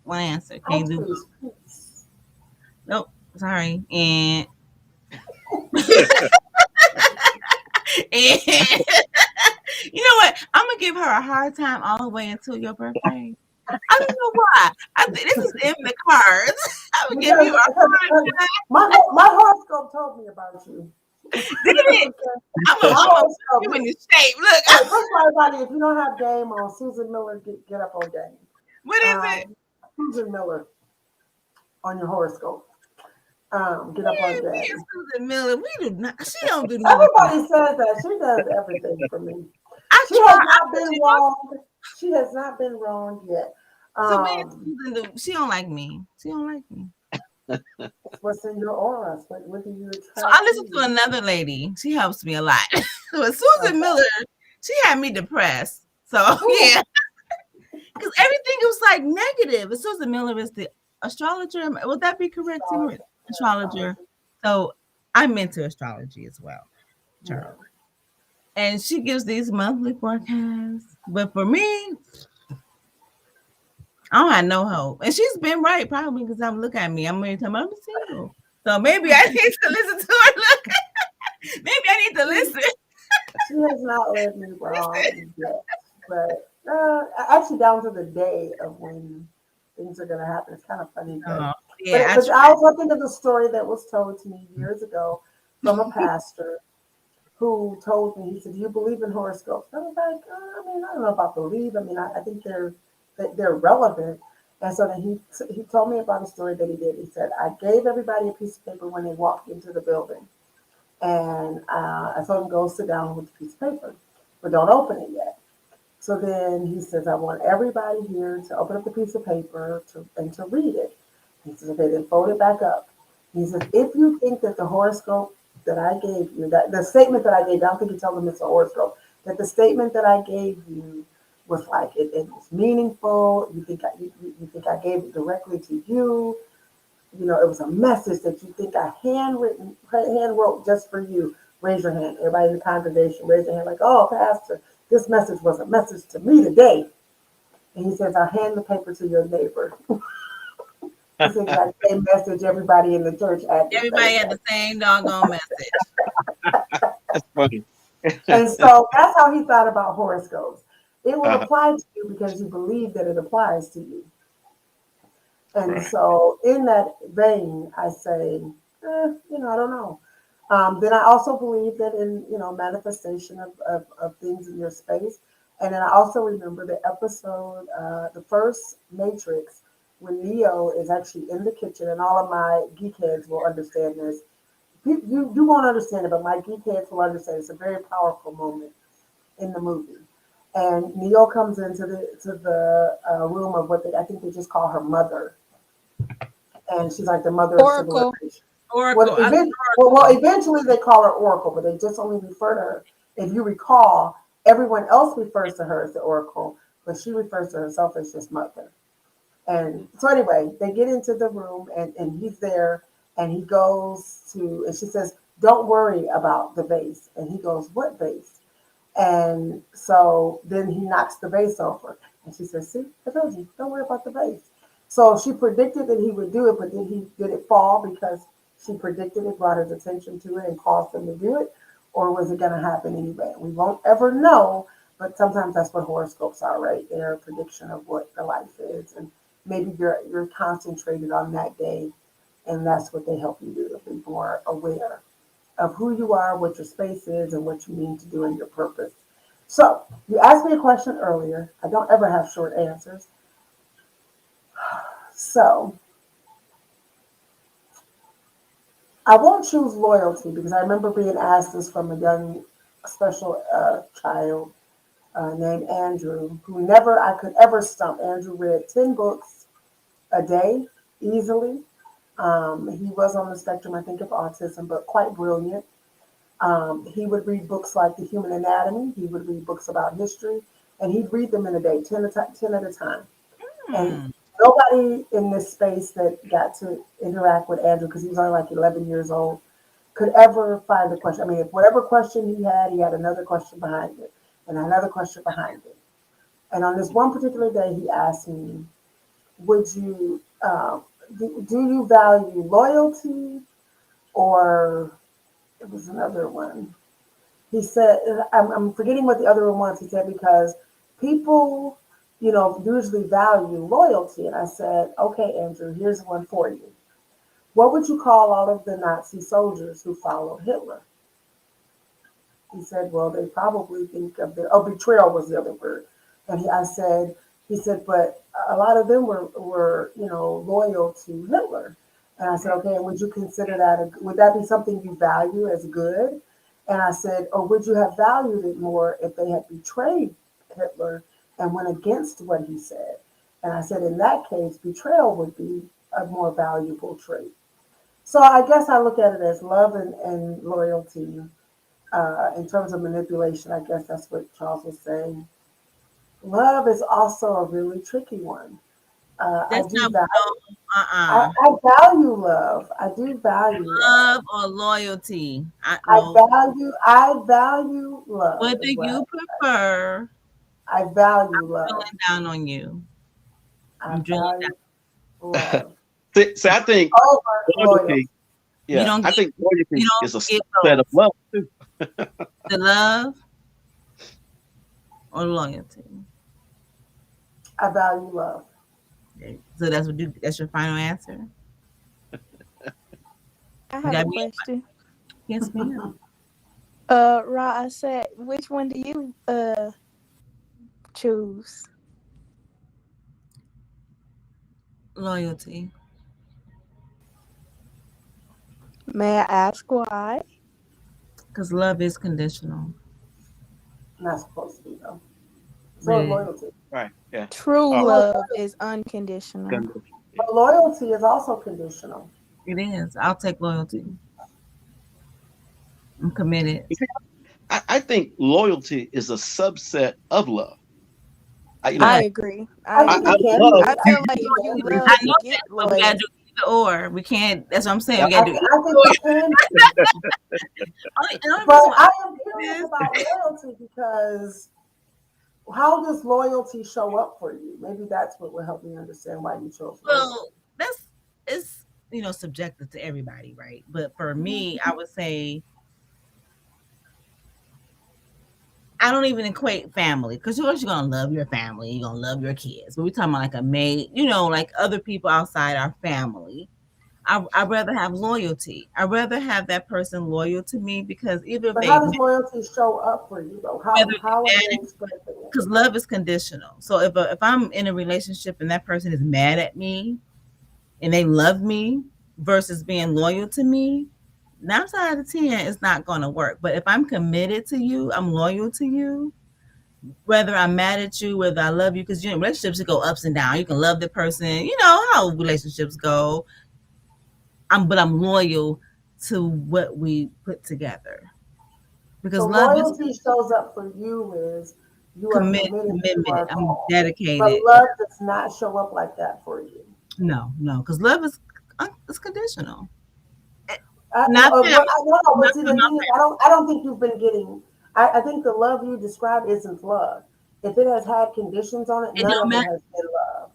One answer. I Can't do both. choose peace. Nope. Sorry. And you know what? I'm gonna give her a hard time all the way until your birthday. I don't know why. I think this is in the cards. I'm gonna give Because you a hard time. my horoscope told me about you. Did it? My I'm gonna put horoscope. you in the shape. Look, Hey, first of all, everybody, if you don't have game on, Susan Miller, get up on game. what is it? Susan Miller on your horoscope. Get up on Yeah, me and game. Susan Miller, we do not. She don't do nothing for me. Everybody says that. She does everything for me. I She try. has I not put been you on. wrong. She has not been wrong yet. So me and Um, Susan, she don't like me. She don't like me. what's in your aura? What do you So I attract listen to to? another lady. She helps me a lot. But Susan Okay. Miller, she had me depressed. So yeah, because everything was like negative. And Susan Miller is the astrologer. Would that be correct? Astrology. Astrologer. So I'm into astrology as well, Yeah. Charles. And she gives these monthly forecasts. But for me, I don't have no hope. And she's been right, probably because I'm look at me. I'm ready to tell me I'm single. So maybe I need to listen to her. Look, maybe I need to listen. She has not led me wrong yet, but actually down to the day of when things are going to happen. It's kind of funny, Oh, but, yeah, I but try. I was looking at the story that was told to me years ago from a pastor who told me, he said, "Do you believe in horoscopes?" I was like, I mean, I don't know about believe. I mean, I think they're relevant. And so then he told me about a story that he did. He said, "I gave everybody a piece of paper when they walked into the building. And I told him, go sit down with the piece of paper, but don't open it yet." So then he says, "I want everybody here to open up the piece of paper and to read it." He says, "Okay, then fold it back up." He says, "If you think that the horoscope that I gave you, that the statement that I gave, I don't think he told them it's a horoscope, that the statement that I gave you was like, it was meaningful. You think I gave it directly to you. It was a message that you think I hand wrote just for you. Raise your hand. Everybody in the congregation, raise your hand like, oh, Pastor, this message was a message to me today." And he says, "I'll hand the paper to your neighbor." He said, "That same message, everybody in the church had the Everybody same had the message." same doggone message. That's funny. And so that's how he thought about horoscopes. It will Uh, apply to you because you believe that it applies to you. And right. so, in that vein, I say, I don't know. Then I also believe that in, manifestation of things in your space. And then I also remember the episode, the first Matrix, when Neo is actually in the kitchen, and all of my geek heads will understand this. You won't understand it, but my geek heads will understand. It's a very powerful moment in the movie. And Neo comes into the room of what I think they just call her mother, and she's like the mother of Oracle. civilization. Oracle. I love Eventually they call her Oracle, but they just only refer to her. If you recall, everyone else refers to her as the Oracle, but she refers to herself as just mother. And so anyway, they get into the room, and he's there, and he goes and she says, "Don't worry about the vase." And he goes, "What vase?" And so then he knocks the vase over. And she says, "See, I told you, don't worry about the vase." So she predicted that he would do it, but did it fall because she predicted it, brought his attention to it, and caused him to do it? Or was it going to happen anyway? We won't ever know, but sometimes that's what horoscopes are, right? They're a prediction of what the life is. And maybe you're concentrated on that day, and that's what they help you do, to be more aware of who you are, what your space is, and what you mean to do and your purpose. So, you asked me a question earlier. I don't ever have short answers. So, I won't choose loyalty because I remember being asked this from a young, special child named Andrew, who never I could ever stump. Andrew read 10 books a day easily. He was on the spectrum, I think, of autism, but quite brilliant. He would read books like The Human Anatomy. He would read books about history, and he'd read them in a day, 10 at a time. And Hmm. nobody in this space that got to interact with Andrew, because he was only like 11 years old, could ever find the question. I mean, if whatever question he had another question behind it, and another question behind it. And on this one particular day, he asked me, "Would you?" do you value loyalty or it was another one? He said, I'm forgetting what the other one was. He said, because people, usually value loyalty. And I said, okay, Andrew, here's one for you. What would you call all of the Nazi soldiers who followed Hitler? He said, well, they probably think of betrayal was the other word. And he said, but a lot of them were, loyal to Hitler. And I said, okay, and would you consider that, would that be something you value as good? And I said, or would you have valued it more if they had betrayed Hitler and went against what he said? And I said, in that case, betrayal would be a more valuable trait. So I guess I look at it as love and loyalty in terms of manipulation. I guess that's what Charles was saying. Love is also a really tricky one. I That's do not value. no. I value love. I do value love. Love or loyalty. I No. value. I value love. What do Is what you prefer? I value love. Drilling down on you. I I'm drilling down. value love See, I think over loyalty. loyalty, You yeah, don't I get. think You loyalty is a don't get subset of both. love too. The love or loyalty. I value love. Okay. So that's what you. That's your final answer. I You have a got me. question. Yes, ma'am. Ra, I said, which one do you choose? Loyalty. May I ask why? Because love is conditional. Not supposed to be though. So is It is. loyalty. Right. Yeah. True Oh, So, love is unconditional. yeah. but loyalty is also conditional. It is. I'll take loyalty. I'm committed. You see, I think loyalty is a subset of love. All I I, right. agree. I I think I it agree. can love be. I I you. feel think like you if you can be. I love, you know get that, but we gotta loyalty. do either or. We can't. That's what I'm saying. Yeah. We gotta do either I think or. it can be. And only But reason why I I am say curious this. about loyalty because how does loyalty show up for you? Maybe that's what will help me understand why you chose loyalty. Well, that's it's subjective to everybody, right? But for Mhm. me, I would say I don't even equate family because you're gonna love your family, you're gonna love your kids. But we're talking about like a maid, like other people outside our family. I'd rather have loyalty. I'd rather have that person loyal to me because either if But how they does loyalty show up for you though? whether How are they're they mad expressing it? because love is conditional. So if I'm in a relationship and that person is mad at me and they love me versus being loyal to me, 9 out of 10 it's not going to work. But if I'm committed to you, I'm loyal to you. Whether I'm mad at you, whether I love you, because relationships go ups and down. You can love the person, you know how relationships go. But I'm loyal to what we put together because So love is loyalty shows up for you is you are committed, you commitment. are I'm involved. But dedicated. love does not show up like that for you. No, no, because love is it's conditional. No, Not family, no, but not see, from the my thing is, I don't think you've been getting. I think the love you describe isn't love. If it has had conditions on it, It none don't of it matter. has been love.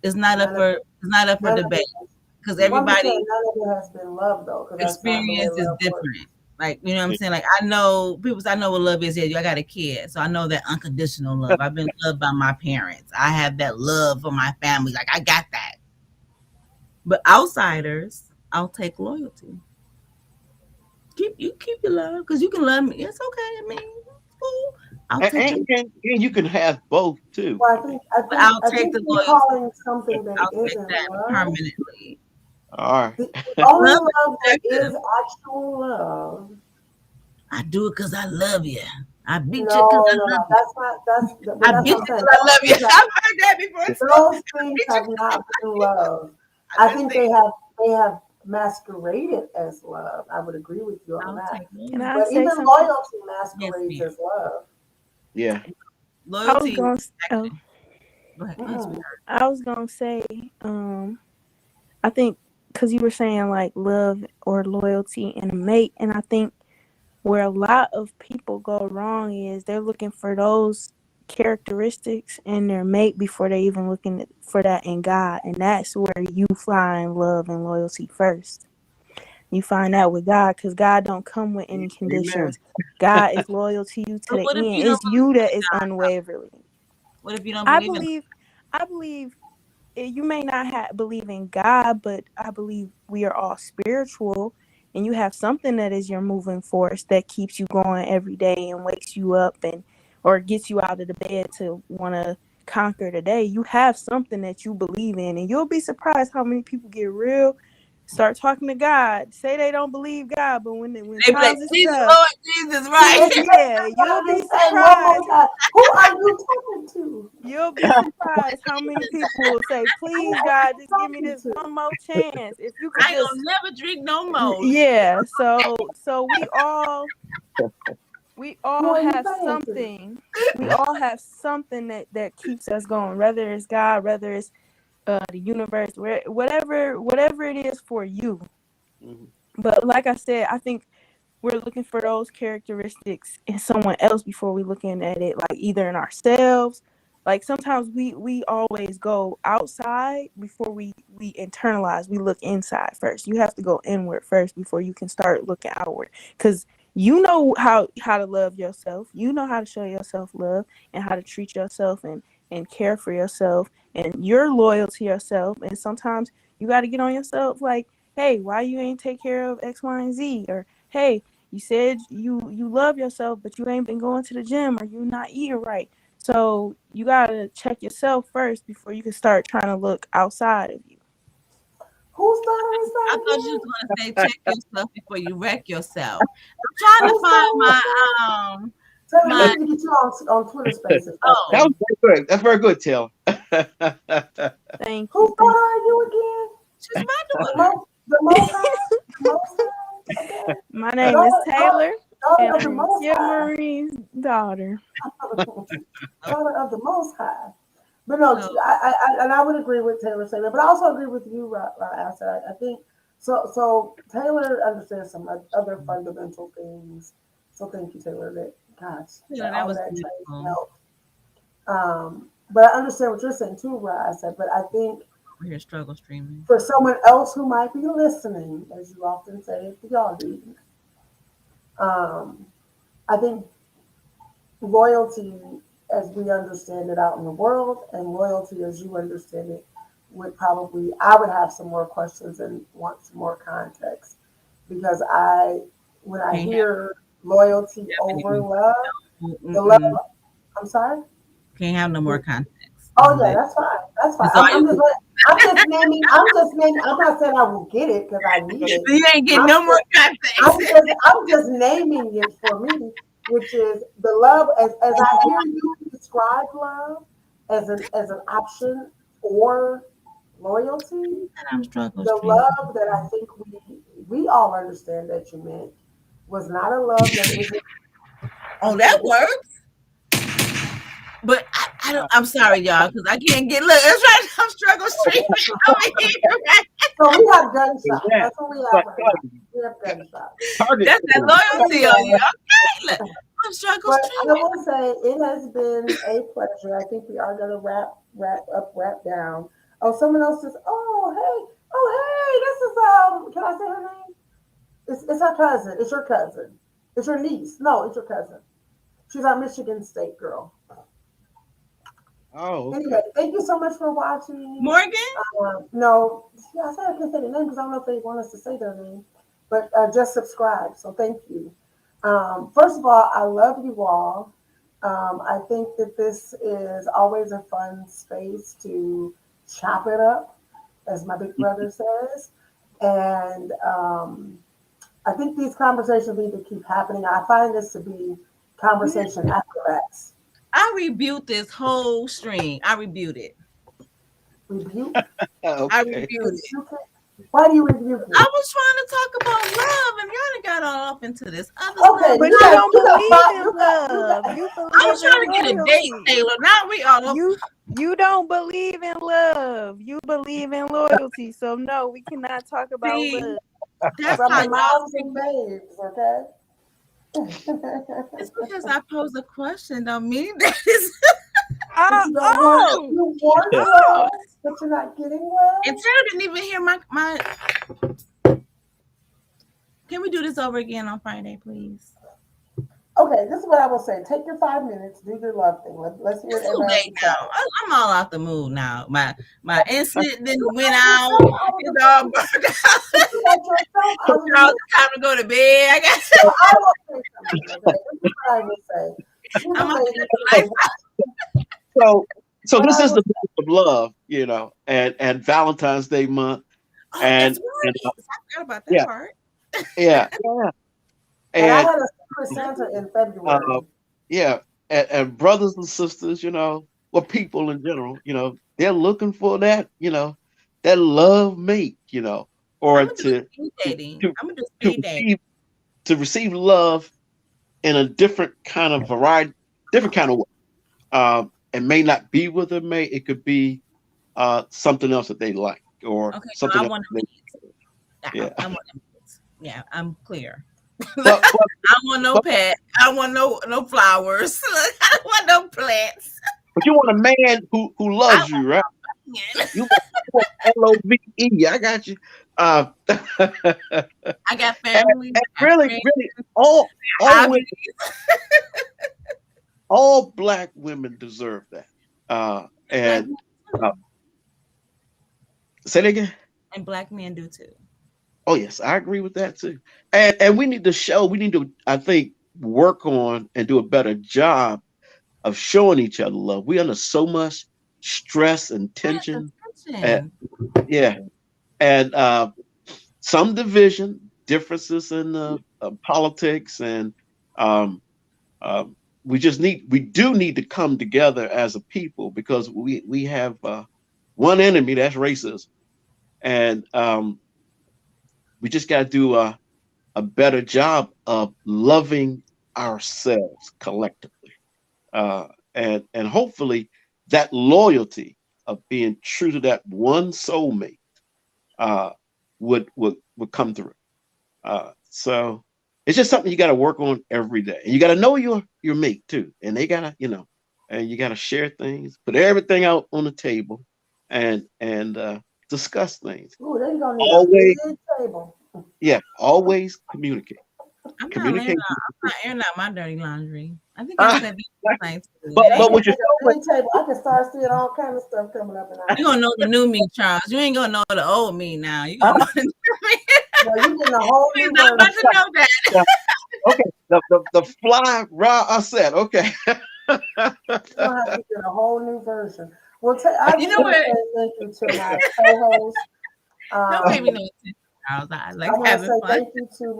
It's not up None of for it. it's not up for None of debate it. Has, because well, I'm just saying, everybody none of it has been love though, because that's not the way experience is love works. different. Like what I'm saying. Like I know people say I know what love is. Yeah, I got a kid, so I know that unconditional love. I've been loved by my parents. I have that love for my family. Like I got that. But outsiders, I'll take loyalty. Keep your love because you can love me. It's okay. I mean, it's cool. I'll take your. And you can have both too. Well, I think I But think I'll I take think the you're loyalty. calling something that I'll take isn't that love. permanently. All The only Love is love that is subjective. actual love. I do it because I love you. I beat you because No, I no, no. love you. That's not. But I that's beat what you I'm because saying. I love you. I've heard that before too. Those I things beat you have 'cause I not been love. I've I been think saying they have masqueraded as love. I would agree with you on I'll that. take Can loyalty. I But say even something? loyalty Yes, masquerades ma'am. as love. Yeah. I was Loyalty. gonna. Oh, Go ahead. Go ahead, Mm-mm. sweetheart. I was gonna say. I think because you were saying like love or loyalty in a mate, and I think where a lot of people go wrong is they're looking for those characteristics in their mate before they even looking for that in God, and that's where you find love and loyalty first. You find out with God, because God don't come with any Amen. conditions. God is loyal to you to But the what if end. you don't It's you believe that in is God? unwavering. What if you don't I believe in believe, I believe you may not believe in God, but I believe we are all spiritual, and you have something that is your moving force that keeps you going every day and wakes you up and or gets you out of the bed to want to conquer the day. You have something that you believe in, and you'll be surprised how many people get real, start talking to God, say they don't believe God, but when they be like, times is please, tough, Lord Jesus, See, right? yeah, that's what you'll I be be saying one more surprised. time. Who are you talking to? You'll be surprised how many people will say, Who please, are God, you just give me talking this to? one more chance. If you could I ain't just, gonna never drink no more. yeah. So we Who all are you have saying to? something. We all have something that keeps us going, whether it's God, whether it's the universe, whatever it is for you. Mhm. But like I said, I think we're looking for those characteristics in someone else before we looking at it like either in ourselves. Like sometimes we always go outside before we internalize. We look inside first. You have to go inward first before you can start looking outward, because you know how to love yourself. You know how to show yourself love and how to treat yourself and care for yourself, and you're loyal to yourself. And sometimes you got to get on yourself like, hey, why you ain't take care of X, Y, and Z? Or hey, you said you love yourself, but you ain't been going to the gym, or you not eating right. So you gotta check yourself first before you can start trying to look outside of you. Whose daughter is I that thought you was again? gonna say check yourself before you wreck yourself. I'm trying to Whose find daughter is my that? um Taylor, we my need to get you on Twitter Spaces. Stop oh That was playing. very good. That's very good, Taylor. Thank you, Whose thank daughter are you again? she's my The daughter. most, the Most High, the Most High. Okay, you. My name is Taylor, and daughter of the I'm Most Kim High, Marie's daughter. daughter of the Most High. But no, So and I would agree with Taylor saying that, but I also agree with you, Aset. I think so. So Taylor understands some other fundamental things. So thank you, Taylor. That gosh, you that all was that trains beautiful. helped. But I understand what you're saying too, right? I said, but I think Over here struggle streaming. for someone else who might be listening, as you often say at the audience, um, I think loyalty, as we understand it out in the world, and loyalty as you understand it, would probably I would have some more questions and want some more context because when I Can't have hear loyalty over any love, the love. mm-mm. I'm sorry. Can't have no more context. This Oh is yeah, it. that's fine. That's fine. It's all you I'm just naming. I'm just naming. I'm not saying I will get it because I need it. you ain't getting I'm no more just, context. I'm just naming it for me, which is the love. As I hear you describe love as an option or loyalty, I'm struggle the streaming. love that I think we all understand that you meant was not a love that isn't Oh, that unconditional. works. But I don't. I'm sorry, y'all, because I can't get. Look, that's right. I'm struggle streaming over here. Right? So we have gunshots. Yeah. That's what we have But right now. We have gunshots. target That's that shooting. But loyalty on you. anyway, Okay, look, I'm struggle but I streaming. will say it has been a pleasure. I think we are going to wrap down. Oh, someone else just. Oh hey, this is Can I say her name? It's her cousin. It's your cousin. It's your niece. No, it's your cousin. She's our Michigan State girl. Oh, Anyway, okay. thank you so much for watching. Morgan, No, yeah, I said I can't say the name because I don't know if they want us to say their name, but just subscribe. So thank you. First of all, I love you all. I think that this is always a fun space to chop it up, as my big brother says. And I think these conversations need to keep happening. I find this to be conversation acrobats. I rebuked this whole string. I rebuked it. Rebuke, I Okay. reviewed it. rebuke it. Why do you rebuke I it? was trying to talk about love, and y'all done got all off into this other Okay, stuff. you But you got don't you got believe five. in You got. love. You I was believe in trying to get a date, loyalty. Taylor. Now we all up. You don't believe in love. You believe in loyalty. So no, we cannot talk about See, love. that's From how the y'all moms think. and babes, okay? Just because I pose a question don't mean that it's But you don't want Oh, you want Yeah. love, but you're not getting and love. Tara didn't even hear my. Can we do this over again on Friday, please? Okay, this is what I will say. Take your 5 minutes, do your love thing. Let's hear It's what too everybody else late is now. saying. I'm all out the mood now. My instant then You went got out. yourself out of the It's all mood. burned out. But you got yourself out of the Now mood. it's time to go to bed. I got. So I will say something, okay? This is what I will say. She's a I'm up lady who So, is so, so what this I is will the month of love, and Valentine's Day month, Oh, that's and what and it is. I forgot about that yeah, part. yeah, and I and had a Secret Santa in uh, February. yeah, and brothers and sisters, or people in general, they're looking for that love mate, I'm or gonna do speed to dating. to I'm gonna do to speed dating. receive love in a different kind of variety, different kind of way. It may not be with a mate; it could be something else that they like, or Okay, so something I else want that I yeah. want yeah, I'm clear. But I but don't want no but pet. I don't want no flowers. I don't want no plants. but you want a man who I loves you, right? want You want LOVE. I got you. Uh, I got and, family. and I got really, friends, really, all women, hobbies. all black women deserve that. Black And men uh, too. say that again. And black men do too. Oh yes, I agree with that too. And we need to show. We need to, I think, work on and do a better job of showing each other love. We under so much stress and Yes, tension. Uh, attention. yeah, and some division, differences in politics, and um, um, we do need to come together as a people because we have one enemy, that's racism, and we just got to do a better job of loving ourselves collectively, and hopefully that loyalty of being true to that one soulmate uh, would come through. So it's just something you got to work on every day, and you got to know your mate too, and they gotta and you got to share things, put everything out on the table, and discuss things. Ooh, then you're gonna need a Always, big table. yeah, always communicate. I'm Communicate. not airing out my dirty laundry. I think I Uh, said that last night too. but It That's but ain't gonna with your take a soulmate, big table. I can start seeing all kind of stuff coming up in our you house. gonna know the new me, Charles. You ain't gonna know the old me now. You uh, gonna know the new me. No, you're getting a whole You're new not about version. to know that. yeah, okay, the fly raw Aset, okay. You're gonna have to get a whole new version. Well, I You just know want to what? say thank you to my co-host. Don't pay me Um, no attention, Charles. I I like want to having say fun. thank you to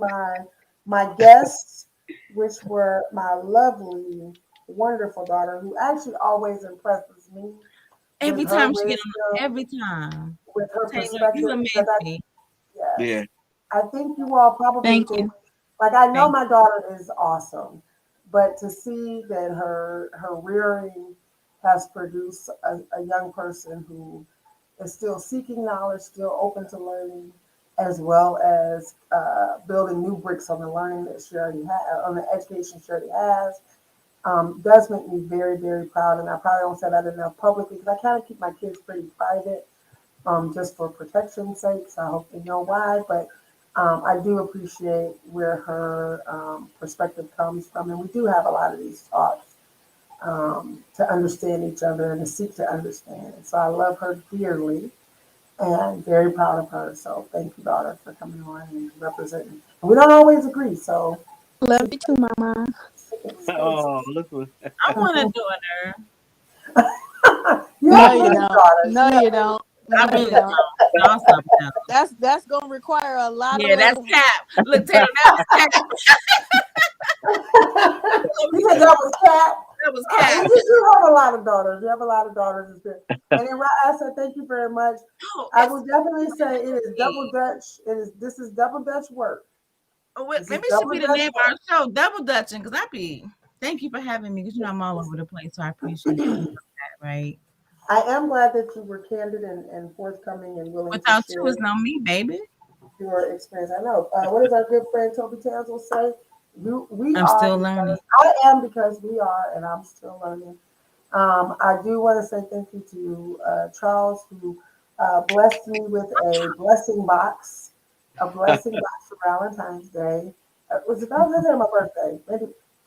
my guests, which were my lovely, wonderful daughter, who actually always impresses me with Every her time she get on, wisdom, every time. with her Taylor, you perspective. amaze Because I me. yes, Yeah. I think you all probably thank think you. like I know Thank my daughter is awesome, but to see that her rearing has produced a young person who is still seeking knowledge, still open to learning, as well as building new bricks on the learning that she already has, on the education she already has, does make me very, very proud. And I probably don't say that enough publicly because I kind of keep my kids pretty private, just for protection's sake. So I hope they know why. But I do appreciate where her perspective comes from. And we do have a lot of these talks to understand each other and to seek to understand. And so I love her dearly and very proud of her. So thank you, daughter, for coming on and representing. And we don't always agree, so Love you too, Mama. Oh, spaces. listen. I want a daughter. You No, have you many don't. daughters. No, You have you many. don't. I No, you really don't. don't. Y'all something else. That's gonna require a lot of Yeah, that's love. cap. Look, Taylor, that was cap. You said that was cat. That was cap. You do have a lot of daughters. You have a lot of daughters. It's good. And then I said, thank you very much. Oh, I it's would definitely say it is me. double Dutch. This is double Dutch work. Oh, wait, This is maybe it should double be the Dutch name of work. our show, Double Dutching, because I be. Thank you for having me, because you know I'm all over the place, so I appreciate you doing that, right? I am glad that you were candid and forthcoming and willing to Without you, share it's no me, baby. your experience. I know. What does our good friend Toby Towns will say? We I'm are still learning. because I am because we are, and I'm still learning. I do want to say thank you to Charles who blessed me with a blessing box, for Valentine's Day. Was it Valentine's Day or my birthday?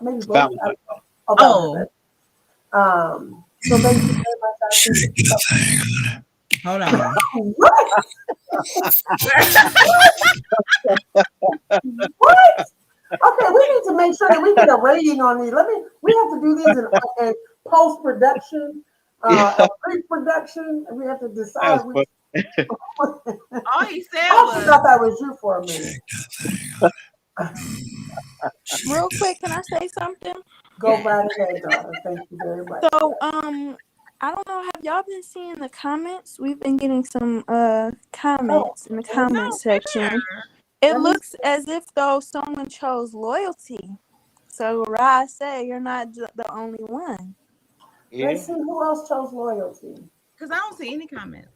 Maybe both. I Valentine. don't know. Oh, Oh, Valentine's Day. So thank you very much. I Shake appreciate that it. thing. hold on. What? What? Okay, we need to make sure that we get a rating on these. We have to do these in post production, Yeah, pre-production, and we have to decide that's which. what. All he said I actually was, thought that was you for a minute. Shake that thing. Shake Real that. quick, can I say something? Go right ahead, daughter. Thank you very much. So, I don't know. Have y'all been seeing the comments? We've been getting some Oh, comments in the let me, comment no, section. where? It let me looks as if though someone chose loyalty. So, Rod said you're not the only one. Yeah. let's see who else chose loyalty. Because I don't see any comments.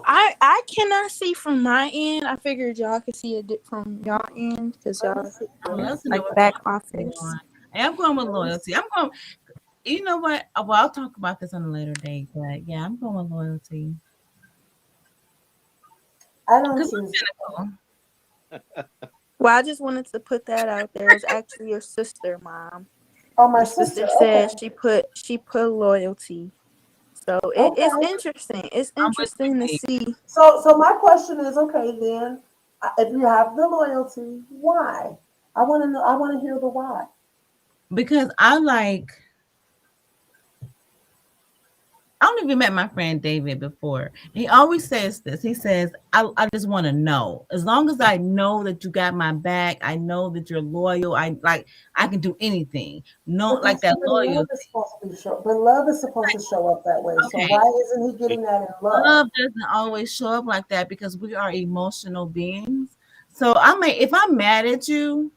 I cannot see from my end. I figured y'all could see it from y'all end because Let me y'all see. I Let would me love to see. know like what's back going office. on. I am going with Let me loyalty. see. I'm going. You know what? Well, I'll talk about this on a later date, but yeah, I'm going with loyalty. I don't Because choose. I'm cynical. Well, I just wanted to put that out there. It was actually your sister, Mom. Oh, my Your sister. sister Okay. said she put loyalty. So it's Okay. interesting. It's I'm with interesting to you, see. So my question is, okay, then, if you have the loyalty, why? I want to know. I want to hear the why. because I like. I don't even met my friend David before. He always says this. He says, I just want to know. As long as I know that you got my back, I know that you're loyal. I can do anything. No, But like that's that but love loyalty. is supposed to be show. But love is supposed to show up that way. So Okay. why isn't he getting that in love? Love doesn't always show up like that because we are emotional beings. So I may if I'm mad at you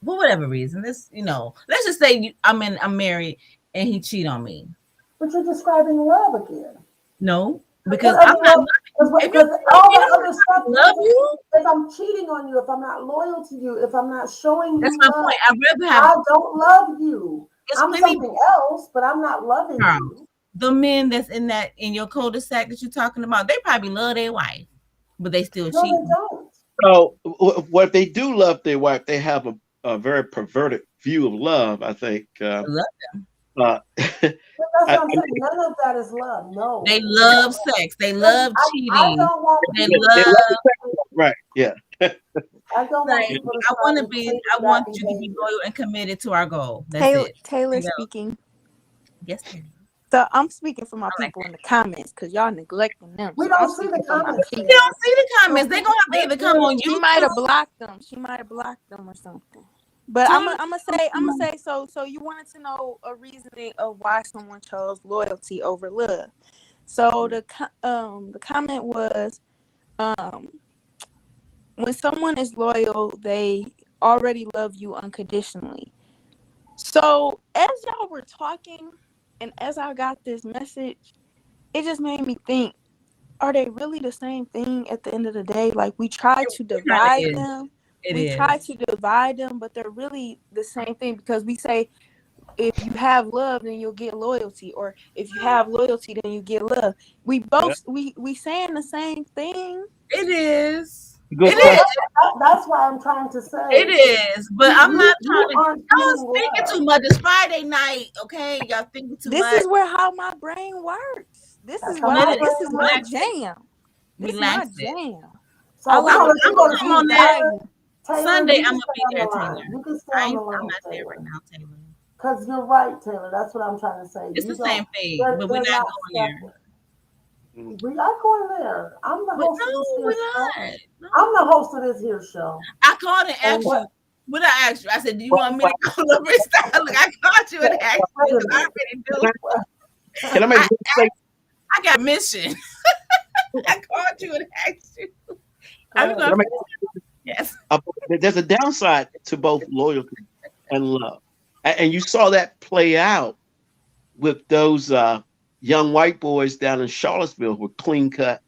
for whatever reason, let's just say I'm married and he cheat on me. But you're describing love again. No, What because I'm other not love? if Because all you the know other I stuff love doesn't. you, If I'm cheating on you, if I'm not loyal to you, if I'm not showing that's you my love, point. I'd rather have I don't love you. it's I'm plenty something else, but I'm not loving Charles. you. The men that's in your cul-de-sac that you're talking about, they probably love their wife, but they still No, they cheating. don't. So what they do love their wife, they have a very perverted view of love. I think. I love Uh, But that's I what I'm mean, saying. None of that is love. They No. love sex. They love I cheating. don't want They people they to love love the sex life, right? Yeah. I don't want like people to I start want to be. imitating I that want you to be behavior. loyal and committed to our goal. That's Taylor it. Taylor You know. speaking. Yes, Taylor. So I'm speaking for my I like people in the comments because y'all neglecting them. We So I'm don't see the speaking for my comments You there. people. don't see the So comments. They're gonna have to either come on She might YouTube. have blocked them. She might have blocked them or something. But Tell I'm them. gonna say so you wanted to know a reasoning of why someone chose loyalty over love. So the comment was um when someone is loyal, they already love you unconditionally. So as y'all were talking and as I got this message, it just made me think, are they really the same thing at the end of the day? Like we try to It kind of divide is. them. It We try is. to divide them, but they're really the same thing because we say if you have love, then you'll get loyalty, or if you have loyalty, then you get love. We Yeah. both we saying the same thing. It is. Good Well, It question. is. that's why I'm trying to It say is. But I'm not you trying to. aren't Y'all getting thinking love. too much. It's Friday night. Okay, y'all thinking too This much. is where how my brain works. This That's is how what Let my it this brain is my works. relax it. jam. This is my Relax it. jam. I So we're like gonna it. we're I'm gonna gonna come keep on that Tyler. Value. Taylor, Sunday. you I'm can gonna stay be on the there, line. Taylor. You can stay on the I'm line, not there right Taylor. now, Taylor. Because you're right, Taylor. That's what I'm trying to say. It's You the don't. same thing, but we're They're not not going there. separate. Mm. We are going there. I'm the But host of this no, here we're show. not. I'm the No. host of this here show. I called and And asked what? you. What I asked you, I said, "Do you Well, want me well, to go to freestyle?" Look, I called you and asked Wait you a because I minute. already can do. can I make I one statement? I got mission. I called you and asked you. Go I'm ahead. Can I going. make Yes. there's a downside to both loyalty and love, and you saw that play out with those young white boys down in Charlottesville with clean cut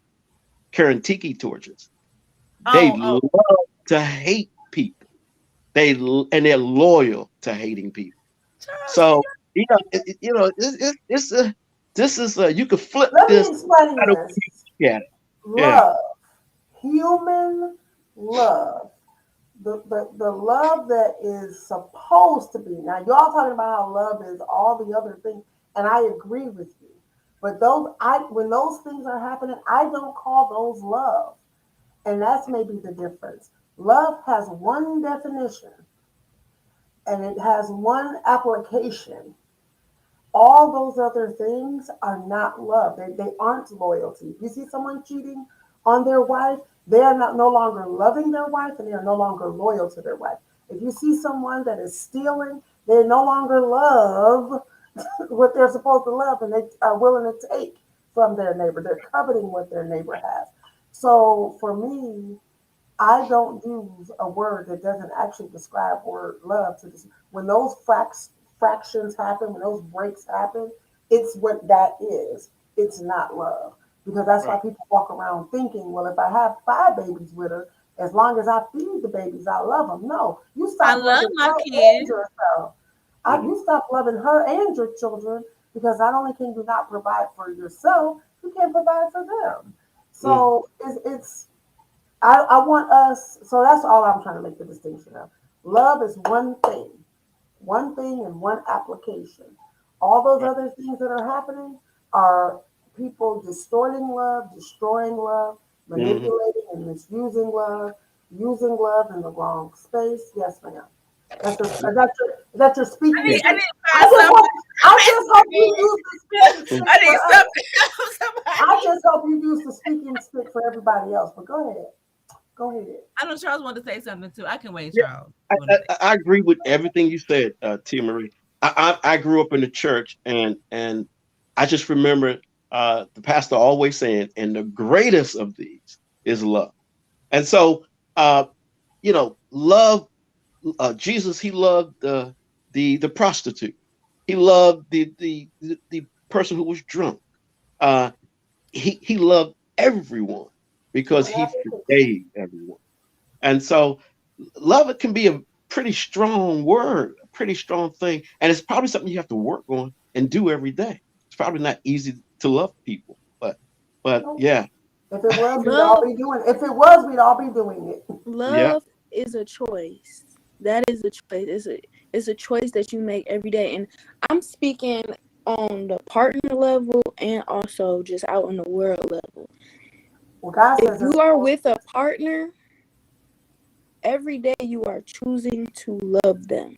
carrying tiki torches. They Oh, love to hate people. And they're loyal to hating people. Charles, can So you? it's this is you could flip Let this me explain out of way this. you look at it. Yeah, Love, human love, the love that is supposed to be. Now, y'all talking about how love is all the other things, and I agree with you. But when those things are happening, I don't call those love, and that's maybe the difference. Love has one definition, and it has one application. All those other things are not love. They aren't loyalty. If you see someone cheating on their wife, they are not no longer loving their wife and they are no longer loyal to their wife. If you see someone that is stealing, they no longer love what they're supposed to love and they are willing to take from their neighbor. They're coveting what their neighbor has. So for me, I don't use a word that doesn't actually describe word love to this. When those fractions happen, when those breaks happen, it's what that is. It's not love. Because that's why right, people walk around thinking, well, if I have 5 babies with her, as long as I feed the babies, I love them. No, you I stop love loving my her and kids. yourself. hmm You stop loving her and your children because not only can you not provide for yourself, you can't provide for them. hmm So I want us, so that's all I'm trying to make the distinction of. Love is one thing and one application. All those right, other things that are happening are people distorting love, destroying love, hmm manipulating and misusing love, using love in the wrong space. Yes, ma'am. Is that your speaking yeah, I stick? need to find something. I just hope you use the speaking mhm. stick I for need us. something else. I Somebody. just hope you use the speaking stick for everybody else. But go ahead. Go ahead. I know Charles wanted to say something too. I can wait, Yeah. Charles. I, You want I, to say? I agree with everything you said, Tia Marie. I grew up in the church, and I just remember the pastor always saying, "And the greatest of these is love." And so, uh, love Jesus. He loved the prostitute. He loved the person who was drunk. Uh, he loved everyone because Don't he have a picture. forgave everyone. And so love it can be a pretty strong word, a pretty strong thing, and it's probably something you have to work on and do every day. It's probably not easy to love people, but Nope. yeah, If it was, we'd all Love be doing. If it was, we'd all be doing it. yeah, love is a choice. That is a choice. It's a choice that you make every day. And I'm speaking on the partner level and also just out in the world level. Well, God If says you it's are supposed with a partner, every day you are choosing to love them.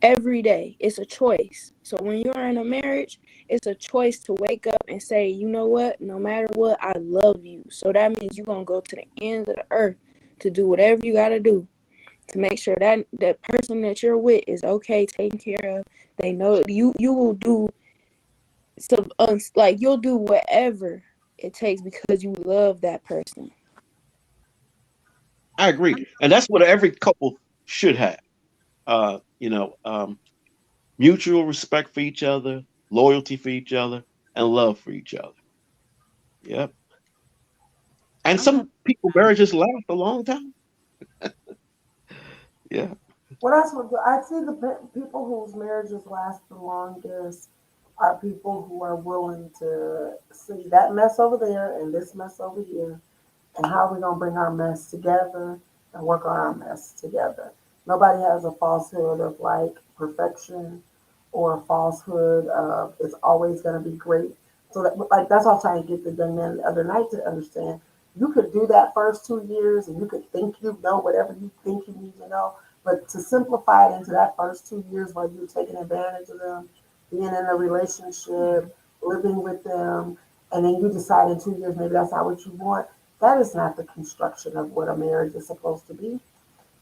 Every day. It's a choice. So when you're in a marriage, it's a choice to wake up and say, you know what? No matter what, I love you. So that means you're going to go to the ends of the earth to do whatever you got to do to make sure that that person that you're with is okay, taken care of. They know you will do some like you'll do whatever it takes because you love that person. I agree, and that's what every couple should have. Mutual respect for each other, loyalty for each other, and love for each other. Yep. And I'm gonna. some people marriages last a long time. Yeah. well, that's what I see. The people whose marriages last the longest are people who are willing to see that mess over there and this mess over here, and how are we gonna bring our mess together and work on our mess together. Nobody has a falsehood of like perfection or a falsehood of it's always gonna be great. So that like that's all I'm trying to get the young man the other night to understand. You could do that first 2 years and you could think you know whatever you think you need to know. But to simplify it into that first 2 years while you're taking advantage of them, being in a relationship, living with them, and then you decide in 2 years maybe that's not what you want, that is not the construction of what a marriage is supposed to be.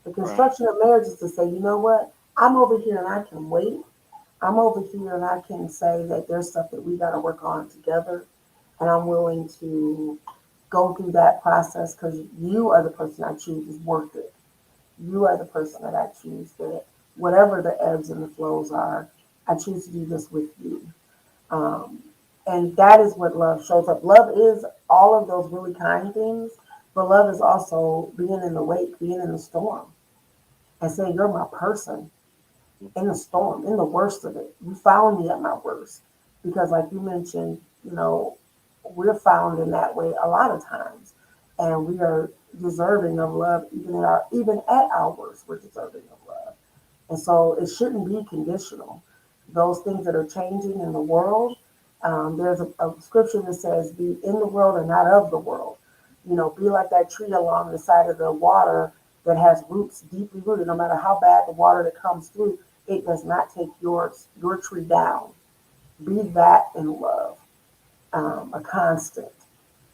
The Right. construction of marriage is to say, you know what, I'm over here and I can wait. I'm over here and I can say that there's stuff that we got to work on together. And I'm willing to go through that process because you are the person I choose is worth it. You are the person that I choose that whatever the ebbs and the flows are, I choose to do this with you. Um, and that is what love shows up. Love is all of those really kind things, but love is also being in the wake, being in the storm. and say, "You're my person." In the storm, in the worst of it. You found me at my worst. Because, like you mentioned, we're found in that way a lot of times. And we are deserving of love, even at our worst, we're deserving of love. And so it shouldn't be conditional. Those things that are changing in the world, there's a scripture that says, "Be in the world and not of the world." Be like that tree along the side of the water that has roots deeply rooted. No matter how bad the water that comes through, it does not take your tree down. Be that in love, a constant.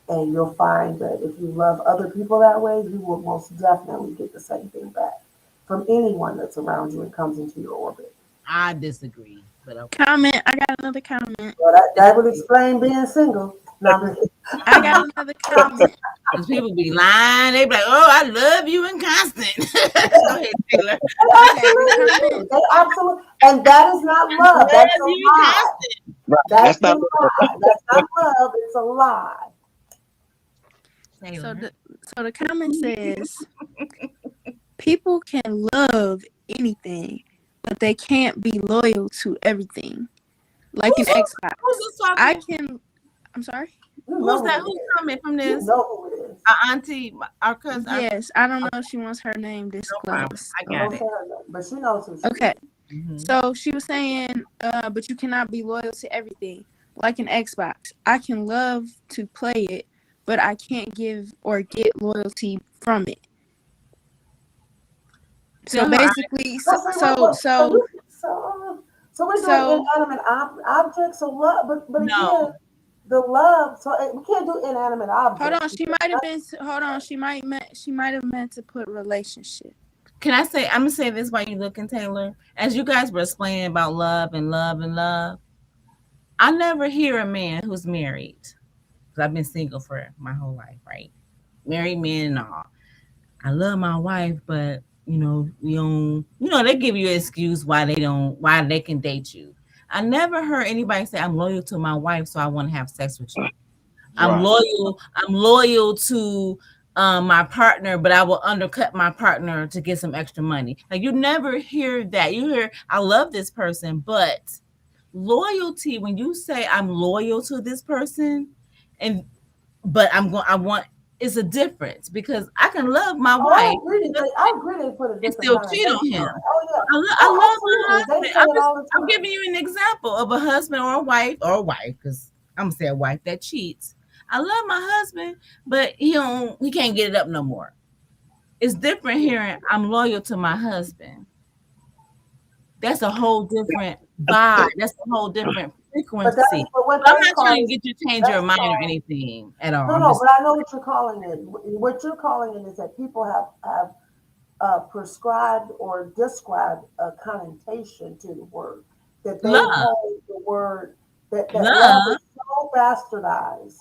And you'll find that if you love other people that way, you will most definitely get the same thing back from anyone that's around you and comes into your orbit. I disagree, but okay. Comment. I got another comment. Well, that would explain being single. No, I got another comment. Because people be lying. They be like, "Oh, I love you and Constant." Go ahead, Taylor. Okay, the comment. they absolutely, and that is not love. That's Love a you and lie. Constant. Right. That's That's a not lie. That's not love. It's a lie. So Taylor. the comment says people can love anything, but they can't be loyal to everything. Like Who's an who's Xbox. this I talking? can. I'm sorry. You Who's know that? who it Who's is. coming from You this? know who it is. Our auntie, our cousin. Yes, I don't know if she wants her name No problem. disclosed. I got Don't it. say her name, but she knows who she Okay. is. Mm-hmm. So she was saying, but you cannot be loyal to everything. Like an Xbox, I can love to play it, but I can't give or get loyalty from it. So Tell her. basically, Well, say what? So we're doing so inanimate objects. So love, but again, No. the love. So we can't do inanimate hold objects on. She because might have been. Hold on. She might have meant to put relationship. Can I say? I'm gonna say this while you looking, Taylor. As you guys were explaining about love and love and love, I never hear a man who's married. Because I've been single for my whole life, right? Married men and all. I love my wife, but we don't. They give you an excuse why they can date you. I never heard anybody say I'm loyal to my wife, so I want to have sex with you. I'm right. loyal. I'm loyal to my partner, but I will undercut my partner to get some extra money. Like you never hear that. You hear I love this person, but loyalty. When you say I'm loyal to this person, and but I want it's a difference because I can love my Oh, wife I agree. They put a and different still cheat on connotation him. on it. Oh yeah. I Oh, love my absolutely. They husband. say it all the I'm time. giving you an example of a husband or a wife, because I'm gonna say a wife that cheats. I love my husband, but he can't get it up no more. It's different hearing I'm loyal to my husband. That's a whole different vibe. That's a whole different frequency. But what I'm that's not trying called to is get you to change your that's mind or called anything at all. no, I'm no. just But I know what you're calling it. What you're calling it is that people have prescribed or described a connotation to the word that they love. hold the word that love is Love. so bastardized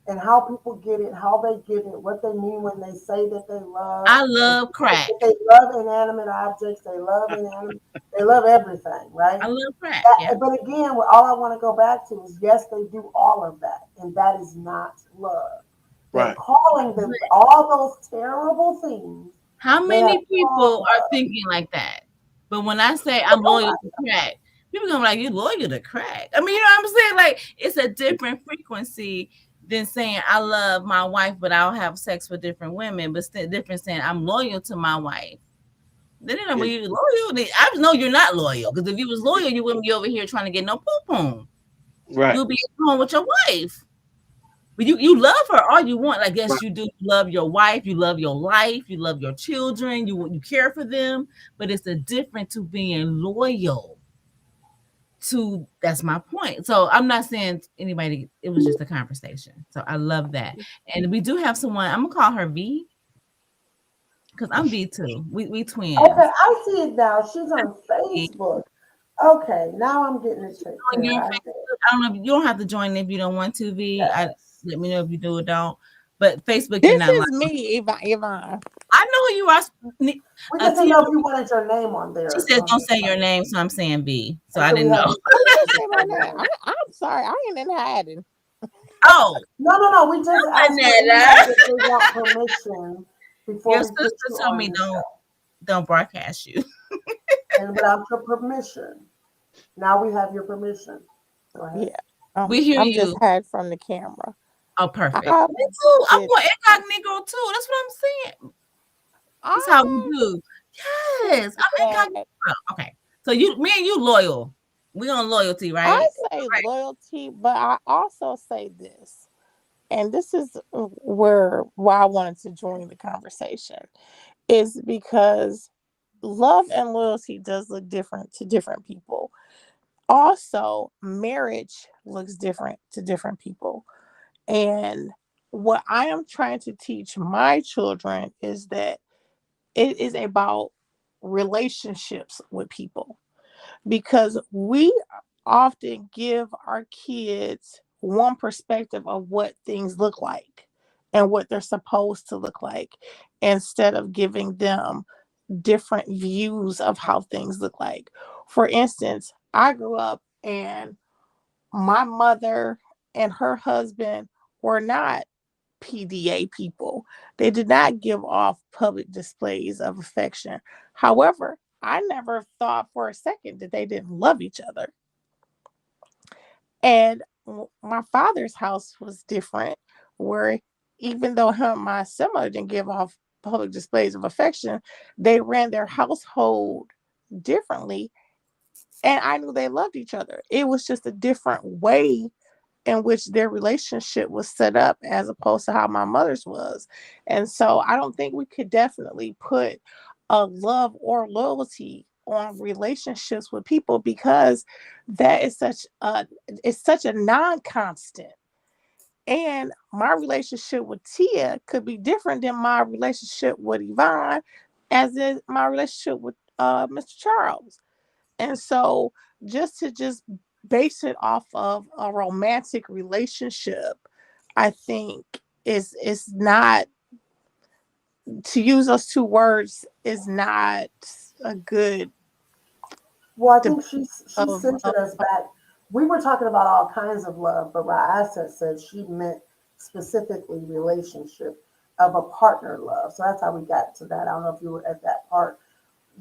and how people get it, how they get it, what they mean when they say that they love. I love That crack. they love inanimate objects, they love everything, right? I love crack. Yeah. But again, all I want to go back to is yes, they do all of that, and that is not love. They're Right. calling them all those terrible things. How They have many called people are love. thinking like that? But when I say I'm loyal to crack, people gonna be like, "You loyal to crack?" I mean, you know what I'm saying? Like, it's a different frequency than saying I love my wife, but I'll have sex with different women. But still different saying I'm loyal to my wife. Then they know Yeah, you loyal. I know you're not loyal because if you was loyal, you wouldn't be over here trying to get no poop on. right. You'll be at home with your wife. But you love her all you want. I guess you do. You love your wife. You love your life. You love your children. You care for them. But it's a difference to being loyal to. That's my point. So I'm not saying anybody. It was just a conversation. So I love that. And we do have someone. I'm gonna call her V because I'm V too. We twins. Okay, I see it now. She's on V. Facebook. Okay, now I'm getting it On your clear. I get it. Facebook, I don't know. You don't have to join if you don't want to. V. Yes. Let me know if you do or don't. But Facebook, you're This not. is me, Yvonne. I know who you are. We just didn't know if you wanted your name on She there. says don't say your name, so I'm saying B. So And I so we didn't have know. to How you gonna say my your name? name. I'm sorry, I ain't in hiding. Oh, No. We just asked for Anetta. anybody if they want permission before Your we put sister you told on me the don't. show. don't broadcast you. and without your permission. Now we have your permission. Go ahead. Yeah. We hear I'm just you. hide from the camera. Oh, perfect. I Me too. I'm did going incognito too. That's what I'm saying. That's how we I do. think Yes, I'm that incognito. Okay. So me and you loyal. We on loyalty, I right? say loyalty, but I also say this, and this is where why I wanted to join the conversation, is because love and loyalty does look different to different people. Also, marriage looks different to different people. And what I am trying to teach my children is that it is about relationships with people, because we often give our kids one perspective of what things look like and what they're supposed to look like, instead of giving them different views of how things look like. For instance, I grew up and my mother and her husband were not PDA people. They did not give off public displays of affection. However, I never thought for a second that they didn't love each other. And my father's house was different, where even though him and my stepmother didn't give off public displays of affection, they ran their household differently. And I knew they loved each other. It was just a different way in which their relationship was set up as opposed to how my mother's was. And so I don't think we could definitely put a love or loyalty on relationships with people, because that is such a non-constant. And my relationship with Tia could be different than my relationship with Yvonne, as is my relationship with Mr. Charles. And so just base it off of a romantic relationship, I think is not, to use those two words is not a good Well, I think debate she of centered us back. We were talking about all kinds of love, but what Aset said she meant specifically relationship of a partner love. So that's how we got to that. I don't know if you were at that part.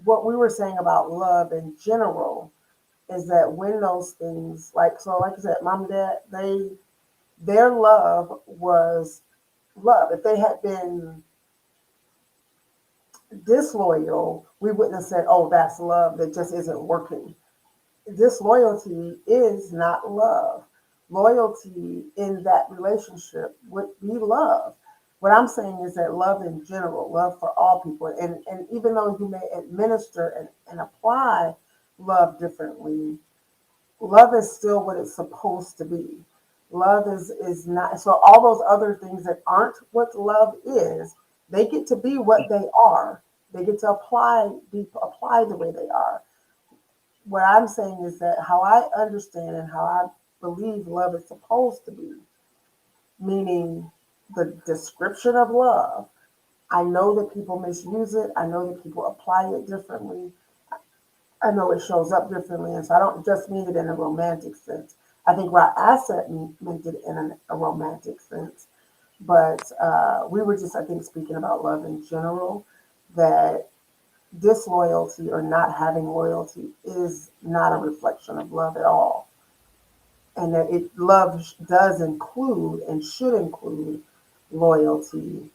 What we were saying about love in general is that when those things, like I said, mom and dad, their love was love. If they had been disloyal, we wouldn't have said, oh, that's love that just isn't working. Disloyalty is not love. Loyalty in that relationship would be love. What I'm saying is that love in general, love for all people, and even though you may administer and apply love differently, love is still what it's supposed to be. Love is not, so all those other things that aren't what love is, they get to be what they are. They get to be applied the way they are. What I'm saying is that how I understand and how I believe love is supposed to be, meaning the description of love. I know that people misuse it. I know that people apply it differently. I know it shows up differently. And so I don't just mean it in a romantic sense. I think where Asset meant it in a romantic sense. But we were just, I think, speaking about love in general, that disloyalty or not having loyalty is not a reflection of love at all. And that love does include and should include loyalty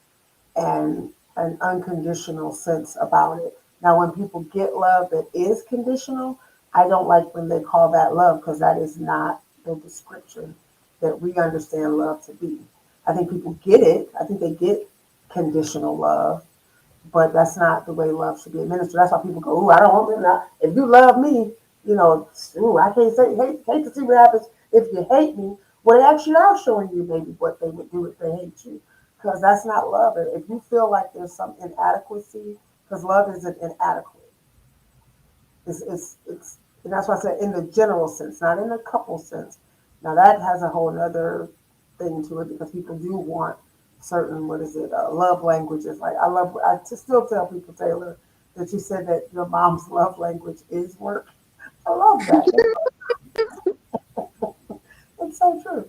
and an unconditional sense about it. Now, when people get love that is conditional, I don't like when they call that love, because that is not the description that we understand love to be. I think people get it. I think they get conditional love, but that's not the way love should be administered. That's why people go, "Ooh, I don't want them now. If you love me, ooh, I can't say hate to see what happens if you hate me." Well, they actually are showing you maybe what they would do if they hate you, because that's not love. If you feel like there's some inadequacy, because love isn't inadequate. It's and that's why I said in the general sense, not in the couple sense. Now that has a whole other thing to it, because people do want certain, what is it, love languages. Like I still tell people, Taylor, that you said that your mom's love language is work. I love that. It's so true.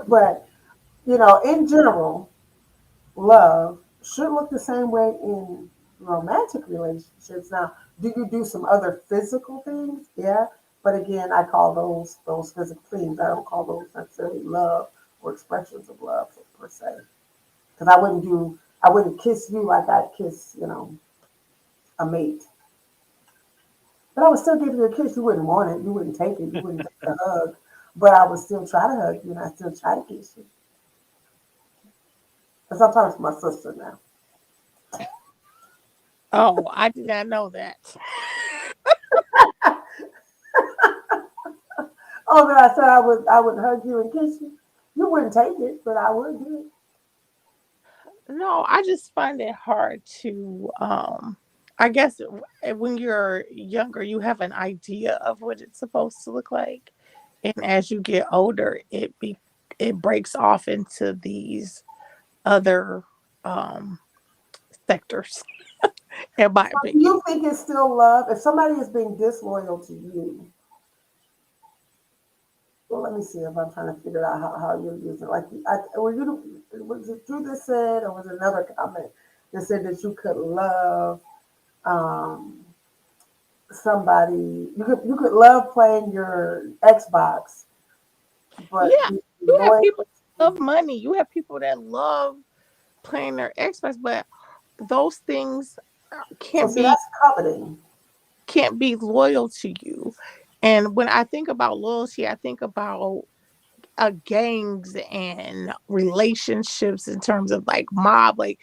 But in general, love should look the same way in romantic relationships. Now, do you do some other physical things? Yeah, but again, I call those physical things. I don't call those necessarily love or expressions of love per se. Because I wouldn't kiss you like I'd kiss, a mate. But I would still give you a kiss. You wouldn't want it. You wouldn't take it. You wouldn't take the hug. But I would still try to hug you and I still try to kiss you. And sometimes my sister now. Oh, I did not know that. Oh, but I said I would hug you and kiss you. You wouldn't take it, but I would do it. No, I just find it hard to I guess when you're younger you have an idea of what it's supposed to look like. And as you get older, it breaks off into these other um sectors, in my So do opinion. you think it's still love? If somebody is being disloyal to you, well, let me see if I'm trying to figure out how you're using it. Like, was it you that said, or was it another comment that said that you could love um, somebody? You could love playing your Xbox, but Yeah, be you have loyal people that to. love money. You have people that love playing their Xbox, but those things So can't see, be that's coveting. can't be loyal to you. And when I think about loyalty, I think about gangs and relationships in terms of like mob. Like,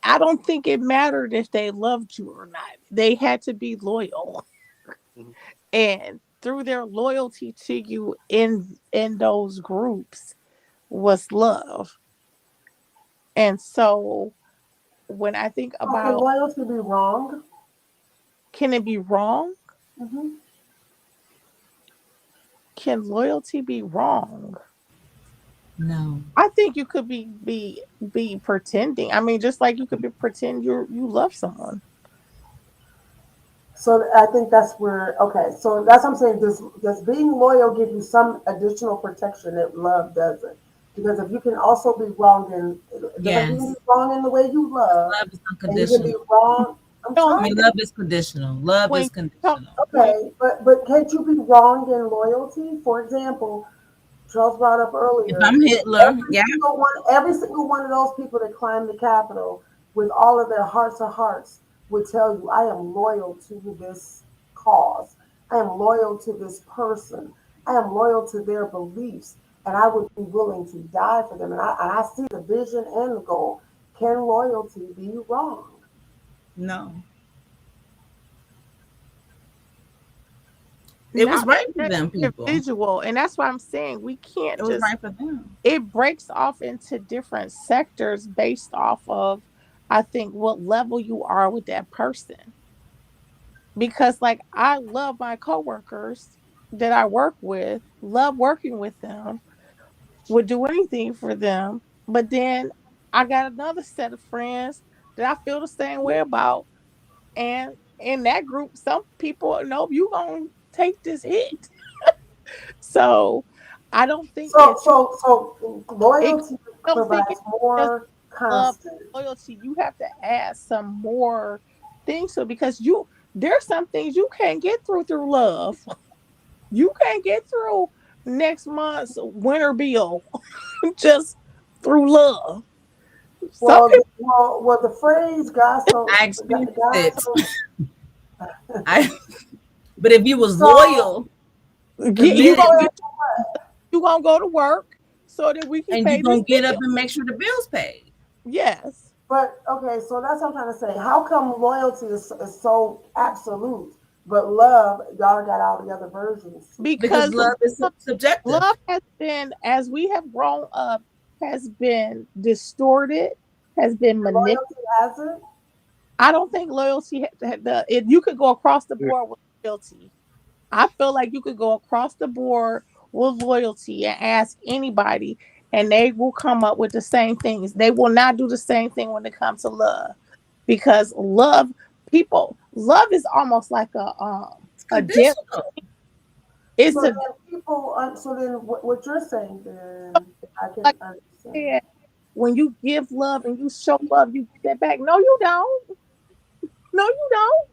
I don't think it mattered if they loved you or not. They had to be loyal, Mhm. and through their loyalty to you in those groups was love. And so when I think So can about, loyalty be wrong? can it be wrong? Hmm. Can loyalty be wrong? No. I think you could be pretending. I mean, just like you could be pretend you love someone. So I think that's where, okay, so that's what I'm saying. Does being loyal give you some additional protection that love doesn't? Because if you can also be wrong in, just like you can be Yes. wrong in the way you love, Love is and you can be unconditional. wrong. I'm Don't I sorry. mean, love is conditional. Love when is you talk conditional. when Okay, but can't you be wrong in loyalty? For example, Charles brought up If earlier, I'm Hitler, yeah, every single one of those people that climbed the Capitol with all of their hearts of hearts would tell you, I am loyal to this cause. I am loyal to this person. I am loyal to their beliefs. And I would be willing to die for them. And I see the vision and the goal. Can loyalty be wrong? no, it was not right for that them people. individual, and that's why I'm saying we It can't was just. right for them. It breaks off into different sectors based off of, I think, what level you are with that person. Because like I love my coworkers that I work with, love working with them, would do anything for them. But then I got another set of friends that I feel the same way about. And in that group, some people know you gonna take this hit. So I don't think So, that so, so it loyalty I don't think provides it's just more love constant. loyalty. You have to add some more things to it, because there's some things you can't get through love. You can't get through next month's winter bill just through love. Some people The phrase "God so I experienced God it. so." I, but if you was So, loyal, get be you committed, gonna loyal get to what? you gonna go to work so that we can and you pay this gonna get up bill. and make sure the bills paid, Yes. But okay, so that's what I'm trying to say. How come loyalty is so absolute, but love, y'all got all the other versions too? because Because love is love subjective. has been, as we have grown up, has been distorted, has been And manipulated. loyalty hasn't. I don't think loyalty you could go across the Yeah. board with loyalty. I feel like you could go across the board with loyalty and ask anybody, and they will come up with the same things. They will not do the same thing when it comes to love, because love is almost like It's a debt. conditional. It's So a then so then what you're saying then, if I can like I understand. said, when you give love and you show love, you get that back. No, you don't. No, you don't.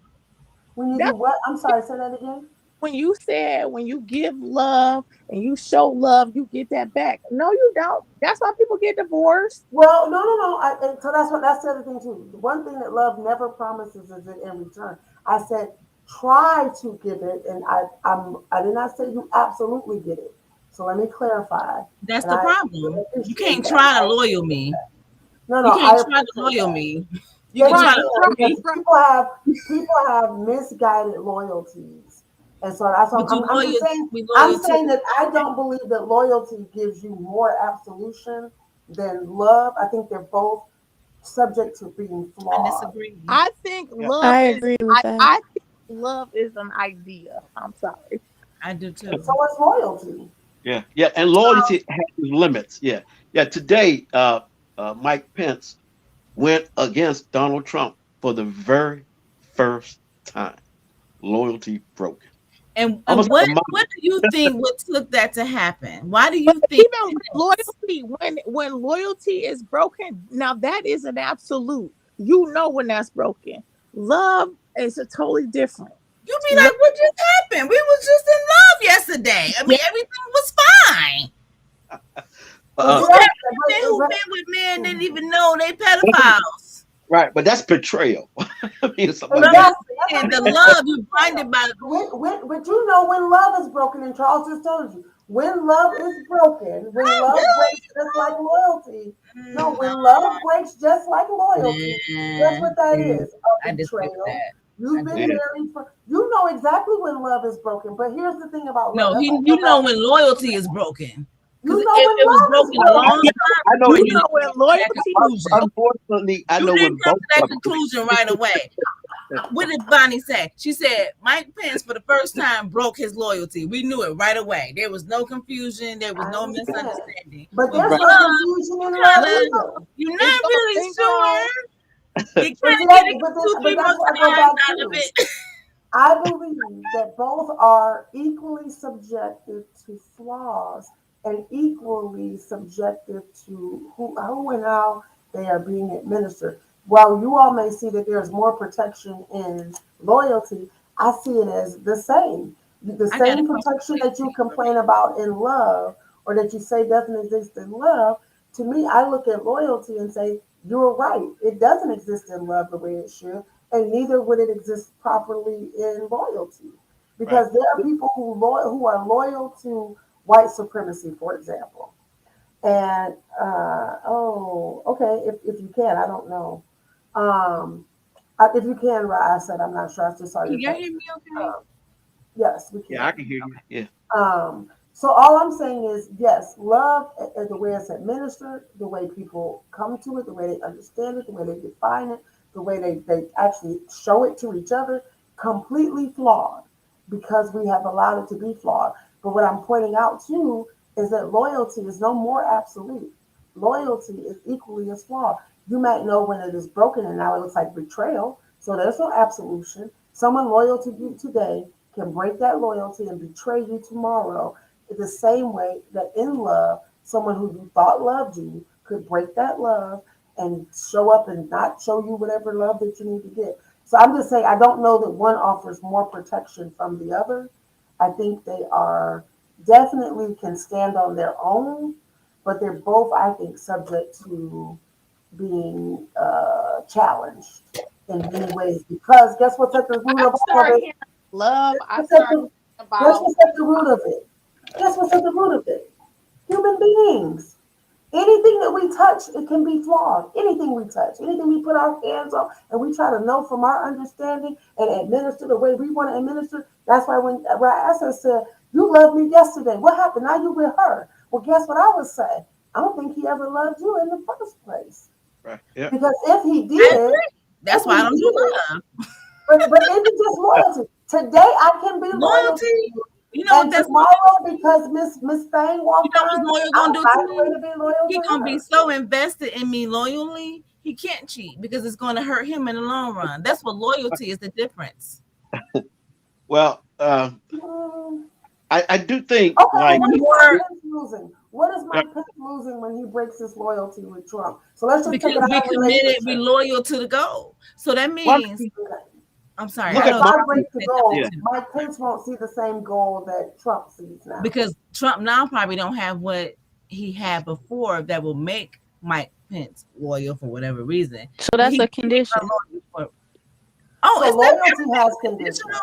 When you do That's what? I'm sorry, say that again. when you said when you give love and you show love, you get that back. No, you don't. That's why people get divorced. Well, no, no, no. And so that's the other thing too. The one thing that love never promises is it in return. I said try to give it, and I did not say you absolutely get it. So let me clarify, That's and the I problem. You appreciate can't that. try to loyal me. No, You no, can't I try to appreciate loyal that. me. You can Yes, you try Right, to can hurt right, because me. right. people have misguided loyalties, and so that's But you I'm just loyal, saying we I'm loyal to saying that I don't believe that loyalty gives you more absolution than love. I think they're both subject to being I flawed. disagree. I think Yeah. love I is agree with that. I think love is an idea. I'm sorry. I do And too. so is loyalty. Yeah, yeah, and loyalty has limits. Yeah, yeah. Today, Mike Pence went against Donald Trump for the very first time. Loyalty broken. And Almost what like a what do you think what took that to happen? Why do But you think even with this? loyalty, when loyalty is broken, now that is an absolute. You know when that's broken. Love is a totally different. You be Love, like, what just happened? We was just in love yesterday. I yeah, mean, everything was fine. Well, uh, see, Who got men that's who but, been with men didn't even know they pedophiles. right, but that's betrayal. I mean, something But like I'm that. just exactly. That's what saying, I'm the saying. love you blinded by. But you know when love is broken, and Charles just told you when love is broken, when Oh, love breaks just really? like loyalty. No, No, when love breaks just like loyalty, guess nah, what that is? A I disagree with betrayal. that. I You've been Yeah, disagree. married for you know exactly when love is broken. But here's the thing about love. No, That's why I you go know back. when loyalty is broken because You know when it was love is broken a long broken. time I know. and you you know didn't when come to that loyalty is conclusion. Unfortunately, I You know didn't when come both to that of them. conclusion right away. What did Bonnie say? She said Mike Pence for the first time broke his loyalty. We knew it right away. There was no confusion. There was I no understand, misunderstanding. but With there's Right. no love, confusion you in kind love of either. you're it's not gonna really linger on. sure. You kind But see of get that, it but then, two, but three more that's where I go times back out of to. it. I believe that both are equally subjective to flaws and equally subjective to who and how they are being administered. While you all may see that there's more protection in loyalty, I see it as the same. The I got a same question protection for you, that you T. Marie. complain about in love or that you say doesn't exist in love, to me, I look at loyalty and say, you're right. It doesn't exist in love the way it should and neither would it exist properly in loyalty. Right. Because there are people who are loyal to white supremacy, for example. And oh, okay, if you can, I don't know. Um, if you can, I said I'm not sure. I just saw Can your y'all text. hear me okay? Um, yes, we Yeah, I can. can hear you. Yeah. So all I'm saying is, yes, love the way it's administered, the way people come to it, the way they understand it, the way they define it, the way they actually show it to each other, completely flawed because we have allowed it to be flawed. But what I'm pointing out too is that loyalty is no more absolute. Loyalty is equally as flawed. You might know when it is broken and now it looks like betrayal. So there's no absolution. Someone loyal to you today can break that loyalty and betray you tomorrow the same way that in love, someone who you thought loved you could break that love and show up and not show you whatever love that you need to get. So I'm just saying, I don't know that one offers more protection from the other. I think they are definitely can stand on their own, but they're both, I think, subject to being challenged in many ways because guess what's at the root I of all of start it? hearing love. Guess I what's at start the, hearing guess about what's at the root of it? Guess what's at the root of it? Human beings. Anything that we touch, it can be flawed. Anything we touch, anything we put our hands on, and we try to know from our understanding and administer the way we want to administer. That's why when Aset said, "You loved me yesterday. What happened? Now you with her." Well, guess what I would say? I don't think he ever loved you in the first place. Right. Yeah. Because if he I did, agree. if That's why I he don't do did, love. but is it just loyalty? Today I can be loyal to Loyalty. you, You know what and that's tomorrow because Miss Thang you walked know what's by, loyal I'll gonna do to find a way me? to be loyal He to gonna be her. so invested in me loyally, he can't cheat because it's gonna hurt him in the long run. That's what loyalty is the difference. Well, Mm, I do think okay, well, like what The is Mike more Pence losing? What is uh, Mike Pence losing when he breaks his loyalty with Trump? So let's just take because it we out of committed, we relationship. loyal to the goal. So that one means thing, I'm sorry, Look I But if at know Mark. I Trump break the said something Yeah, goal, too. my kids won't see the same goal that Trump sees now. Because Trump now probably don't have what he had before that will make Mike Pence loyal for whatever reason. So But that's he a condition. loyal for, oh, So it's that loyalty has everything's conditions. conditional.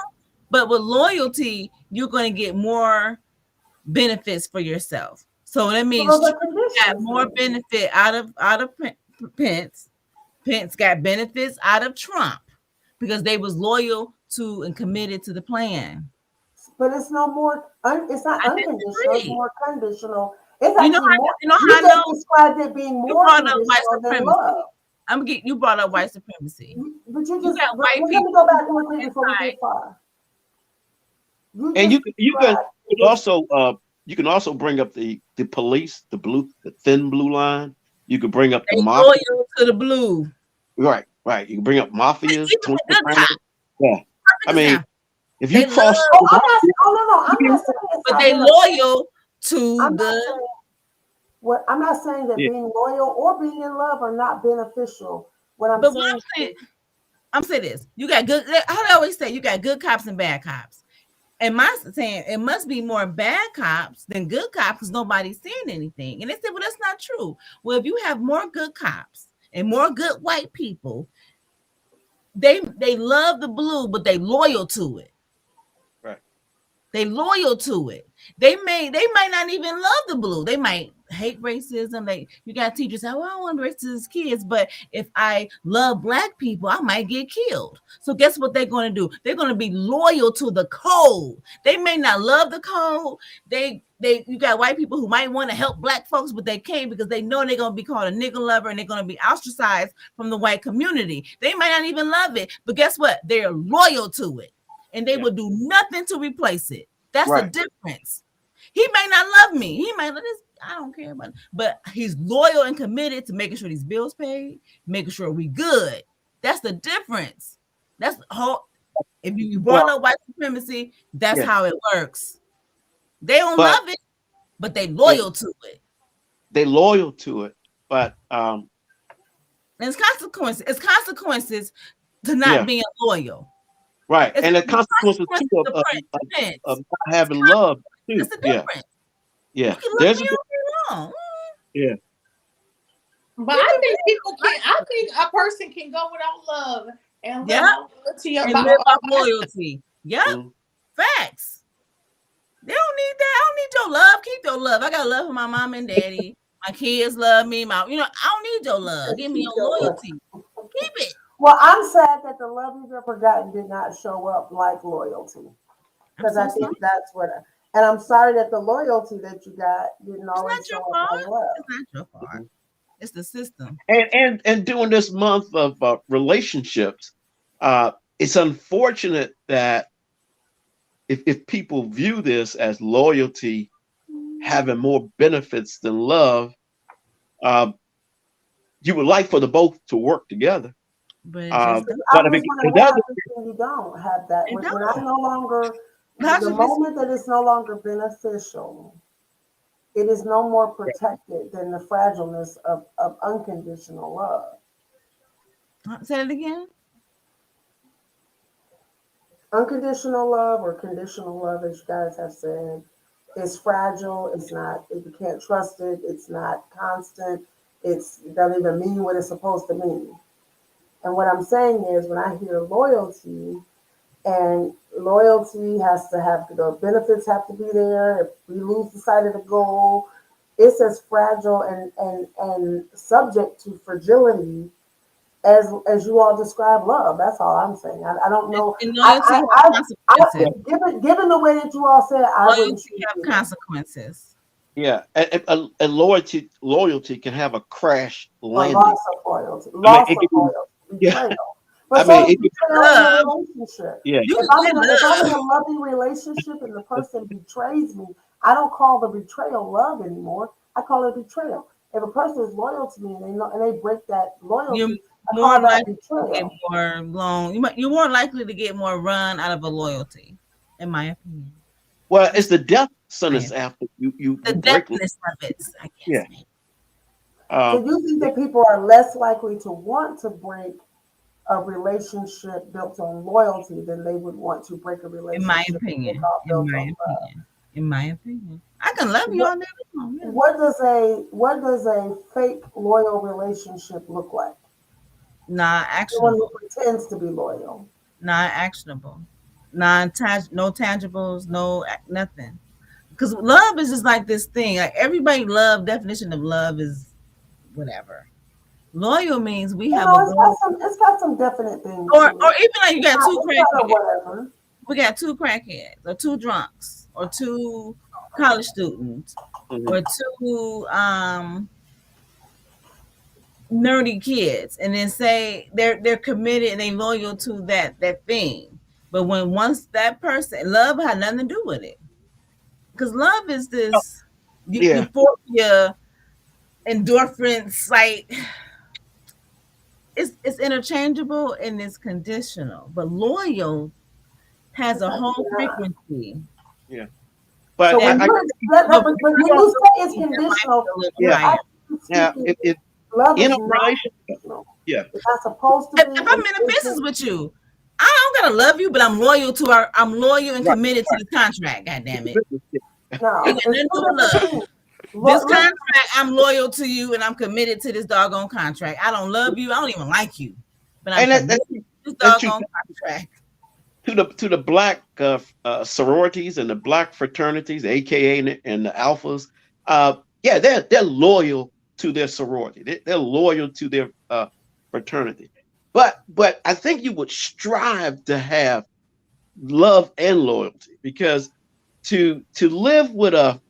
But with loyalty, you're going to get more benefits for yourself. So that So means those are Trump got conditions more then. benefit out of Pence. Pence got benefits out of Trump because they was loyal to and committed to the plan. But it's no more. It's not I unconditional. It's disagree. more conditional. It's You know actually how more. you know You how I just know described it being you more brought up white conditional than supremacy. love. I'm get you brought up white supremacy. But you You just. got But white let me people go who back on real quick the before we inside. get far. You and just you can described this. also you can also bring up the police, the thin blue line. You could bring up the They mafia. loyal to the blue. Right. You can bring up mafias, Even Tony the good Soprano. cops. Yeah, I Perfect mean, example. if you They cross love Oh, the I'm not. line, Oh no, no. I'm you not saying it's but not they beneficial. loyal to I'm not the saying what. I'm not saying that yeah, being loyal or being in love are not beneficial. What I'm but what saying is, I'm saying this. You got good how do I always say you got good cops and bad cops. And my saying it must be more bad cops than good cops because nobody's saying anything. And they said, well, that's not true. Well, if you have more good cops and more good white people, they love the blue, but they loyal to it. right. They loyal to it. They might not even love the blue. They might hate racism. You got teachers say, "Well, I don't want racist kids, but if I love black people, I might get killed." So guess what they're going to do? They're going to be loyal to the code. They may not love the code. They you got white people who might want to help black folks, but they can't because they know they're going to be called a nigger lover and they're going to be ostracized from the white community. They might not even love it, but guess what? They're loyal to it and they Yeah, will do nothing to replace it. That's the right. difference. He may not love me. He may let this. I don't care about it. But he's loyal and committed to making sure these bills paid, making sure we good. That's the difference. That's the whole. If you brought Well, up white supremacy, that's yeah, how it works. They don't but love it, but they yeah, loyal to it. they loyal to it. But And it's consequences. It's consequences to not yeah, being loyal. right. It's And the consequences too consequences to of Prince. not having love too. That's the Yeah, difference. You yeah. can love There's me a all day long. yeah, But Keep I it think people can. real. I think a person can go without love and Yep. live on loyalty And live off about. loyalty. Yep. mm, Facts. They don't need that. I don't need your love. Keep your love. I got love for my mom and daddy. My kids love me. I don't need your love. Give me keep your your love. loyalty. Keep it. Well, I'm sad that the love you've ever gotten did not show up like loyalty. I'm Because I so sorry. think that's what. And I'm sorry that the loyalty that you got didn't It's always not show your up fault. like love. It's not your fault. mhm. It's the system. And during this month of relationships, it's unfortunate that if people view this as loyalty having more benefits than love, uh, you would like for the both to work together. But it Uh, just doesn't. but I'm if just wondering it what doesn't, happens when you don't have that. It When I don't. no longer, the Logically moment that it's no longer beneficial, it is no more protected than the fragileness of unconditional love. say it again. Unconditional love or conditional love, as you guys have said, is fragile. It's not, you can't trust it. It's not constant. It doesn't even mean what it's supposed to mean. And what I'm saying is when I hear loyalty, and loyalty has to have, the benefits have to be there. If we lose the sight of the goal, it's as fragile and subject to fragility as you all describe love. That's all I'm saying. I don't know. And loyalty has consequences. Given the way that you all said, I wouldn't Loyalty choose have either. consequences. yeah, and loyalty can have a crash Or landing. loss of loyalty, I mean, loss it of can, loyalty, yeah. betrayal. But I so mean, is it can, betrayal in a Love. relationship. yeah, You If can say I'm in love. a loving relationship and the person betrays me, I don't call the betrayal love anymore. I call it betrayal. If a person is loyal to me and they know and they break that You're loyalty, I more call that likely to get betrayal. more long. You're more likely to get more run out of a loyalty, in my opinion. well, it's That's the death my sentence opinion. after you The break. depthness of it, I Yeah. guess. Maybe. So Um, you think that people are less likely to want to break a relationship built on loyalty than they would want to break a In my relationship opinion. In built my on love. opinion. In my opinion. I can love you What, all day long. Yeah. what does a fake loyal relationship look like? Non Someone who actionable. pretends to be loyal. Non actionable. Non no tangibles, no nothing. Because love is just like this thing. Like everybody love definition of love is whatever. Loyal means we You have a know, it's got goal. some it's got some definite things Or to it. even like you got two It's not a crackheads. whatever. We got two crackheads or two drunks or two college students Mhm. or two nerdy kids, and then say they're committed and they loyal to that thing. But when once that person love had nothing to do with it, because love is Oh, this yeah. euphoria, endorphins, like it's interchangeable and it's conditional. But loyal has a whole Yeah. frequency Yeah. So But that when I you think the but when you say it's that might be conditional, a little you're yeah. higher. actually Now speaking if love in is a not relationship, conditional. yeah. It's not supposed to If be. I'm And in a it business isn't. with you, I don't gotta love you, but I'm loyal and Right. committed to Right. the contract. God It's damn a it, business. Yeah. ain't No, got it's nothing to two do with different love. things. This Listen, contract, I'm loyal to you and I'm committed to this doggone contract. I don't love you. I don't even like you, but I'm And committed that's to this that's true doggone contract. to the black sororities and the black fraternities, aka and the alphas. Yeah, they're loyal to their sorority. They're loyal to their fraternity. But I think you would strive to have love and loyalty because to live with a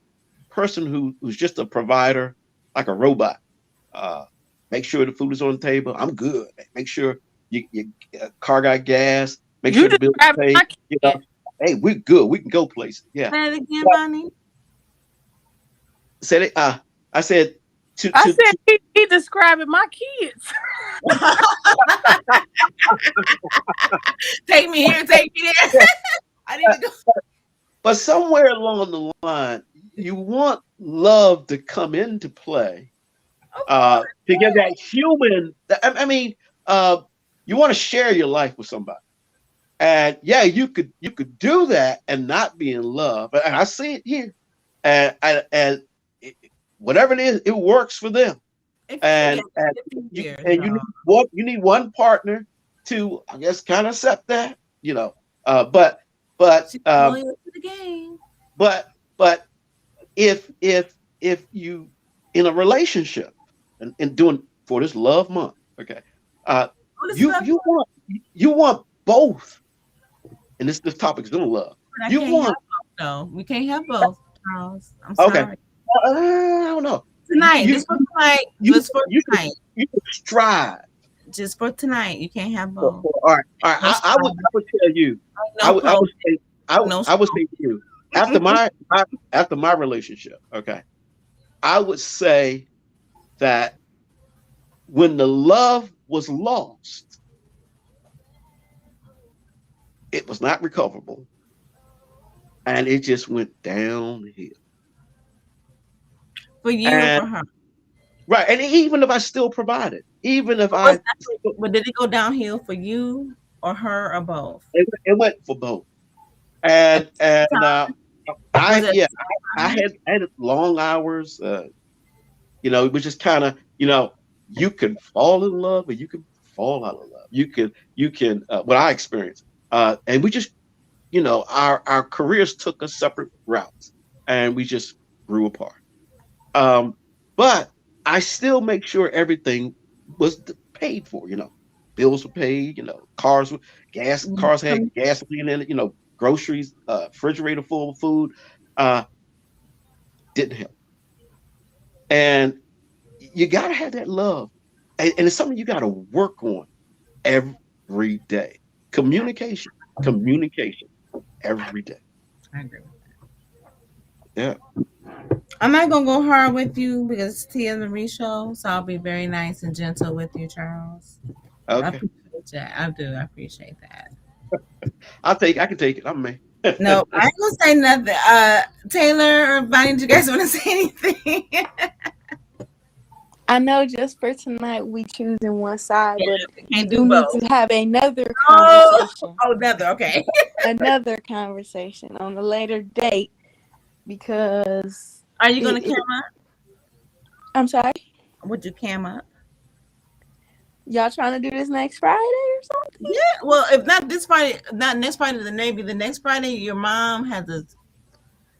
person who's just a provider, like a robot. Uh, Make sure the food is on the table. I'm good. Make sure your car got gas. Make You sure the bill is described paid. my You know, kid. hey, we're good. We can go places. Yeah. Say it again, But Bonnie. said it. I said I said to he describing my kids. Take me here, take me there. yeah. I need to go. But somewhere along the line, you want love to come into play Of course, to get that human. I mean, uh, you want to share your life with somebody. And yeah, you could do that and not be in love. And I see it here. And it, whatever it is, it works for them. if you And together and 50 you years, and y'all. you need one partner to, I guess, kind of accept that, you know. But but She's um loyal to the game. but if you in a relationship and doing for this love month, okay, uh Oh, this you love, you want you want both, and this topic is gonna love. but I You can't have want both though. We can't have both, Charles. I'm okay. sorry. I don't know. Tonight, You just for tonight, you just for you should tonight, you should strive. just for tonight. You can't have both. All right. No I would tell you. no I pro, would say no. I would say to you after after my relationship. Okay, I would say that when the love was lost, it was not recoverable, and it just went downhill. For you or And for her. right, and even if I still provided, even if But, what's I, that, but did it go downhill for you or her or both? it went for both. At And the time, was I it at yeah, the I time? had long hours. It was just kind of, you can fall in love or you can fall out of love. You can what I experienced. And we just, our careers took us separate routes and we just grew apart. Um, but I still make sure everything was paid for, bills were paid, cars had Mhm. gasoline in it, groceries, refrigerator full of food, uh, didn't help. And you got to have that love. And it's something you got to work on every day. Communication, communication every day. I agree. Yeah. I'm not gonna go hard with you because it's Tia Marie show, so I'll be very nice and gentle with you, Charles. I Okay. appreciate that. I do. I appreciate that. I can take it. I'm me. No, I ain't gonna say nothing. Taylor or Bonnie, do you guys want to say anything? I know just for tonight we choosing one side, Yeah, but we we can't do do need both. to have another Oh, conversation. oh, another. Okay. Another conversation on a later date because Are you gonna it, cam it up? I'm sorry. Would you cam up? Y'all trying to do this next Friday or Yeah. something? Well, if not this Friday, not next Friday, then maybe the next Friday. Your mom has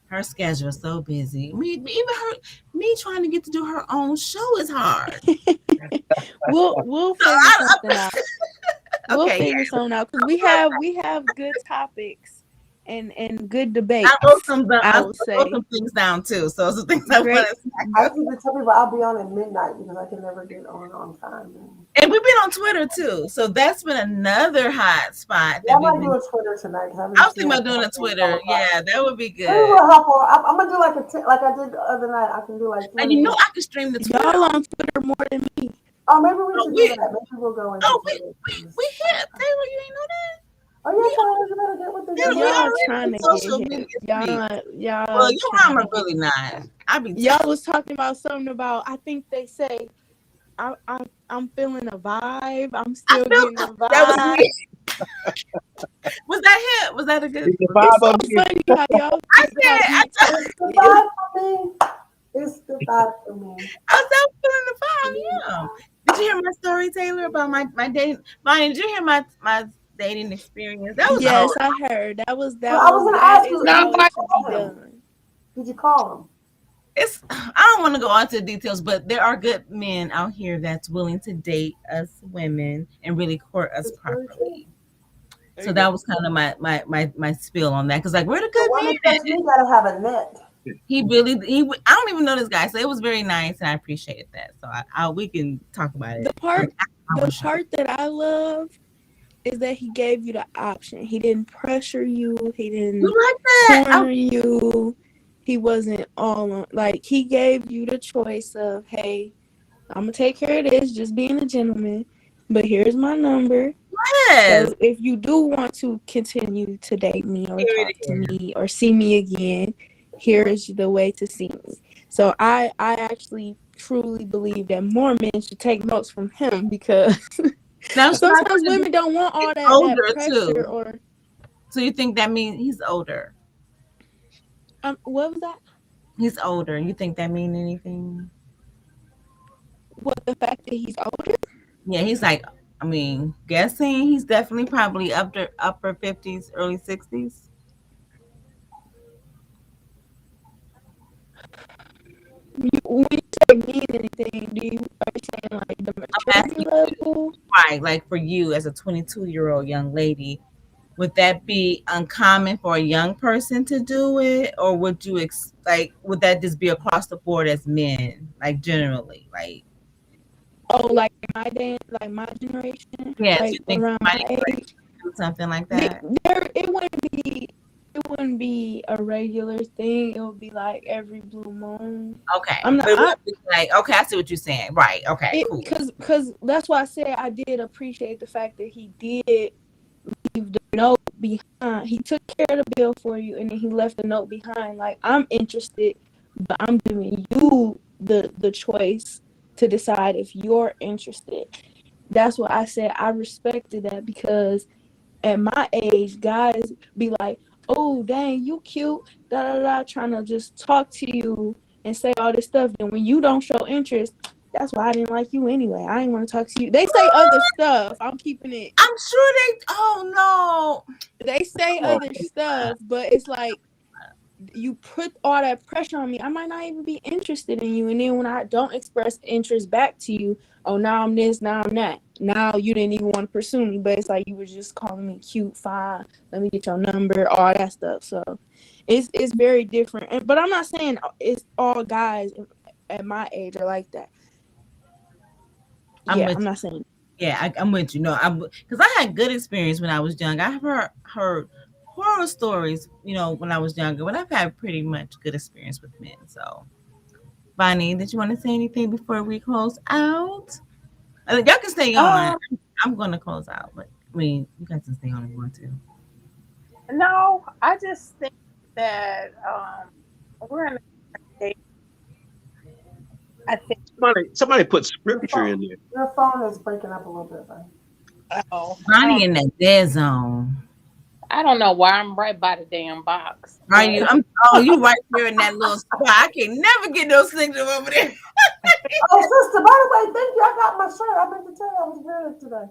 her schedule is so busy. Me trying to get to do her own show is hard. We'll So figure something out. We'll okay, figure something out because we have good topics and good debates. I I would wrote say some things down too. So some things I want great. to I tackle. keep it tell people I'll be on at midnight because I can never get on time. And And we've been on Twitter too. So that's been another hot spot yeah, that I we've might been. do a Twitter tonight. I Haven't was seen thinking a about doing a Twitter. Yeah, that would be Maybe good. we'll hop on. I'm gonna do like like I did the other night. I can do like And 20 minutes. I can stream the Twitter. Y'all on Twitter more than me. Oh, maybe we Oh, should do we, that. Maybe we'll go into oh, Twitter. we hit Taylor. You ain't know that? Oh yeah, We Tyler, you better get with the we game. Y'all already trying in to get social hip. media street. Well, Y'all your trying mama to get. really not. I be Y'all was talking about something about. I think they say I'm feeling a vibe. I'm I still felt getting a that was vibe. me. Was that him? Was that a good? It's the It's vibe so of me. funny how y'all I how said deep I, It's the it, vibe for me. It's the vibe for me. I was feeling the vibe. Yeah. Did you hear my story, Taylor, about my dating? Bonnie, did you hear my dating experience? That was a whole. yes, I heard Well, I was gonna that ask is you, No, did how you it like should be call him? done. Did you call him? It's I don't want to go into details, but there are good men out here that's willing to date us women and really court us It's very true. properly. There So you that go. was kind of my spiel on that because like we're the The good one that men. touched me gotta have a net. I don't even know this guy, so it was very nice and I appreciated that. So we can talk about it The on part our the show. part that I love is that he gave you the option. He didn't pressure you. He You didn't like that? corner you. He wasn't all on, like he gave you the choice of, hey, I'm gonna take care of this, just being a gentleman. But here's my number. Yes. So if you do want to continue to date me or Hear it talk to again. me or see me again, here is the way to see me. So I actually truly believe that more men should take notes from him because Now, Sniper, sometimes women don't want he's all that older pressure too. or So you think that means he's older? what was that? He's older. You think that mean anything? What, the fact that he's older? Yeah, he's like. I mean, guessing he's definitely probably upper 50s, early 60s. When you say mean anything, are you saying like the I'm maturity asking you, level? right? Like for you as a 22-year-old young lady, would that be uncommon for a young person to do it, or would you like would that just be across the board as men, like generally, like Oh, like my day, like my generation, yes, like you think around somebody my could age. do something like that? There, it wouldn't be a regular thing. It would be like every blue moon. Okay, I'm not but it I would be like okay, I see what you're saying. Right? Okay, it cool. because that's why I said I did appreciate the fact that he did leave the note behind. He took care of the bill for you, and then he left the note behind. Like, I'm interested, but I'm giving you the choice to decide if you're interested. That's what I said. I respected that because at my age, guys be like, "Oh, dang, you cute," da da da, trying to just talk to you and say all this stuff. And when you don't show interest, that's why I didn't like you anyway. I didn't want to talk to you. They say other stuff. I'm keeping it. I'm sure they. Oh no. They say Well, other stuff, but it's like you put all that pressure on me. I might not even be interested in you. And then when I don't express interest back to you, oh, now I'm this, now I'm that. Now you didn't even want to pursue me, but it's like you were just calling me cute, fine. Let me get your number, all that stuff. So it's very different. But I'm not saying it's all guys at my age are like that. I'm Yeah, with I'm you. not saying. Yeah, I'm with you. No, I'm because I had good experience when I was young. I've heard horror stories, when I was younger, but I've had pretty much good experience with men. So, Bonnie, did you want to say anything before we close out? Y'all can stay on. um I'm going to close out, but I mean, you guys can stay on if you want to. no, I just think that we're in a state I think. Somebody put Your scripture phone, in there. your phone is breaking up a little bit, right? Oh, Ronnie in that dead zone. I don't know why I'm right by the damn box, Are but you? You right there in that little spot. I can never get no signal over there. Oh, sister, by the way, thank you. I got my shirt. I meant to tell you I was wearing it today.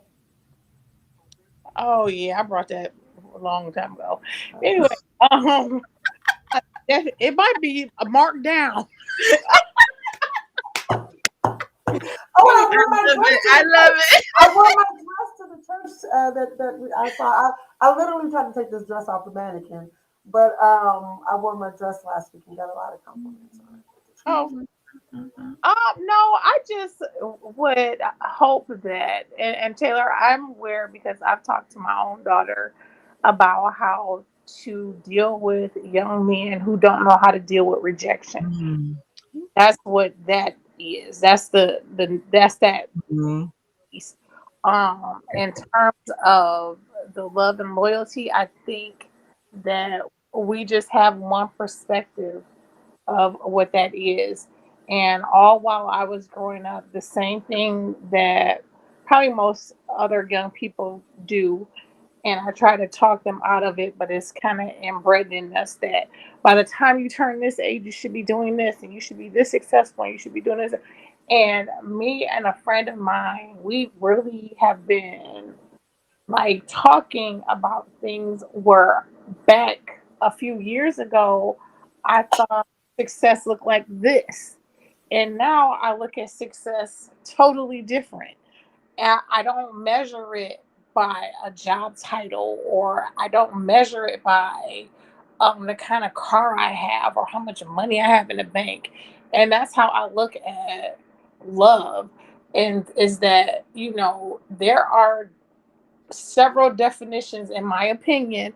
oh yeah, I brought that a long time ago. Anyway, um, it might be marked down. Oh, and I Anyway, wore my I love dress it. to I the love church. it. I wore my dress to the church I saw. I literally tried to take this dress off the mannequin, but I wore my dress last week and got a lot of compliments on it. oh, no, I just would hope that, and Taylor, I'm aware because I've talked to my own daughter about how to deal with young men who don't know how to deal with rejection. Mm. That's what that is. That's that Mhm. piece. In terms of the love and loyalty, I think that we just have one perspective of what that is. And all while I was growing up, the same thing that probably most other young people do. And I try to talk them out of it, but it's kind of inbred in us that by the time you turn this age, you should be doing this and you should be this successful and you should be doing this. And me and a friend of mine, we really have been like talking about things where back a few years ago, I thought success looked like this. And now I look at success totally different. And I don't measure it by a job title, or I don't measure it by the kind of car I have or how much money I have in the bank. And that's how I look at love. And is that, there are several definitions, in my opinion.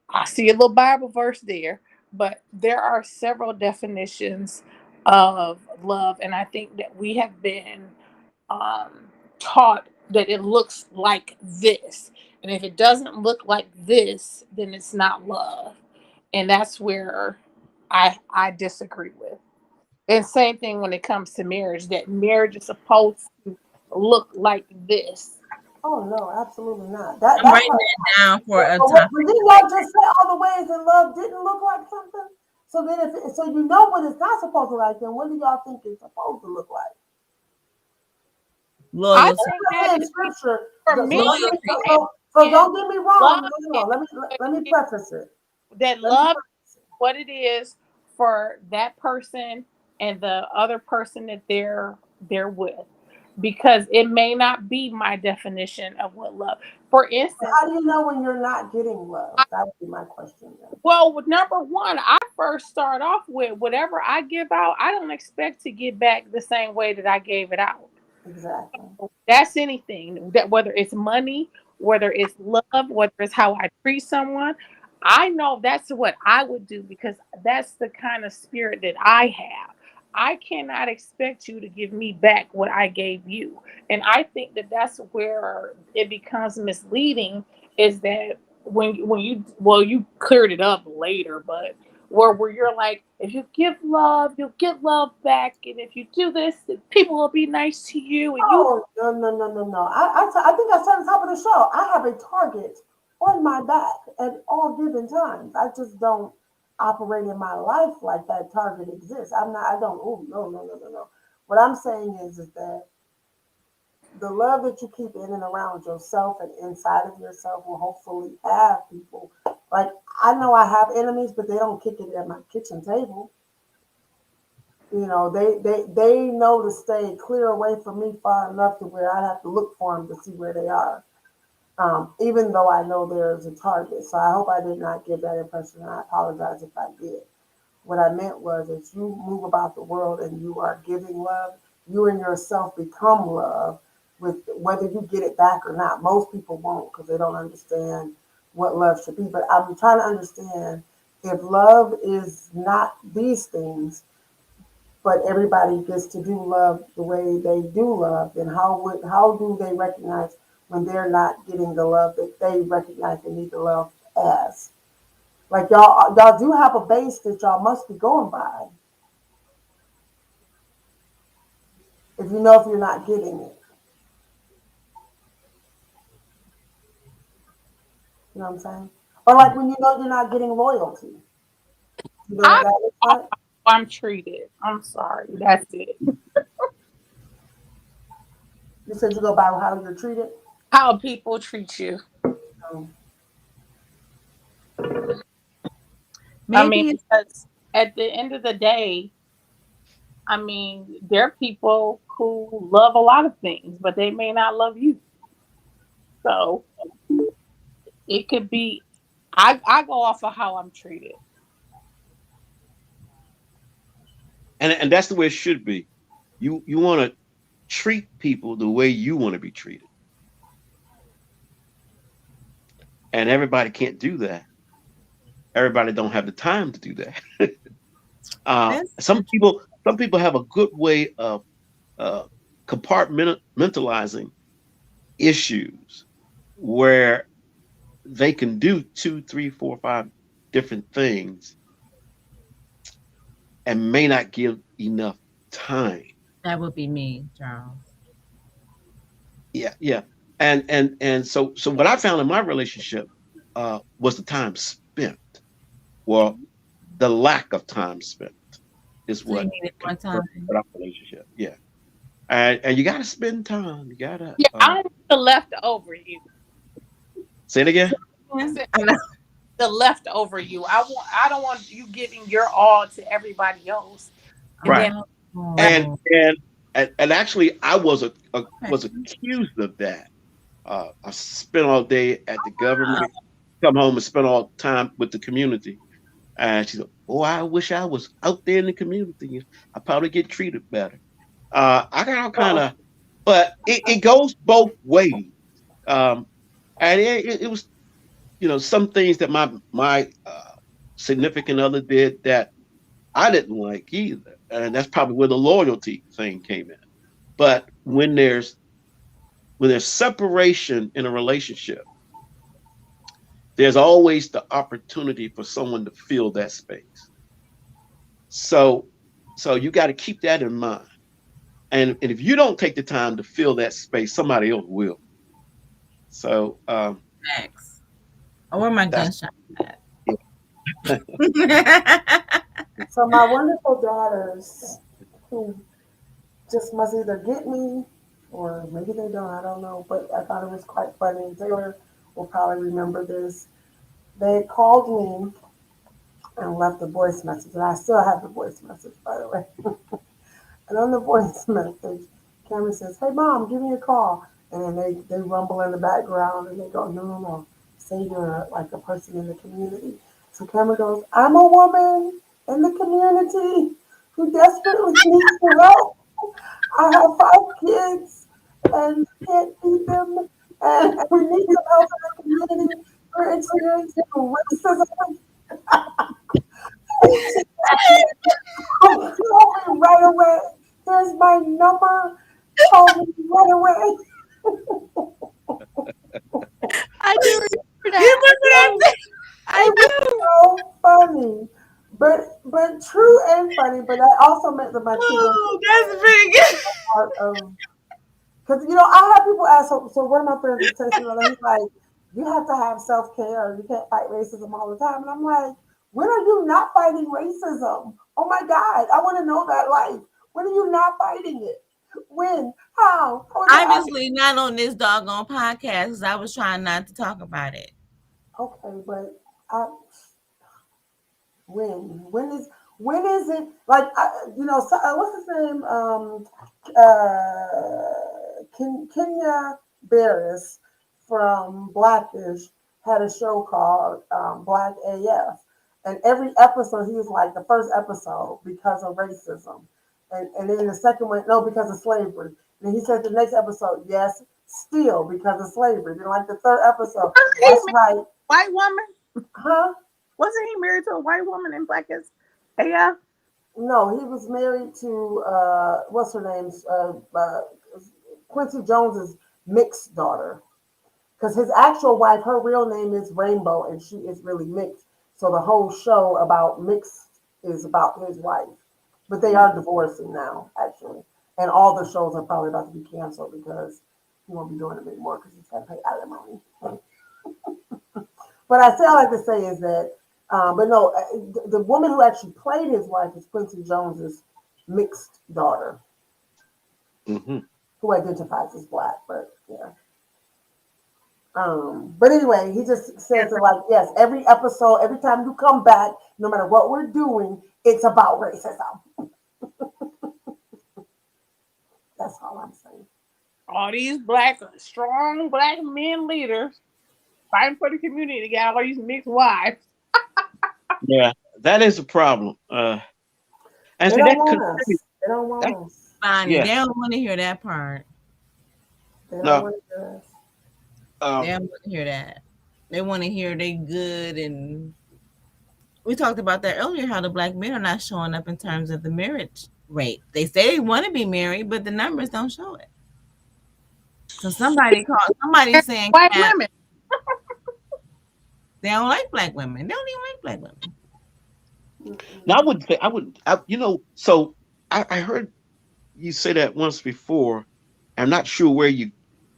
I see a little Bible verse there, but there are several definitions of love, and I think that we have been taught that it looks like this, and if it doesn't look like this, then it's not love, and that's where I disagree with. And same thing when it comes to marriage, that marriage is supposed to look like this. Oh no, absolutely not. That I'm that's writing what. that down for a But topic. didn't y'all just say all the ways that love didn't look like something? So then, so you know what it's not supposed to like, then what do y'all think it's supposed to look like? I Loyalty. think I'm not that saying scripture. for me, So, Loyalty. so and don't get me love wrong. No, no, is no. Let me preface it. that Let me love preface it. what it is for that person and the other person that they're with, because it may not be my definition of what love. For But instance, how do you know when you're not getting love? I, That would be my question then. well, with number one, I first start off with whatever I give out, I don't expect to get back the same way that I gave it out. Exactly. That's anything, that whether it's money, whether it's love, whether it's how I treat someone. I know that's what I would do because that's the kind of spirit that I have. I cannot expect you to give me back what I gave you. And I think that that's where it becomes misleading, is that when you, well, you cleared it up later, but where you're like, if you give love, you'll get love back, and if you do this, then people will be nice to you, and you. Oh no no no no no! I think I said on top of the show. I have a target on my back at all given times. I just don't operate in my life like that target exists. I'm not. I don't. Oh no no no no no. What I'm saying is that the love that you keep in and around yourself and inside of yourself will hopefully have people. Like I know I have enemies, but they don't kick it at my kitchen table. You know, they know to stay clear away from me far enough to where I have to look for them to see where they are. Even though I know there's a target. So I hope I did not give that impression. I apologize if I did. What I meant was as you move about the world and you are giving love, you and yourself become love with whether you get it back or not. Most people won't because they don't understand what love should be. But I'm trying to understand if love is not these things, but everybody gets to do love the way they do love, then how do they recognize when they're not getting the love that they recognize they need the love as? Like y'all do have a base that y'all must be going by. If you know if you're not getting it, you know what I'm saying? Or like when you know you're not getting loyalty, you know what I that looks go off like? how I'm treated. I'm sorry. That's it. You said you go by how you're treated. How people treat you. Um, I mean, Maybe it's because at the end of the day, I mean, there are people who love a lot of things, but they may not love you. So it could be. I go off of how I'm treated. And that's the way it should be. You want to treat people the way you want to be treated, and everybody can't do that. Everybody don't have the time to do that. that's Some people have a good way of uh, compartmentalizing issues where they can do two, three, four, five different things and may not give enough time. that would be me, Charles. Yeah, yeah. And so what I found in my relationship was the time spent. Well, the lack of time spent is So you what needed kind more of broke time. our relationship. Yeah. And you gotta spend time. You gotta Yeah, I don't want the leftover you. say it again. I Yeah, said I know. the leftover you. I don't want you giving your all to everybody else, and then Right. left. And Oh, and and actually I okay. was accused of that. I spent all day at the Oh, government, come home and spend all time with the community. And she said, "Oh, I wish I was out there in the community. I probably get treated better." I got all kind oh, of, but it goes both ways. Um, and it was, some things that my significant other did that I didn't like either, and that's probably where the loyalty thing came in. But when there's separation in a relationship, there's always the opportunity for someone to fill that space. So so you got to keep that in mind. And if you don't take the time to fill that space, somebody else will. So thanks. Oh, where my that's gunshot at? yeah. so my wonderful daughters, who just must either get me or maybe they don't. I don't know. But I thought it was quite funny. Taylor will probably remember this. They called me and left a voice message, and I still have the voice message, by the way. And on the voice message, Cameron says, "Hey, mom, give me a call." And then they rumble in the background and they go, "No, no, no. Say you're like a person in the community." So Cameron goes, "I'm a woman in the community who desperately needs the help. I have 5 kids and can't feed them. And we need some help in the community. We're experiencing racism." She called me right away. Here's my number. Call me right away. I do remember You that. remember that? It I was do. so funny. But true and funny, but that also meant that my kids are Oh, that's pretty good. part of. Because, I have people ask, so one of my friends was texting me, he's like, "You have to have self care. You can't fight racism all the time." And I'm like, when are you not fighting racism? Oh my God, I want to know that life. When are you not fighting it? When? How? How is that? Obviously, not on this doggone podcast because I was trying not to talk about it. Okay, but I, when is it like so, what's his name Kenya Barris from Blackish had a show called Black AF, and every episode he was like the first episode because of racism, and then the second one no because of slavery, and he said the next episode yes still because of slavery, then like the third episode Wasn't he that's married right, to a white woman? huh. Wasn't he married to a white woman in Blackest? Yeah. No, he was married to what's her name? Quincy Jones's mixed daughter. Because his actual wife, her real name is Rainbow, and she is really mixed. So the whole show about mixed is about his wife, but they are divorcing now, actually. And all the shows are probably about to be canceled because he won't be doing them anymore because he's got to pay alimony. But I say all I like to say is that, but no, the woman who actually played his wife is Quincy Jones's mixed daughter, Hmm. who identifies as black. But yeah. But anyway, he just says it like, yes, every episode, every time you come back, no matter what we're doing, it's about racism. That's all I'm saying. All these black, strong black men leaders fighting for the community got all these mixed wives. Yeah, that is a problem. And They see don't that want contributes. us. They don't That, want us. Bonnie, yeah. they don't want to hear that part. They don't No. want us. They Um. don't want to hear that. They want to hear they good, and we talked about that earlier. How the black men are not showing up in terms of the marriage rate. They say they want to be married, but the numbers don't show it. So somebody saying, White Cap, women. they don't like black women. They don't even like black women. Now I Mm-mm. wouldn't say I would. So I heard you say that once before. I'm not sure where you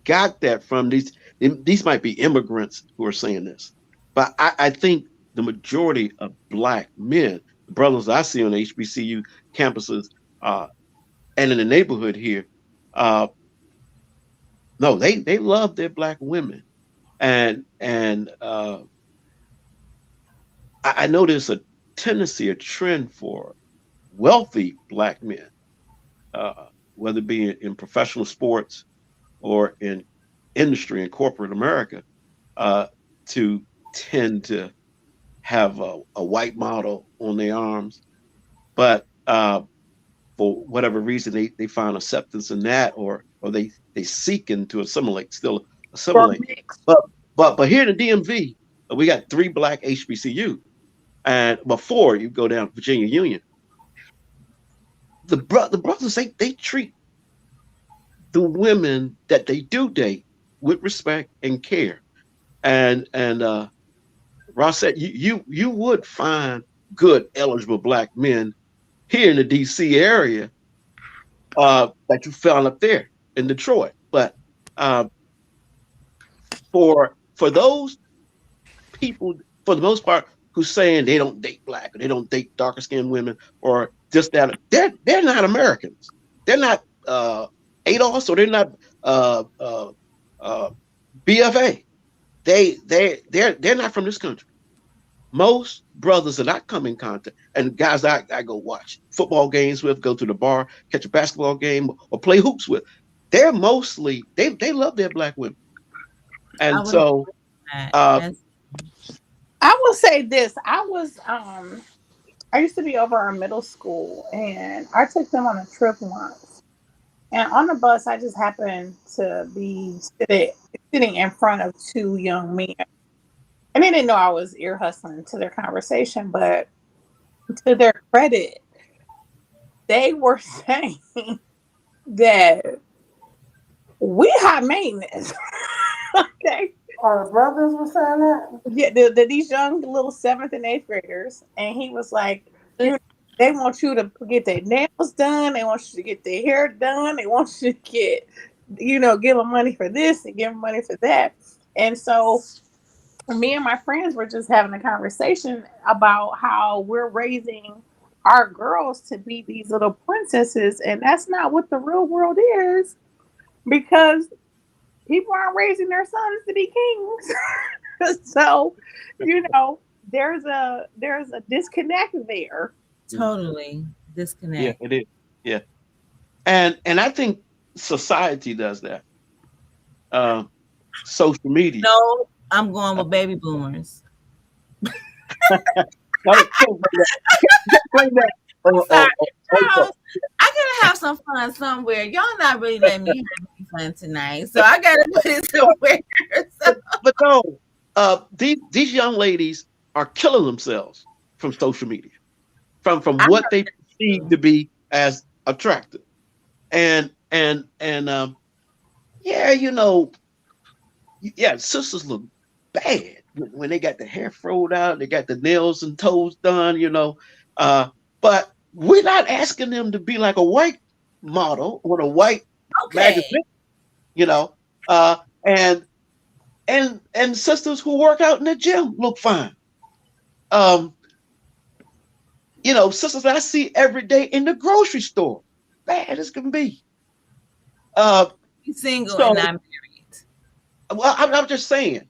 got that from. These might be immigrants who are saying this, but I think the majority of black men, the brothers I see on HBCU campuses, uh, and in the neighborhood here, uh, no, they love their black women, and I know there's a tendency, a trend for wealthy black men, whether it be in professional sports or in industry in corporate America, uh, to tend to have a white model on their arms. But for whatever reason, they find acceptance in that, or they seeking to assimilate, still Or assimilate. mixed. But but here in the DMV, we got three black HBCU, and before you go down Virginia Union, the brothers they treat the women that they do date with respect and care. And Ross said you would find good eligible black men here in the DC area, that you found up there in Detroit. But uh, for those people, for the most part, who's saying they don't date black or they don't date darker skinned women or just that, they're not Americans. They're not ADOS, or they're not uh, uh, uh, BFA. They're not from this country. Most brothers that I come in contact, and guys I go watch football games with, go to the bar, catch a basketball game, or play hoops with, they're mostly they love their black women. I And would agree so with that. uh That's I will say this. I used to be over our middle school and I took them on a trip once. And on the bus I just happened to be sitting in front of two young men. And they didn't know I was ear hustling to their conversation, but to their credit, they were saying that we high maintenance. Okay. Our brothers were saying that. Yeah, these young little seventh and eighth graders, and he was like, you know, they want you to get their nails done, they want you to get their hair done, they want you to get, give them money for this and give them money for that. And so me and my friends were just having a conversation about how we're raising our girls to be these little princesses, and that's not what the real world is, because people aren't raising their sons to be kings. So, you know, there's a disconnect there. totally yeah, disconnect. it is. Yeah. And I think society does that. Uh Social media. No, I'm going with baby boomers. No, can't blame that. Can't blame that. I'm sorry, Oh, Charles. I gotta have some fun somewhere. Y'all not really letting me have any fun tonight, so I gotta put it somewhere. So, but no, these young ladies are killing themselves from social media, from I what know they that perceive too. to be as attractive. And yeah, yeah, sisters look bad when they got the hair froed out, they got the nails and toes done. Uh, but we're not asking them to be like a white. model on a white Okay. magazine, you know, uh, and and sisters who work out in the gym look fine. Um, sisters that I see every day in the grocery store, bad as can be. Uh, He's single and so, not married. well, I'm just saying,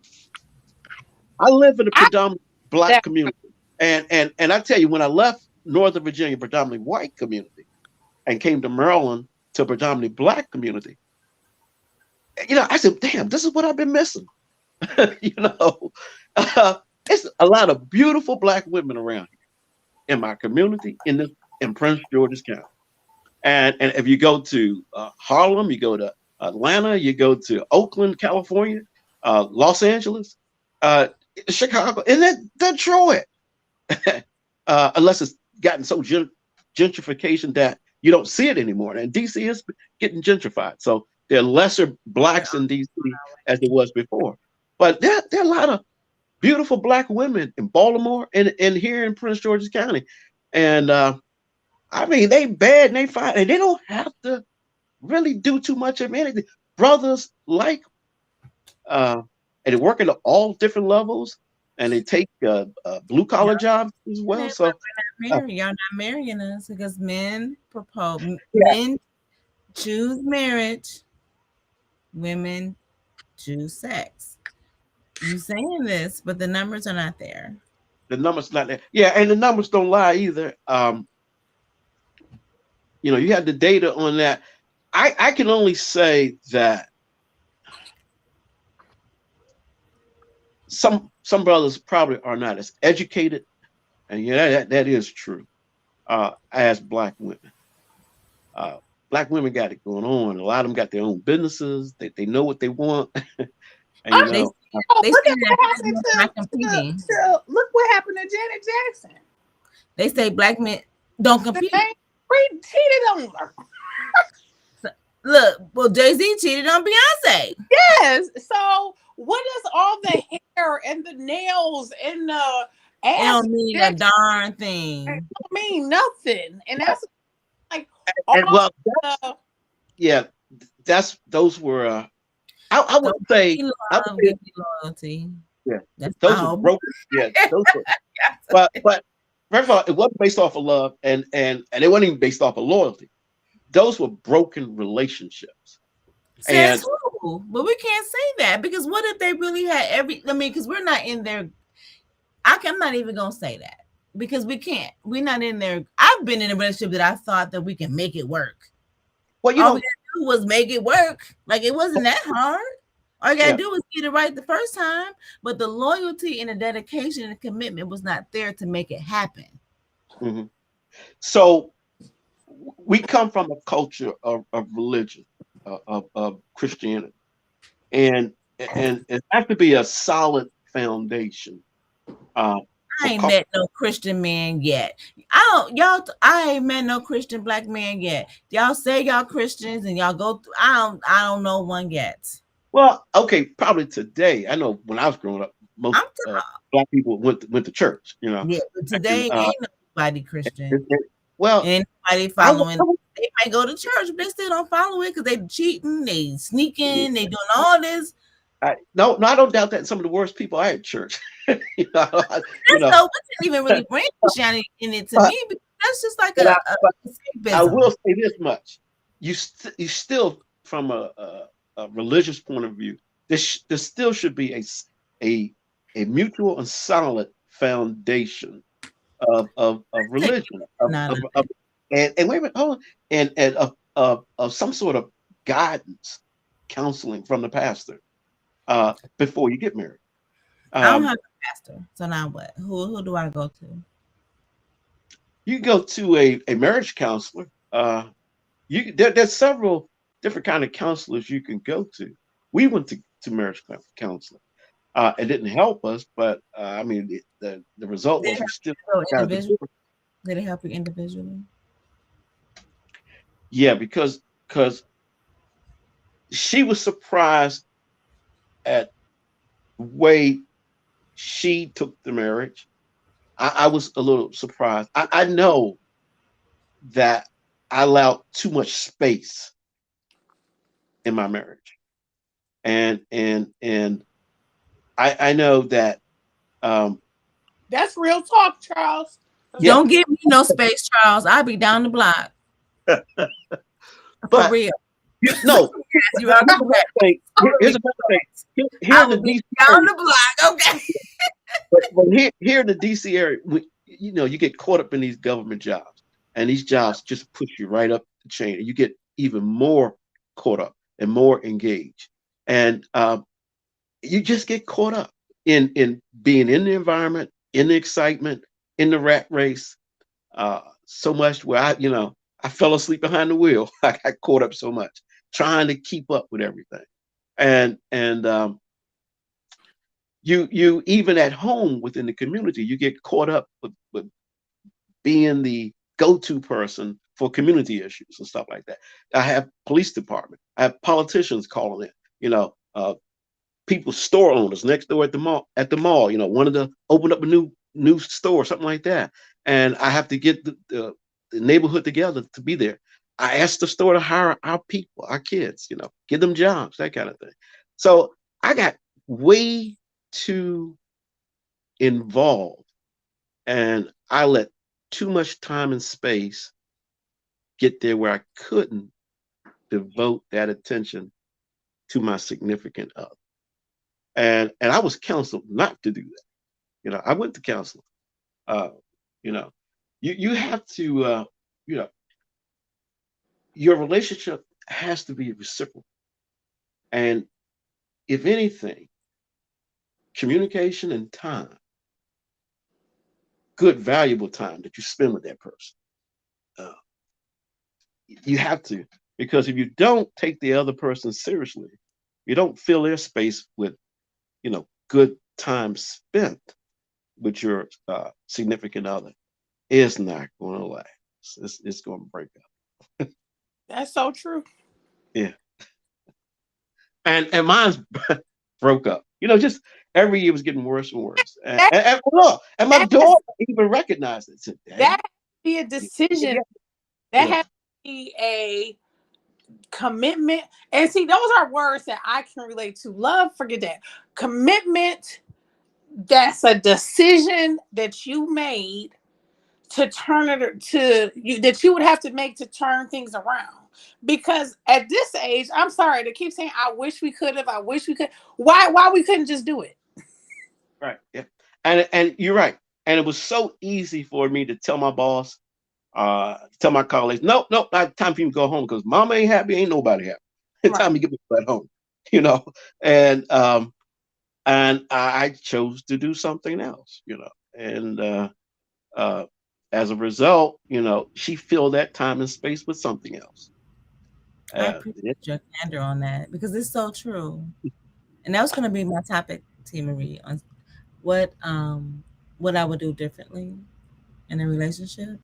I live in a I predominantly black that community, and I tell you, when I left Northern Virginia, predominantly white community, and came to Maryland to a predominantly black community, I said, damn, this is what I've been missing. you know, uh, it's a lot of beautiful black women around here in my community in Prince George's County. And if you go to Harlem, you go to Atlanta, you go to Oakland, California, Los Angeles, uh, Chicago, and then Detroit, unless it's gotten so gentrification that you don't see it anymore. And DC is getting gentrified, so there are lesser They're blacks in DC as there was before. But there are a lot of beautiful black women in Baltimore and here in Prince George's County, and I mean they bad and they fine, and they don't have to really do too much of anything. Brothers like uh, and they work at all different levels, and they take blue collar jobs as doing well. it, but So we're not uh, married. Y'all not marrying us because men propose. yeah, Men choose marriage. Women choose sex. You saying this, but the numbers are not there. the numbers not there. Yeah, and the numbers don't lie either. You have the data on that. I can only say that some brothers probably are not as educated, and yeah, that is true. As black women, uh, black women got it going on. A lot of them got their own businesses. They know what they want, and I They know. they Look say at that what black happened men are not to, competing. look what happened to Janet Jackson. They say black men don't The compete. man cheated on her. So, look, well, Jay Z cheated on Beyonce. Yes. So what is all the hair and the nails and the It ass don't mean a injection? darn It thing. don't mean nothing. And that's like and all well, the yeah, those were. I Go would give say me I would love, say give me loyalty. yeah, That's my those were hope. broken. Yeah, those were. But first of all, it wasn't based off of love, and it wasn't even based off of loyalty. Those were broken relationships, Says and who? But we can't say that because what if they really had every? I mean, because we're not in there. I'm not even gonna say that because we can't. We're not in there. I've been in a relationship that I thought that we can make it work. well, All we gotta do was make it work. Like it wasn't that hard. All you gotta yeah. do was get it right the first time. But the loyalty and the dedication and the commitment was not there to make it happen. hmm So we come from a culture of religion, of Christianity, and and it has to be a solid foundation. Uh, I for ain't couple. met no Christian man yet. I don't y'all. I ain't met no Christian black man yet. Y'all say y'all Christians and y'all go through. I don't know one yet. Well, okay, probably today. I know when I was growing up, most I'm black people went to church. Yeah, but And today ain't nobody Christian. and- well, And nobody I, following. They might go to church, but they still don't follow it because they cheating, they sneaking, they doing all this. no, I don't doubt that some of the worst people are at church. you know, I- you That's know, so we didn't even really bring Christianity in it to but, me because that's just like but I, a but I will escapism. say this much: you still, from a religious point of view, there still should be a a mutual and solid foundation of Take religion none of of it. and wait a minute, hold on, and of some sort of guidance, counseling from the pastor before you get married. I don't Um, have a pastor, so now what? Who do I go to? you go to a marriage counselor. There's several different kind of counselors you can go to. We went to marriage counseling. It didn't help us, but I mean, the result Did it was we help still you go got a individually? divorce. Did it help you individually? Yeah, because she was surprised at the way she took the marriage. I was a little surprised. I know that I allowed too much space in my marriage, and I know that um, That's real talk, Charles. That's yeah, Don't give me no space, Charles. I'll be down the block for but real. no. Yes, you Here's are another correct. thing. Here's Totally another thing. correct. Here I in the will be DC down area, the block. Okay. but here in the DC area, you get caught up in these government jobs, and these jobs just push you right up the chain, and you get even more caught up and more engaged, and you just get caught up in being in the environment, in the excitement, in the rat race, so much where I fell asleep behind the wheel. I got caught up so much trying to keep up with everything, and you even at home within the community, you get caught up with being the go-to person for community issues and stuff like that. I have police department, I have politicians calling in, people, store owners next door at the mall, wanted to open up a new store, something like that, and I have to get the neighborhood together to be there. I asked the store to hire our people, our kids, give them jobs, that kind of thing. So I got way too involved, and I let too much time and space get there where I couldn't devote that attention to my significant other. And I was counseled not to do that. I went to counseling. Uh, you know, you have to, you know, your relationship has to be reciprocal. And if anything, communication and time, good, valuable time that you spend with that person, uh, you have to, because if you don't take the other person seriously, you don't fill their space with, good time spent with your significant other, it's not going to last. It's going to break up. That's so true. Yeah. And mine's broke up. Just every year was getting worse and worse. And, That and, and look, and my that has, daughter even recognized it. Said, that "Daddy, has to be a you gotta decision. get," you That know, has to be a commitment. And see, those are words that I can relate to. Love, forget that. Commitment, that's a decision that you made to turn it to you, that you would have to make to turn things around. Because at this age, I'm sorry to keep saying I wish we could have, I wish we could. Why we couldn't just do it? right? Yeah. And you're right. And it was so easy for me to tell my boss, tell my colleagues, no, no, not time for you to go home because mama ain't happy, ain't nobody happy. It's Right. time to get me at home, you know. And I chose to do something else, and uh, as a result, she filled that time and space with something else. I Uh, appreciate it- your candor on that because it's so true. And that was going to be my topic, T. Marie, on what um what I would do differently in a relationship.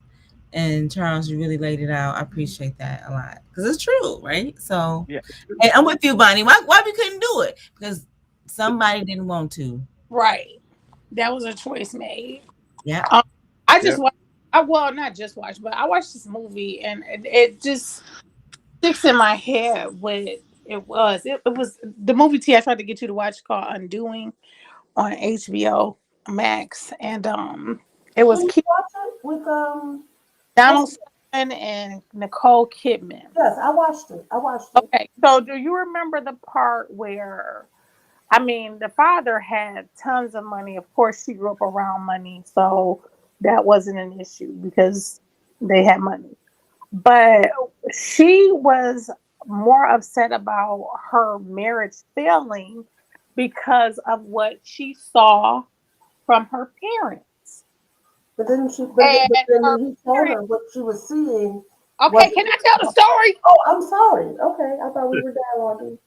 And Charles, you really laid it out. I appreciate that a lot because it's true, right? So, yeah, and I'm with you, Bonnie. Why we couldn't do it? Because somebody didn't want to. Right. That was a choice made. Yeah. Um, I yeah, just watched. Well, not just watched, but I watched this movie, and it just sticks in my head what it was. It was the movie T I tried to get you to watch called Undoing on HBO Max, and it was Did you watch it with what's Donald Sutherland and Nicole Kidman. yes, I watched it. I watched it. Okay, so do you remember the part where, I mean, the father had tons of money. Of course, she grew up around money, so that wasn't an issue because they had money. But she was more upset about her marriage failing because of what she saw from her parents. But then she but And then her when he told parents, her what she was seeing okay, wasn't can I tell the story? oh, I'm sorry. Okay. I thought we were dialoguing.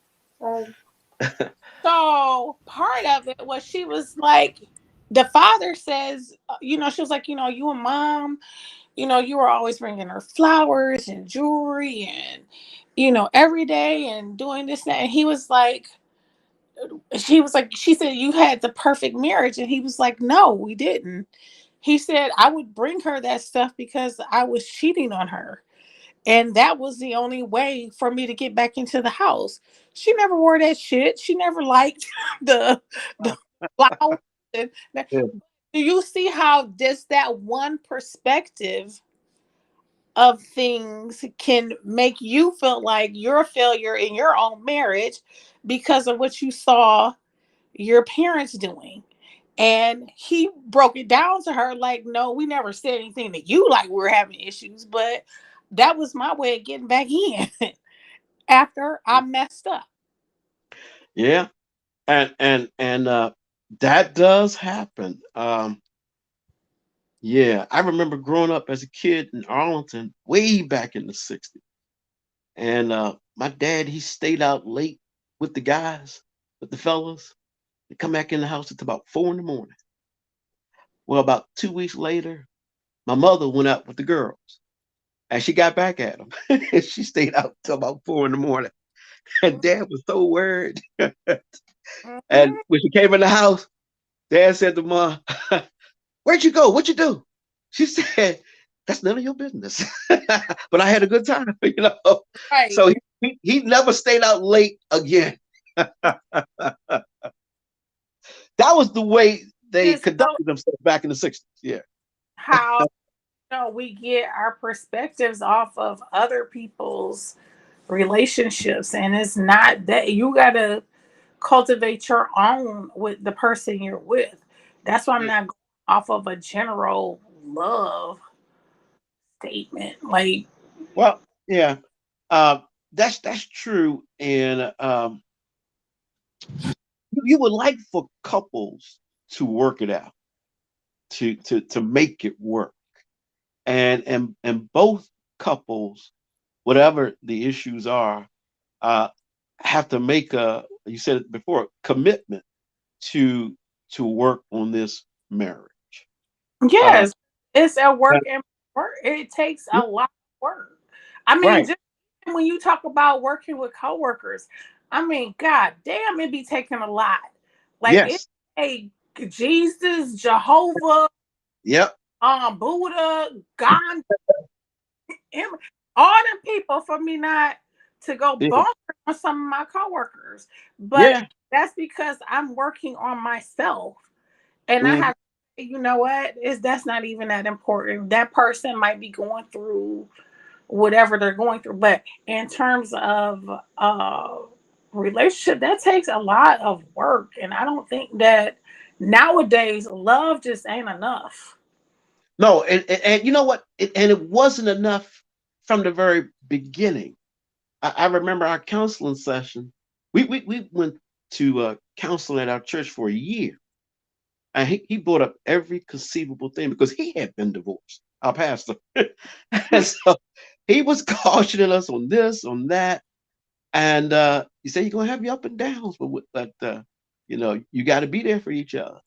Sorry. So part of it was she was like, the father says, she was like, you and mom, you were always bringing her flowers and jewelry and, every day and doing this and that. And she said, you had the perfect marriage. And he was like, no, we didn't. He said, I would bring her that stuff because I was cheating on her. And that was the only way for me to get back into the house. She never wore that shit. She never liked the flowers. Yeah. Do you see how just that one perspective of things can make you feel like you're a failure in your own marriage because of what you saw your parents doing? And he broke it down to her like, no, we never said anything to you like we were having issues, but that was my way of getting back in after I messed up. Yeah. And that does happen. Yeah, I remember growing up as a kid in Arlington way back in the 60s. And my dad, he stayed out late with the guys, with the fellas. They come back in the house at about 4 in the morning. Well, about 2 weeks later, my mother went out with the girls and she got back at him. She stayed out till about 4 in the morning. And dad was so worried. And Mhm. when she came in the house, dad said to mom, "Where'd you go? What'd you do?" She said, "That's none of your business." But I had a good time, you know. Right. So he never stayed out late again. That was the way they Just so conducted themselves back in the 60s. Yeah. how we get our perspectives off of other people's relationships, and it's not that you gotta cultivate your own with the person you're with. That's why I'm Yeah. not going off of a general love statement. Like, Well, yeah. Uh, that's true. And you would like for couples to work it out, to make it work. And both couples, whatever the issues are, uh, have to make a, you said it before, commitment to work on this marriage. Uh, yes, it's a work and work. It takes yeah, a lot of work. I mean, right. just when you talk about working with coworkers, I mean, god damn, it be taking a lot. Like it, Yes. hey, Jesus, Jehovah, Yep. Buddha, Gandhi, him, all them people for me not to go Yeah. bonk on some of my coworkers. But Yeah. that's because I'm working on myself. And I Mhm. have to say, you know what? Is that's not even that important. That person might be going through whatever they're going through. But in terms of relationship, that takes a lot of work. And I don't think that nowadays love just ain't enough. No, and you know what? And it wasn't enough from the very beginning. I remember our counseling session. We went to counseling at our church for a year. And he brought up every conceivable thing because he had been divorced, our pastor. And so he was cautioning us on this, on that. And he said, "You're going to have your up and downs, but you got to be there for each other."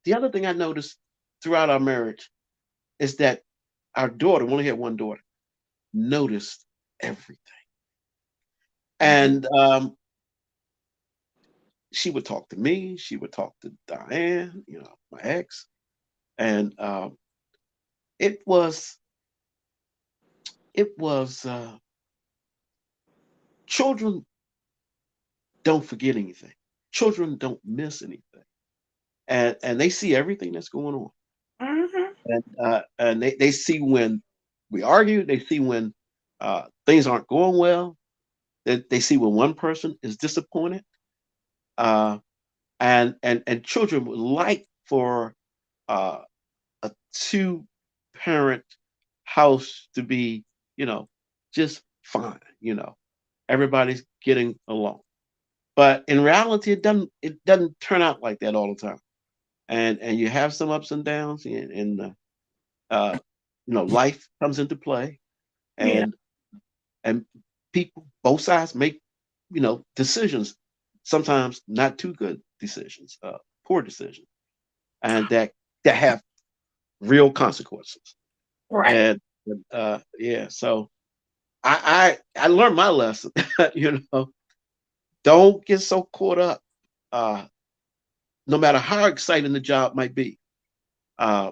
The other thing I noticed throughout our marriage is that our daughter, we only had one daughter, noticed everything. Mhm. And she would talk to me, she would talk to Diane, my ex, and it was children don't forget anything. Children don't miss anything, and they see everything that's going on, Mhm. and they see when we argue, they see when things aren't going well, they see when one person is disappointed, uh, and children would like for uh, a two-parent house to be, just fine, everybody's getting along. But in reality, it doesn't turn out like that all the time. And you have some ups and downs, and uh, life comes into play, Yeah. and and people, both sides make decisions. Sometimes not too good decisions, poor decisions, and that have real consequences. Right. And yeah, so I learned my lesson. you know, don't get so caught up. Uh, no matter how exciting the job might be, uh,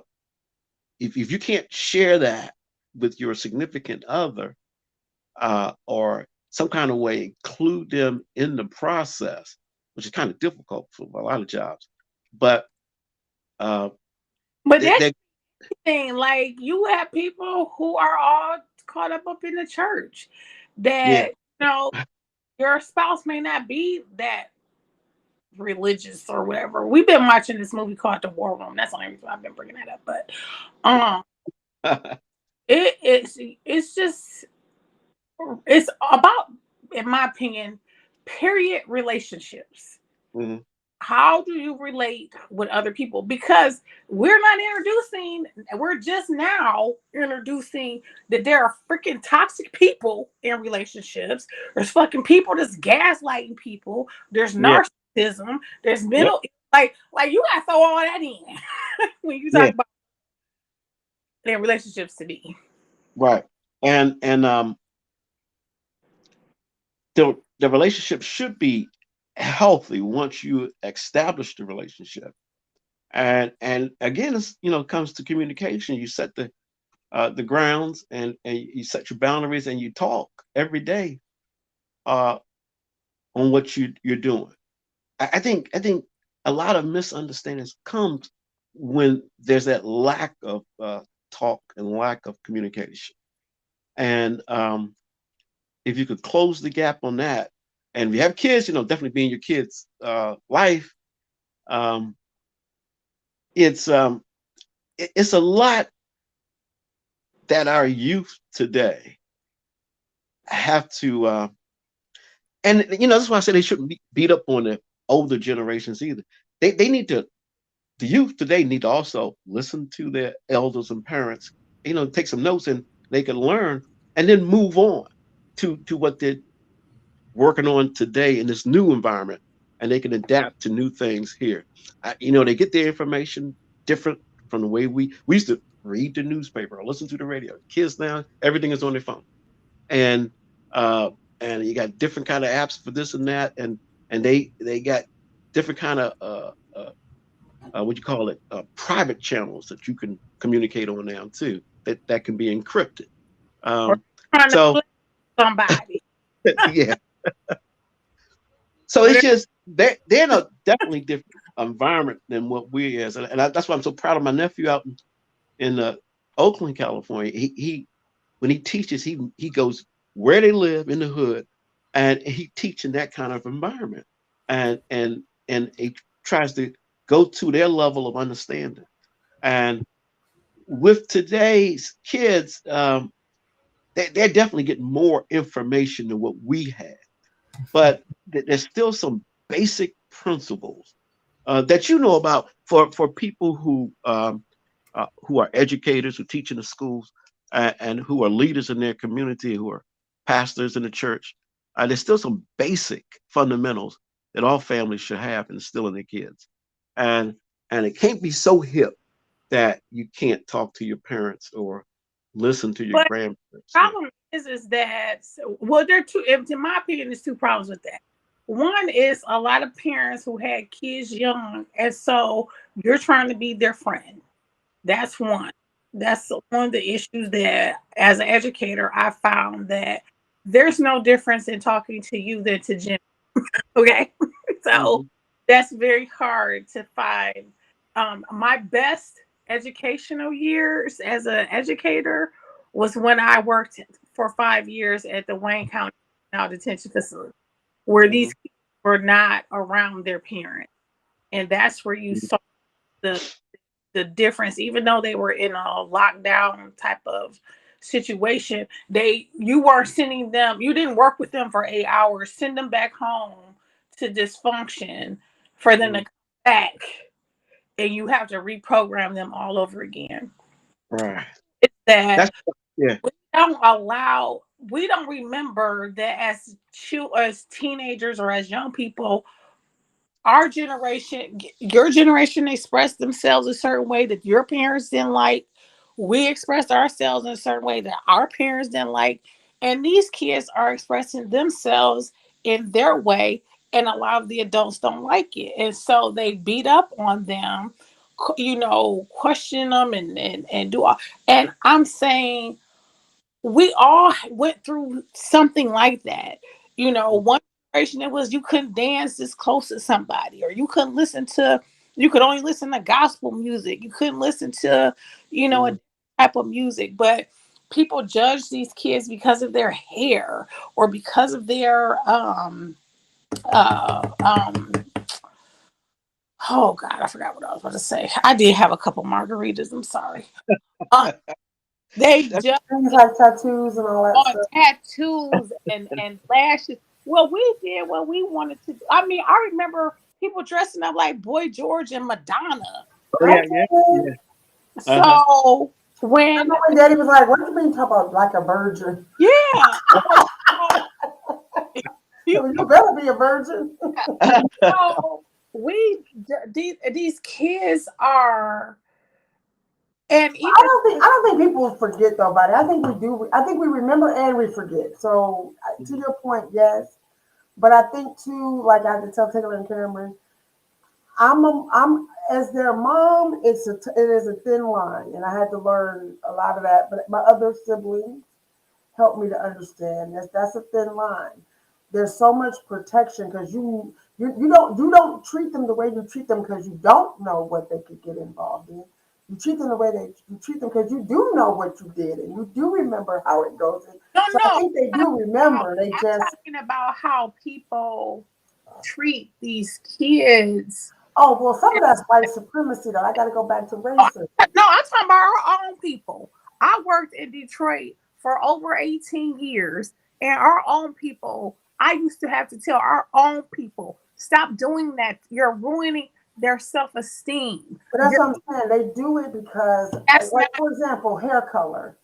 if you can't share that, with your significant other, or some kind of way include them in the process, which is kind of difficult for a lot of jobs. But uh, But they, that's they the thing. Like you have people who are all caught up in the church yeah, that your spouse may not be that religious or whatever. We've been watching this movie called The War Room. That's the only reason I've been bringing that up. But um, it's just it's about, in my opinion, period relationships. mhm, How do you relate with other people? Because we're just now introducing that there are freaking toxic people in relationships. There's fucking people that's gaslighting people. There's yeah, narcissism. There's yep, mental, like you gotta throw all that in when you talk yeah, about their relationships to me. right. And the relationship should be healthy once you establish the relationship. And again, it's comes to communication. You set the grounds, and you set your boundaries, and you talk every day uh, on what you're doing. I think a lot of misunderstandings comes when there's that lack of talk and lack of communication. And if you could close the gap on that, and if you have kids, definitely be in your kids' life. Um, it's a lot that our youth today have to, and that's why I say they shouldn't beat up on the older generations either. They need to The youth today need to also listen to their elders and parents, take some notes, and they can learn and then move on to what they're working on today in this new environment, and they can adapt to new things here. They get their information different from the way we used to read the newspaper or listen to the radio. Kids now, everything is on their phone, and uh, and you got different kind of apps for this and that, and they got different kind of what you call it, private channels that you can communicate on now too. That can be encrypted. Or Um, trying to so flip somebody. yeah, so it's Whatever. just they're in a definitely different environment than what we is, that's why I'm so proud of my nephew out in Oakland, California. He when he teaches, he goes where they live in the hood, and he teaching that kind of environment, and he tries to go to their level of understanding. And with today's kids, they're definitely getting more information than what we had, but there's still some basic principles that about for people who are educators, who teach in the schools, and who are leaders in their community, who are pastors in the church. There's still some basic fundamentals that all families should have and instill in their kids, and and it can't be so hip that you can't talk to your parents or listen to your But grandparents. Yeah. problem is that, well, there are two. In my opinion, there's two problems with that. One is a lot of parents who had kids young, and so you're trying to be their friend. That's one. That's one of the issues that, as an educator, I found that there's no difference in talking to you than to Jim. Okay, so Mhm. that's very hard to find. My best educational years as an educator was when I worked for 5 years at the Wayne County Now Detention Facility, where these Mhm. kids were not around their parents, and that's where you saw the the difference. Even though they were in a lockdown type of situation, you weren't sending them, you didn't work with them for 8 hours, send them back home to dysfunction for them to Mhm. come back, and you have to reprogram them all over again. Right. It's that That's yeah. we we don't remember that as teenagers or as young people, our generation, your generation expressed themselves a certain way that your parents didn't like. We expressed ourselves in a certain way that our parents didn't like. And these kids are expressing themselves in their way, and a lot of the adults don't like it. And so they beat up on them, question them, and do all. And I'm saying, we all went through something like that. You know, one generation it was you couldn't dance this close to somebody, or you could only listen to gospel music. You couldn't listen to, a Mhm. type of music. But people judge these kids because of their hair or because of their uh um oh God, I forgot what I was about to say. I did have a couple margaritas. I'm sorry. Uh, they judge Things like tattoos and all that on stuff. tattoos and lashes. Well, we did what we wanted to do. I mean, I remember people dressing up like Boy George and Madonna. Oh yeah, yeah, Okay. yeah. Uh-huh. So I when know when Daddy was like, "What you mean talk about like a virgin? yeah, so, you You better be a virgin." know, these kids are, and even I don't think people forget though about it. I think we do. I think we remember and we forget. So to your point, yes. But I think too, like I had to tell Taylor and Cameron, I'm as their mom. It is a thin line, and I had to learn a lot of that. But my other siblings helped me to understand that's a thin line. There's so much protection because you don't treat them the way you treat them because you don't know what they could get involved in. You treat them the way that you treat them because you do know what you did and you do remember how it goes. And no, so I no, think they do remember. They I'm just talking about how people treat these kids. well, some of that's white supremacy though. I got to go back to No, racism. I'm talking about our own people. I worked in Detroit for over 18 years, and our own people, I used to have to tell our own people, stop doing that. You're ruining their self esteem. But that's what I'm saying. They do it because, That's like not, for example, hair color.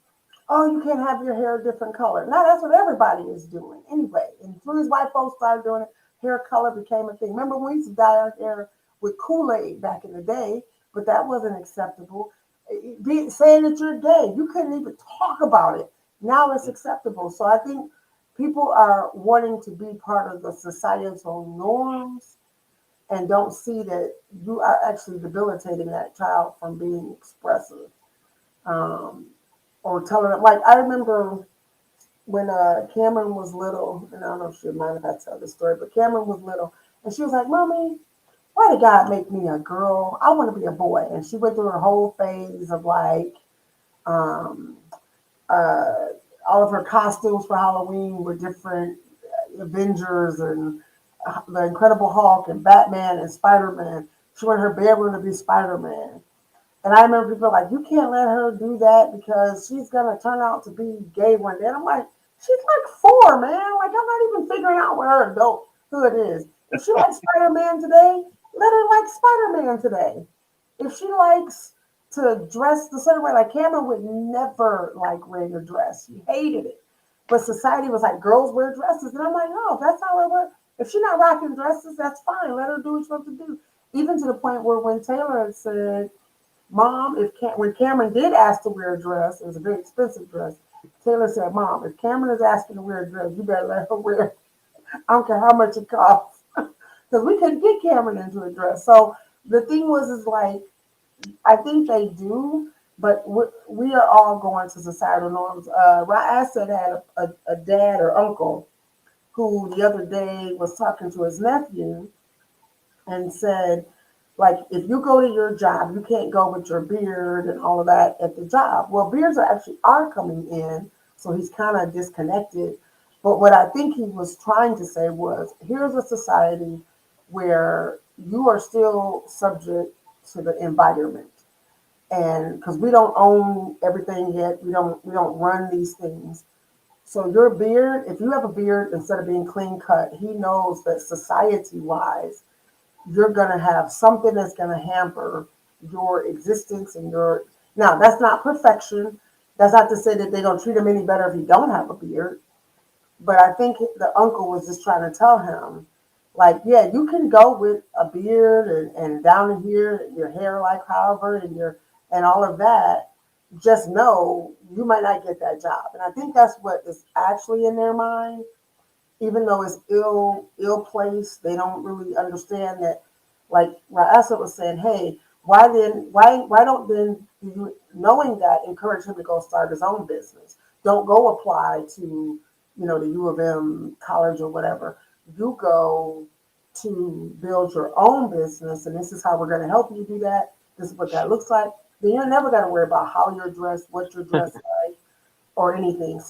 Oh, you can't have your hair a different color. Now that's what everybody is doing anyway. And as soon as white folks started doing it, hair color became a thing. Remember we used to dye our hair with Kool-Aid back in the day, but that wasn't acceptable. Saying that you're gay, you couldn't even talk about it. Now it's acceptable. So I think people are wanting to be part of the societal norms and don't see that you are actually debilitating that child from being expressive. Um, or telling them, like I remember when Cameron was little, and I don't know if she would mind if I tell this story, but Cameron was little, and she was like, "Mommy, why did God make me a girl? I want to be a boy." And she went through her whole phase of like, um, uh, all of her costumes for Halloween were different, Avengers and the Incredible Hulk and Batman and Spider Man. She wanted her bedroom to be Spider Man. And I remember people like, you can't let her do that because she's gonna turn out to be gay one day. And I'm like, she's like 4, man. Like I'm not even figuring out what her adulthood is. If she likes Spider Man today, let her like Spider Man today. If she likes to dress the certain way, like Cameron would never like wearing a dress. She hated it. But society was like, girls wear dresses. And I'm like, no, if that's how it works. If she's not rocking dresses, that's fine. Let her do what she's supposed to do. Even to the point where when Taylor had said, Mom, when Cameron did ask to wear a dress, it was a very expensive dress. Taylor said, Mom, if Cameron is asking to wear a dress, you better let her wear it. I don't care how much it costs. Because we couldn't get Cameron into a dress. So the thing was, is like, I think they do, but we are all going to societal norms. Aset had a dad or uncle who the other day was talking to his nephew and said, like, if you go to your job, you can't go with your beard and all of that at the job. Well, beards are coming in, so he's kind of disconnected. But what I think he was trying to say was, here's a society where you are still subject to the environment, and because we don't own everything yet, we don't run these things. So your beard, if you have a beard instead of being clean cut, he knows that society wise you're going to have something that's going to hamper your existence and your. Now, that's not perfection. That's not to say that they're going to treat him any better if he don't have a beard. But I think the uncle was just trying to tell him, like, yeah, you can go with a beard and down here, your hair like however, and all of that. Just know you might not get that job. And I think that's what is actually in their mind, even though it's ill placed, they don't really understand that. Like Raasa was saying, hey, why don't then you knowing that encourage him to go start his own business? Don't go apply to, the U of M college or whatever. You go to build your own business, and this is how we're going to help you do that. This is what that looks like. Then you're never going to worry about how you're dressed, what you're dressed like, or anything.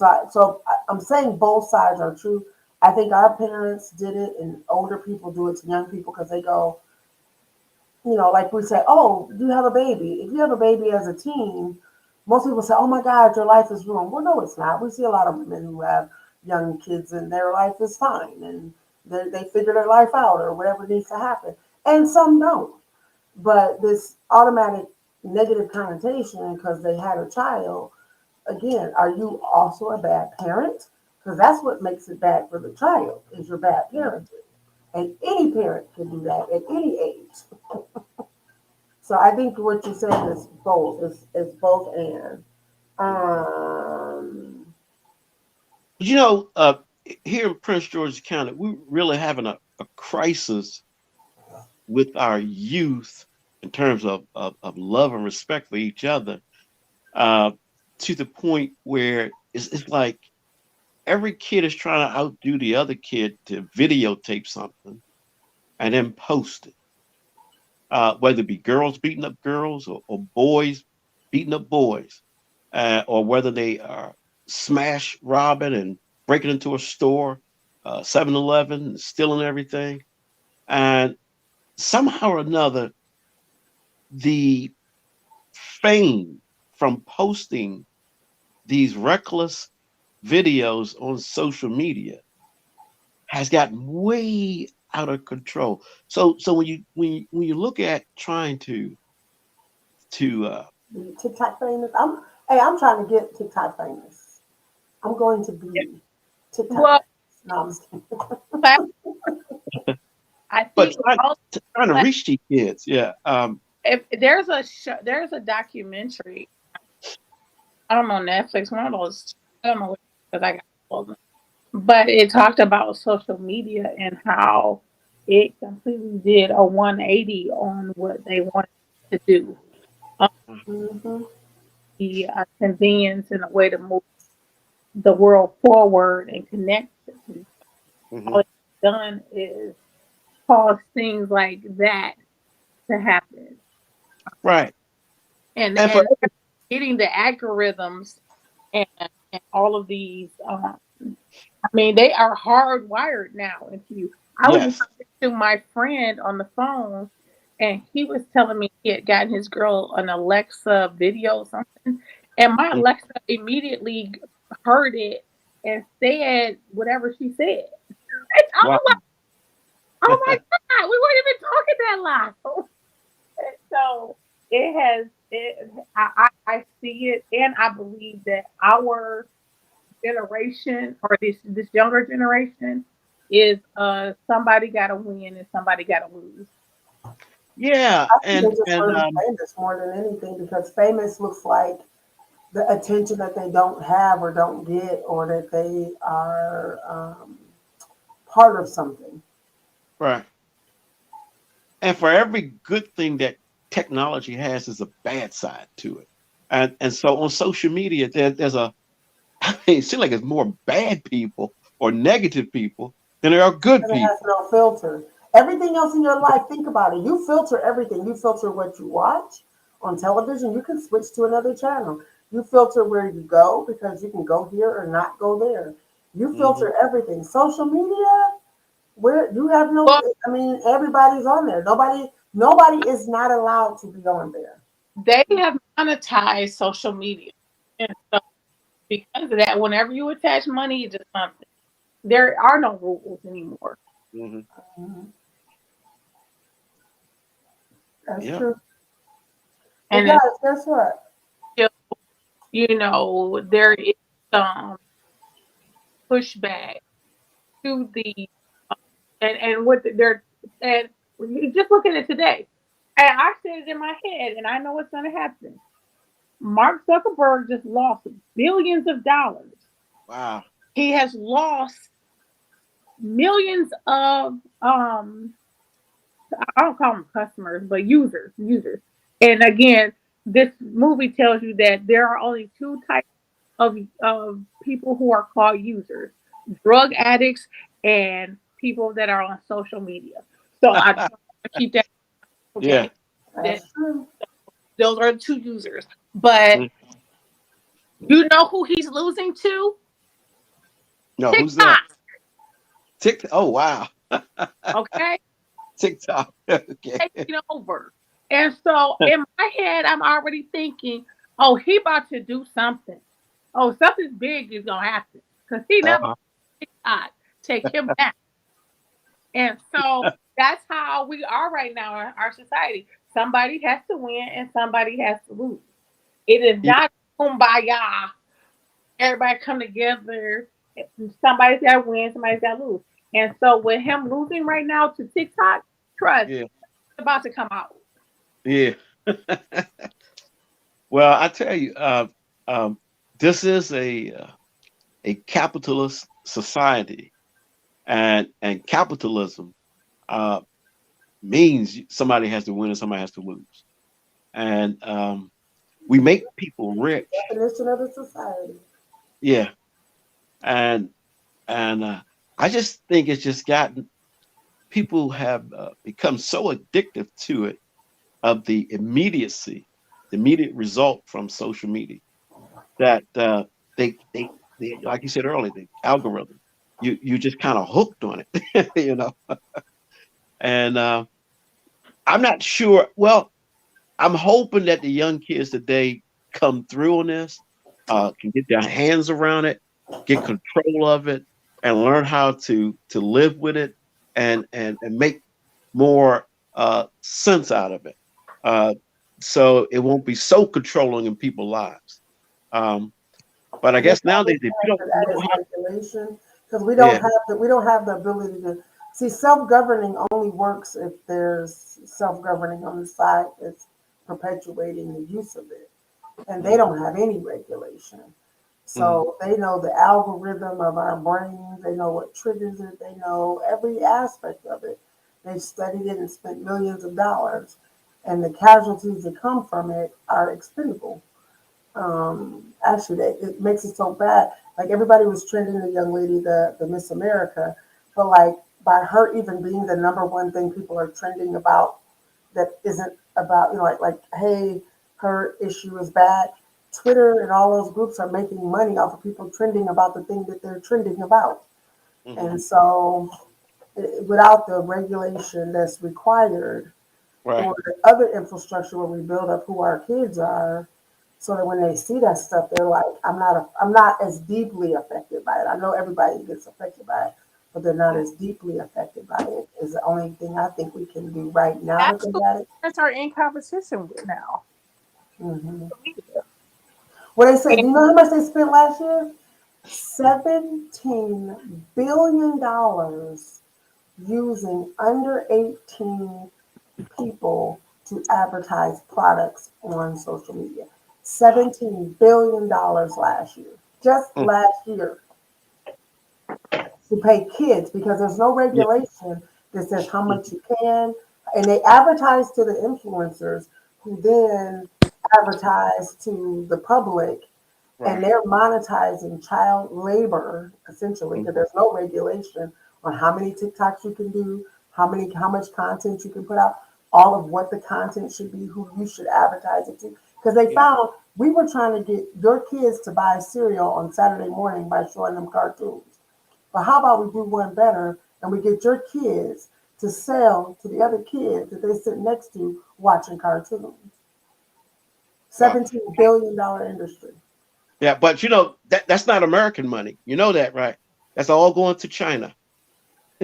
I'm saying both sides are true. I think our parents did it, and older people do it to young people because they go, like we say, oh, do you have a baby? If you have a baby as a teen, most people say, oh my God, your life is ruined. Well, no, it's not. We see a lot of women who have young kids and their life is fine and they figure their life out or whatever needs to happen. And some don't. But this automatic negative connotation because they had a child, again, are you also a bad parent? Because that's what makes it bad for the child is your bad parenting. And any parent can do that at any age. So I think what you're saying is both. It's both and. Um, You here in Prince George's County, we're really having a crisis with our youth in terms of love and respect for each other, uh, to the point where it's like every kid is trying to outdo the other kid to videotape something and then post it. Whether it be girls beating up girls or boys beating up boys, or whether they are smash robbing and breaking into a store, 7-Eleven, stealing everything. And somehow or another, the fame from posting these reckless videos on social media has gotten way out of control. So when you look at trying to TikTok famous. I'm trying to get TikTok famous. I'm going to be TikTok Well, famous. No, I'm just kidding. I but think all trying to reach these kids, yeah. if there's a show, there's a documentary. I don't know Netflix, one of those. I don't know because I got all of them. But it talked about social media and how it completely did a 180 on what they wanted to do. Um, Mm-hmm. the convenience and a way to move the world forward and connect the people. Hmm. All it's done is cause things like that to happen. Right. And for And getting the algorithms and, and all of these I mean they are hardwired now into you. I was just yes. talking to my friend on the phone and he was telling me he had gotten his girl an Alexa video or something and my Mhm. Alexa immediately heard it and said whatever she said. And I Wow. was like, oh my God, we weren't even talking that loud. So it has it I see it and I believe that our generation or this younger generation is somebody gotta win and somebody gotta lose. Yeah, I think they and just and want to be famous more than anything because famous looks like the attention that they don't have or don't get or that they are part of something. right. And for every good thing that technology has is a bad side to it. And so on social media, there's a it seems like it's more bad people or negative people than there are good And it has people. no filter. Everything else in your life, think about it. You filter everything. You filter what you watch on television. You can switch to another channel. You filter where you go because you can go here or not go there. You Hmm. filter everything. Social media, where you have no, Well, I mean, everybody's on there. Nobody is not allowed to be on there. they have monetized social media. And so because of that, whenever you attach money to something, there are no rules anymore. Hmm. Mhm. That's Yeah. true. But And it's guys, guess what? still, there is some pushback to the and what they're and you just look at it today. And I said it in my head, and I know what's going to happen. Mark Zuckerberg just lost billions of dollars. Wow. He has lost millions of I don't call them customers, but users. And again, this movie tells you that there are only two types. of people who are called users, drug addicts, and people that are on social media. So I just want to keep that Yeah. okay. That That's true. those are the two users. But Mm. you know who he's losing to? No, who's that? TikTok. TikTok. Oh wow. Okay, TikTok. Okay. taking over. And so in my head, I'm already thinking, oh, he about to do something. Oh, something big is gonna happen because he never Uh, TikTok take him down. And so that's how we are right now in our society. Somebody has to win and somebody has to lose. It is yeah. not kumbaya. Everybody come together. Somebody's got to win, somebody's got to lose. And so with him losing right now to TikTok, trust Yeah. it's about to come out. Yeah. Well, I tell you, um, this is a capitalist society, and capitalism uh, means somebody has to win and somebody has to lose, and we make people rich. Definition of a society. Yeah, and and I just think it's just gotten people have become so addictive to it of the immediacy, the immediate result from social media that they like you said earlier, the algorithm, you just kind of hooked on it, you know. And I'm not sure. Well, I'm hoping that the young kids today come through on this, can get their hands around it, get control of it, and learn how to live with it, and make more sense out of it. Uh, so it won't be so controlling in people's lives. Um, but I And they guess probably nowadays, if you don't, have you that as don't have, regulation because yeah, we don't have the ability to see self-governing only works if there's self-governing on the side that's perpetuating the use of it. And they mhm, don't have any regulation. mhm, So they know the algorithm of our brains, they know what triggers it, they know every aspect of it. They've studied it and spent millions of dollars. And the casualties that come from it are expendable. Actually, it makes it so bad. Like everybody was trending the young lady, the Miss America, but like by her even being the number one thing people are trending about that isn't about, like hey, her issue is bad. Twitter and all those groups are making money off of people trending about the thing that they're trending about. mhm, And so, without the regulation that's required right, or the other infrastructure where we build up who our kids are, so that when they see that stuff, they're like, I'm not as deeply affected by it. I know everybody gets affected by it, but they're not as deeply affected by it. Is the only thing I think we can do right now to That's who combat it. parents are in competition with now. Hmm. What they say? And Do you know how much they spent last year? $17 billion using under 18 people to advertise products on social media. $17 billion last year. Just mm, last year to pay kids because there's no yeah, regulation that says how mm, much you can. And they advertise to the influencers who then advertise to the public and right, they're monetizing child labor essentially because mhm, there's no regulation on how many TikToks you can do, how much content you can put out, all of what the content should be, who you should advertise it to. Because they yeah, found we were trying to get your kids to buy cereal on Saturday morning by showing them cartoons. But how about we do one better and we get your kids to sell to the other kids that they sit next to watching cartoons? wow. $17 billion industry. Yeah, but you know that's not American money. You know that, right? That's all going to China.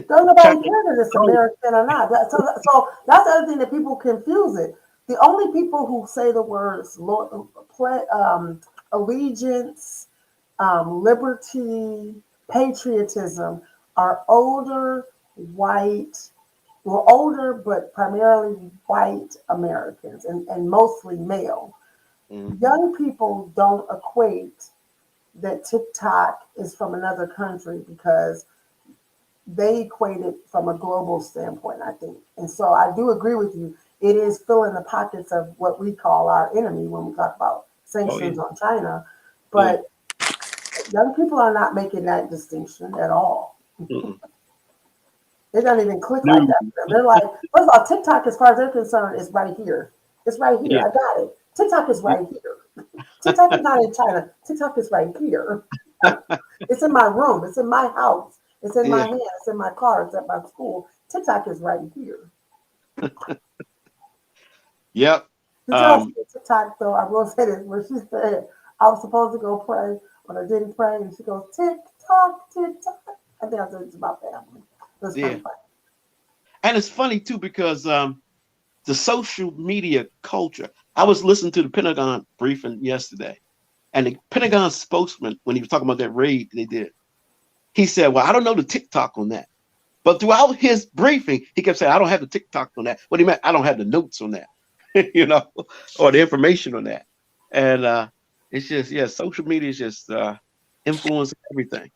Don't China. nobody care that it's Oh, American or not. So that's the other thing that people confuse it. The only people who say the words allegiance, liberty, patriotism are older white, well, older but primarily white Americans and mostly male. mm, Young people don't equate that TikTok is from another country because they equate it from a global standpoint, I think. And so I do agree with you. It is filling the pockets of what we call our enemy when we talk about oh yeah, sanctions on China. yeah, But Young people are not making that distinction at all. Mm-mm. It doesn't even click like No. that for them. They're like, first of all, TikTok, as far as they're concerned, is right here. It's right here. Yeah. I got it. TikTok is right here. TikTok is not in China. TikTok is right here. It's in my room. It's in my house. It's in my Yeah. hand. It's in my car. It's at my school. TikTok is right here. Yep. Did y'all Um, see TikTok though? I will say this, where she said I was supposed to go pray, but I didn't pray, and she goes tick tock, tick tock. I think I said it's about family. It was kind yeah. of funny. And it's funny too because the social media culture. I was listening to the Pentagon briefing yesterday, and the Pentagon spokesman, when he was talking about that raid they did, he said, "Well, I don't know the TikTok on that." But throughout his briefing, he kept saying, "I don't have the TikTok on that." What he meant, I don't have the notes on that, you know, or the information on that. And it's just, yeah, social media is just influencing everything.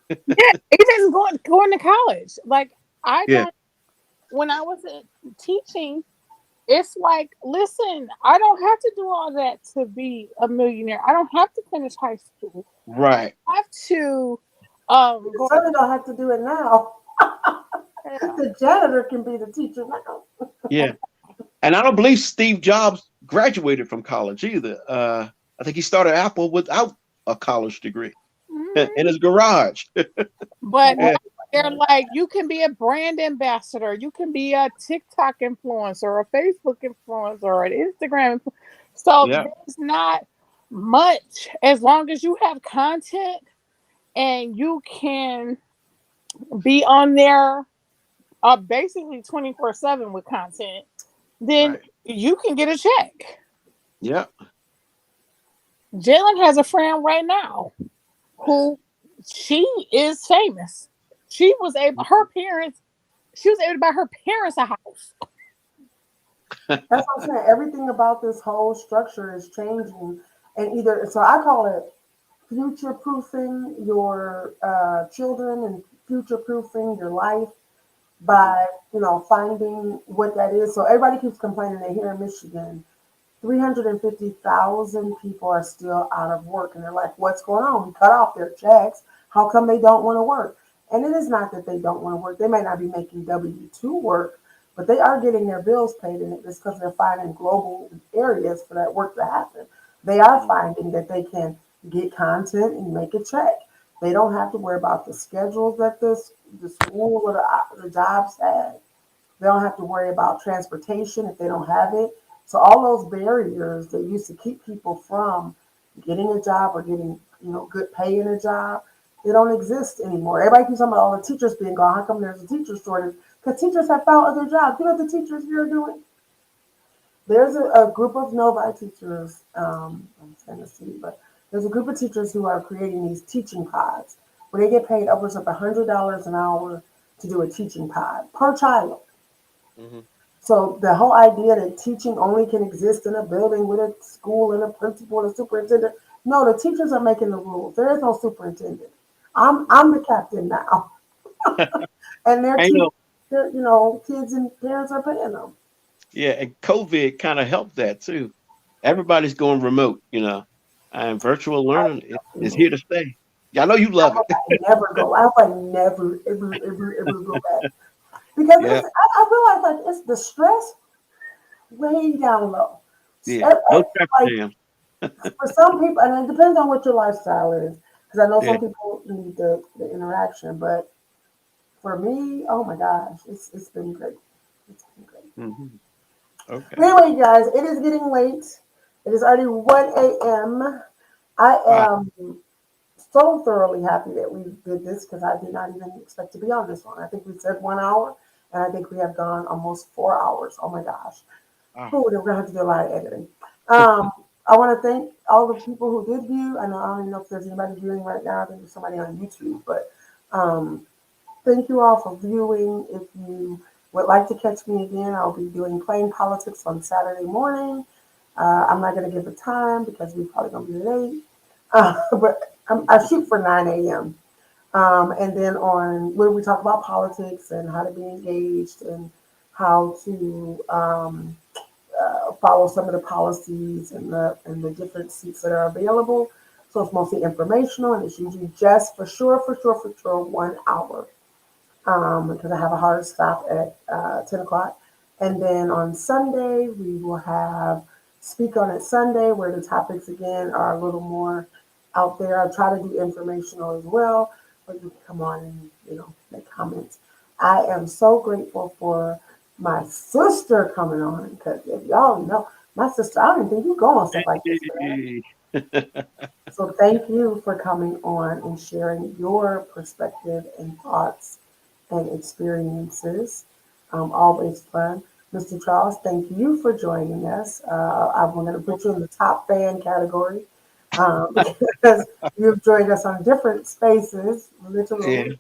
Yeah, it's just going to college. Like I Yeah, don't. When I was teaching, it's like, listen, I don't have to do all that to be a millionaire. I don't have to finish high school. right. I have to You go. certainly don't have to do it now. Yeah. The janitor can be the teacher now. Yeah. And I don't believe Steve Jobs graduated from college either. I think he started Apple without a college degree Mhm. in his garage. But now Yeah, they're like, you can be a brand ambassador, you can be a TikTok influencer, a Facebook influencer, or an Instagram. So yeah, there's not much as long as you have content and you can be on there basically 24/7 with content, then right. you can get a check. Yeah. Jalen has a friend right now who she is famous. She was able, her parents, she was able to buy her parents a house. That's what I'm saying. Everything about this whole structure is changing, and either so I call it future proofing your children and future proofing your life Mhm. by finding what that is. So everybody keeps complaining that here in Michigan 350,000 people are still out of work. And they're like, what's going on? We cut off their checks. How come they don't want to work? And it is not that they don't want to work. They may not be making W 2 work, but they are getting their bills paid. And it's because they're finding global areas for that work to happen. They are Mhm. finding that they can get content and make a check. They don't have to worry about the schedules that the school or the jobs have. They don't have to worry about transportation if they don't have it. So all those barriers that used to keep people from getting a job or getting, good pay in a job, they don't exist anymore. Everybody keeps talking about all the teachers being gone. How come there's a teacher shortage? Because teachers have found other jobs. You know what the teachers here are doing? There's a group of Novi teachers, I'm trying to see, but there's a group of teachers who are creating these teaching pods where they get paid upwards of $100 an hour to do a teaching pod per child. Mhm. So the whole idea that teaching only can exist in a building with a school and a principal and a superintendent, no, the teachers are making the rules. There is no superintendent. I'm the captain now, and they're I teaching. know. Kids and parents are paying them. Yeah, and COVID kind of helped that too. Everybody's going remote, and virtual learning is here to stay. Yeah, I know you love it. Never go. I hope I never, ever go back because Yeah, I realize like it's the stress way down low. yeah. No traffic Like jam. for some people, and it depends on what your lifestyle is, because I know Yeah. some people need the interaction, but for me, oh my gosh, it's been great. It's been great. Hmm. But Okay. anyway, guys, it is getting late. It is already 1 a.m. I Ah, am so thoroughly happy that we did this because I did not even expect to be on this one. I think we said 1 hour, and I think we have gone almost 4 hours. Oh my gosh. ah. Oh, we're gonna have to do a lot of editing. Um, I want to thank all the people who did view. I don't even know if there's anybody viewing right now. I think there's somebody on YouTube, but um, thank you all for viewing. If you would like to catch me again, I'll be doing Plain Politics on Saturday morning. I'm not going to give a time because we're probably going to be late, but I shoot for 9 a.m. And then on where we talk about politics and how to be engaged and how to follow some of the policies and the different seats that are available. So it's mostly informational, and it's usually just for sure 1 hour, because I have a hard stop at 10 o'clock. And then on Sunday, we will have Speak On It Sunday, where the topics again are a little more out there. I try to do informational as well, but you can come on and, make comments. I am so grateful for my sister coming on, because if y'all know, my sister, I don't even think you go on stuff like this, man. Hey. So thank you for coming on and sharing your perspective and thoughts and experiences. Always fun. Mr. Charles, thank you for joining us. I'm going to put you in the top fan category, because you've joined us on different spaces, Yeah. literally.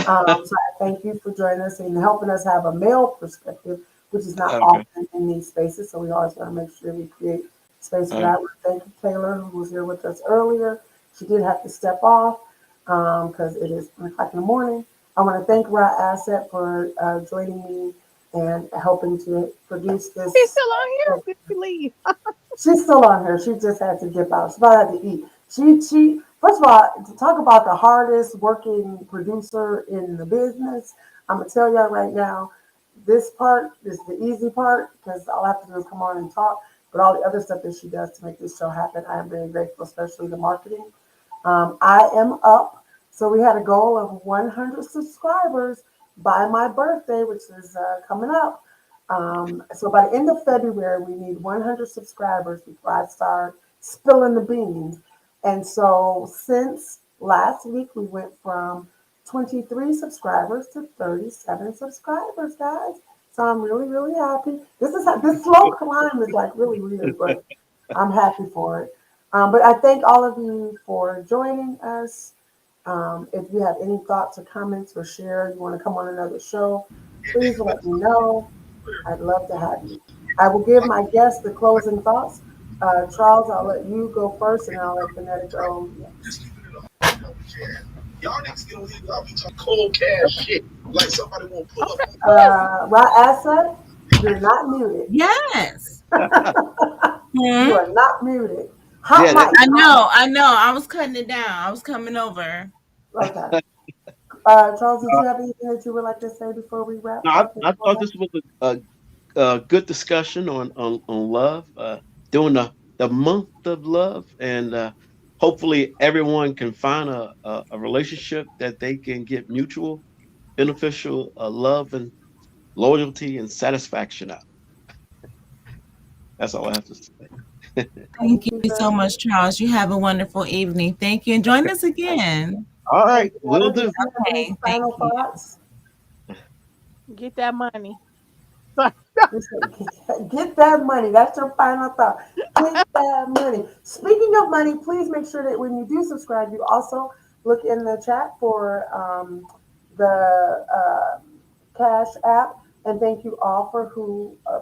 So I thank you for joining us and helping us have a male perspective, which is not Okay. often in these spaces. So we always want to make sure we create space for Okay. that. Thank you, Taylor, who was here with us earlier. She did have to step off because it is 1 o'clock in the morning. I want to thank Aset for joining me and helping to produce He's this. still on here. Did he leave? She's still on here. She just had to dip out. She about had to eat. She first of all, to talk about the hardest working producer in the business, I'm gonna tell y'all right now, this part is the easy part because all I have to do is come on and talk. But all the other stuff that she does to make this show happen, I am very grateful, especially the marketing. I am up. So we had a goal of 100 subscribers by my birthday, which is coming up. So by the end of February, we need 100 subscribers before I start spilling the beans. And so since last week, we went from 23 subscribers to 37 subscribers, guys. So I'm really, really happy. This slow climb is like really weird, but I'm happy for it. But I thank all of you for joining us. If you have any thoughts or comments or share, you want to come on another show, please let me know. I'd love to have you. I will give my guests the closing thoughts. Charles, I'll let you go first, and I'll let Vanetta go next. Right, Asset, you're not muted. Yes. You Hmm? are not muted. Hot Yeah. That, mic, I hot know. mic. I know. I was cutting it down. I was coming over. Okay. Charles, did uh, you have anything that you would like to say before we wrap no, up and I close thought out? this was a good discussion on love, during the month of love, and hopefully everyone can find a relationship that they can get mutual beneficial love and loyalty and satisfaction out. That's all I have to say. Thank Thank you you so very much. much, Charles. You have a wonderful evening. Thank you. And join us again. All And right, will Vanetta, did do. you have any Okay. Thank final you. thoughts? Get that money. Sorry. You said, get that money. That's your final thought. Get that money. Speaking of money, please make sure that when you do subscribe, you also look in the chat for the Cash App. And thank you all for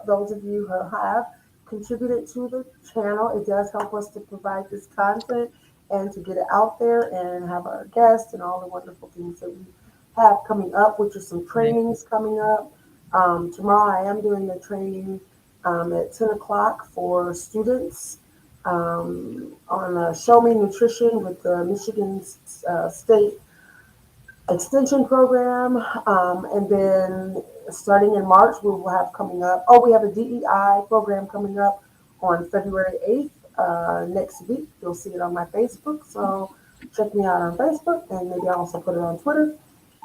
those of you who have contributed to the channel. It does help us to provide this content and to get it out there and have our guests and all the wonderful things that we have coming up, which are some trainings coming up. Tomorrow I am doing a training at 10 o'clock for students on Show Me Nutrition with the Michigan State Extension Program. And then starting in March, we will have coming up, oh, we have a DEI program coming up on February 8th next week. You'll see it on my Facebook. So check me out on Facebook, and maybe I'll also put it on Twitter.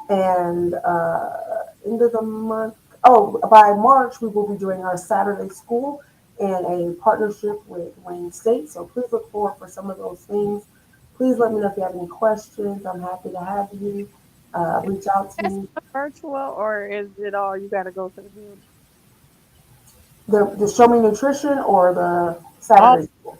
And end of the month, oh, by March, we will be doing our Saturday school in a partnership with Wayne State. So please look forward for some of those things. Please let me know if you have any questions. I'm happy to have you. Reach out to That's me. virtual, or is it all you got to go to the building? The Show Me Nutrition or the All Saturday school?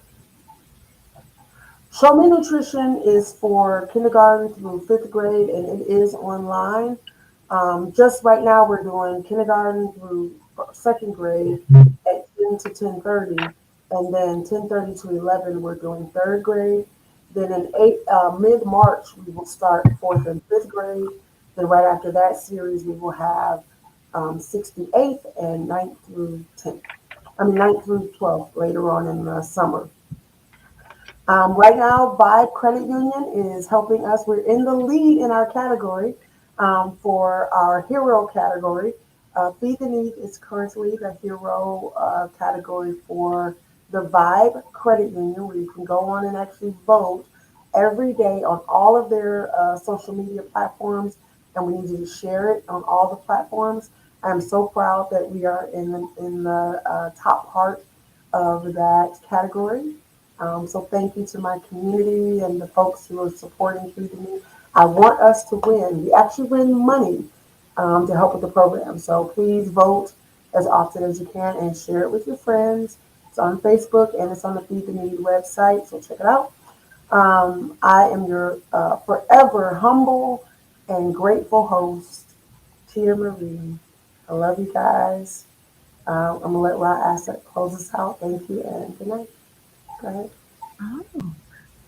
Show Me Nutrition is for kindergarten through fifth grade, and it is online. Just right now, we're doing kindergarten through second grade at 10 to 10:30, and then 10:30 to 11, we're doing third grade. Then in mid March, we will start fourth and fifth grade. Then right after that series, we will have sixth through eighth and ninth through 10th. I mean, ninth through 12th later on in the summer. Right now, Vibe Credit Union is helping us. We're in the lead in our category for our hero category. Feed the Need is currently the hero category for the Vibe Credit Union, where you can go on and actually vote every day on all of their social media platforms, and we need you to share it on all the platforms. I'm so proud that we are in the top part of that category. So thank you to my community and the folks who are supporting Feeding Me. I want us to win. We actually win money to help with the program. So please vote as often as you can and share it with your friends. It's on Facebook and it's on the Feed the Need website. So check it out. I am your forever humble and grateful host, Tia Marie. I love you guys. I'm gonna let Asset close us out. Thank you and good night. Go ahead. Oh,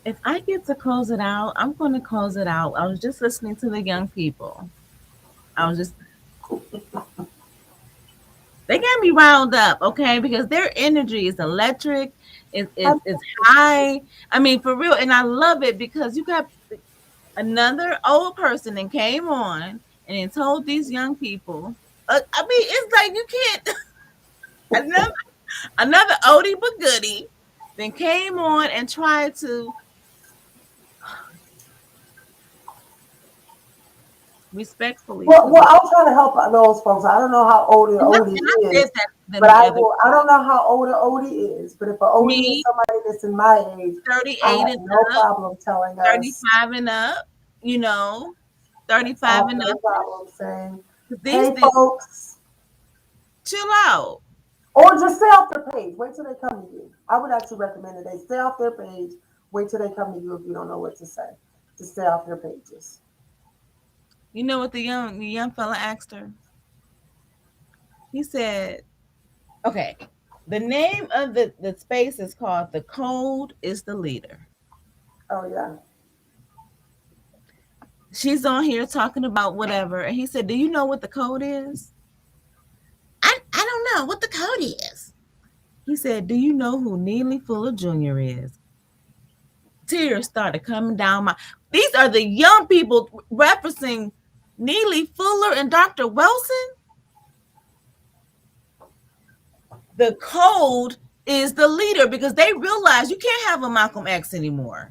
if I get to close it out, I'm going to close it out. I was just listening to the young people. I was just, they got me riled up, okay? Because their energy is electric, is high. I mean, for real. And I love it because you got another old person that came on and then told these young people. I mean, it's like you can't. Another oldie but goodie then came on and tried to respectfully Well, to. I'll try to help those folks. I don't know how old an oldie And I said is, that to them but the I other will. I don't know how old an oldie is, but if an oldie is me, somebody that's in my age, I 38 have and no up, problem telling us. 35 and up, you know, Yes, I 35 have and no up. problem saying, These "Hey, things, folks," chill out. or just stay off their page. Wait till they come to you. I would actually recommend that they stay off their page. Wait till they come to you if you don't know what to say. Just stay off their pages. You know what the young fella asked her? He said, okay, the name of the space is called The Code is the Leader. Oh yeah. She's on here talking about whatever. And he said, do you know what the code is? I don't know what the code is. He said, do you know who Neely Fuller Jr. is? Tears started coming down my. These are the young people referencing Neely Fuller and Dr. Wilson. The code is the leader because they realize you can't have a Malcolm X anymore.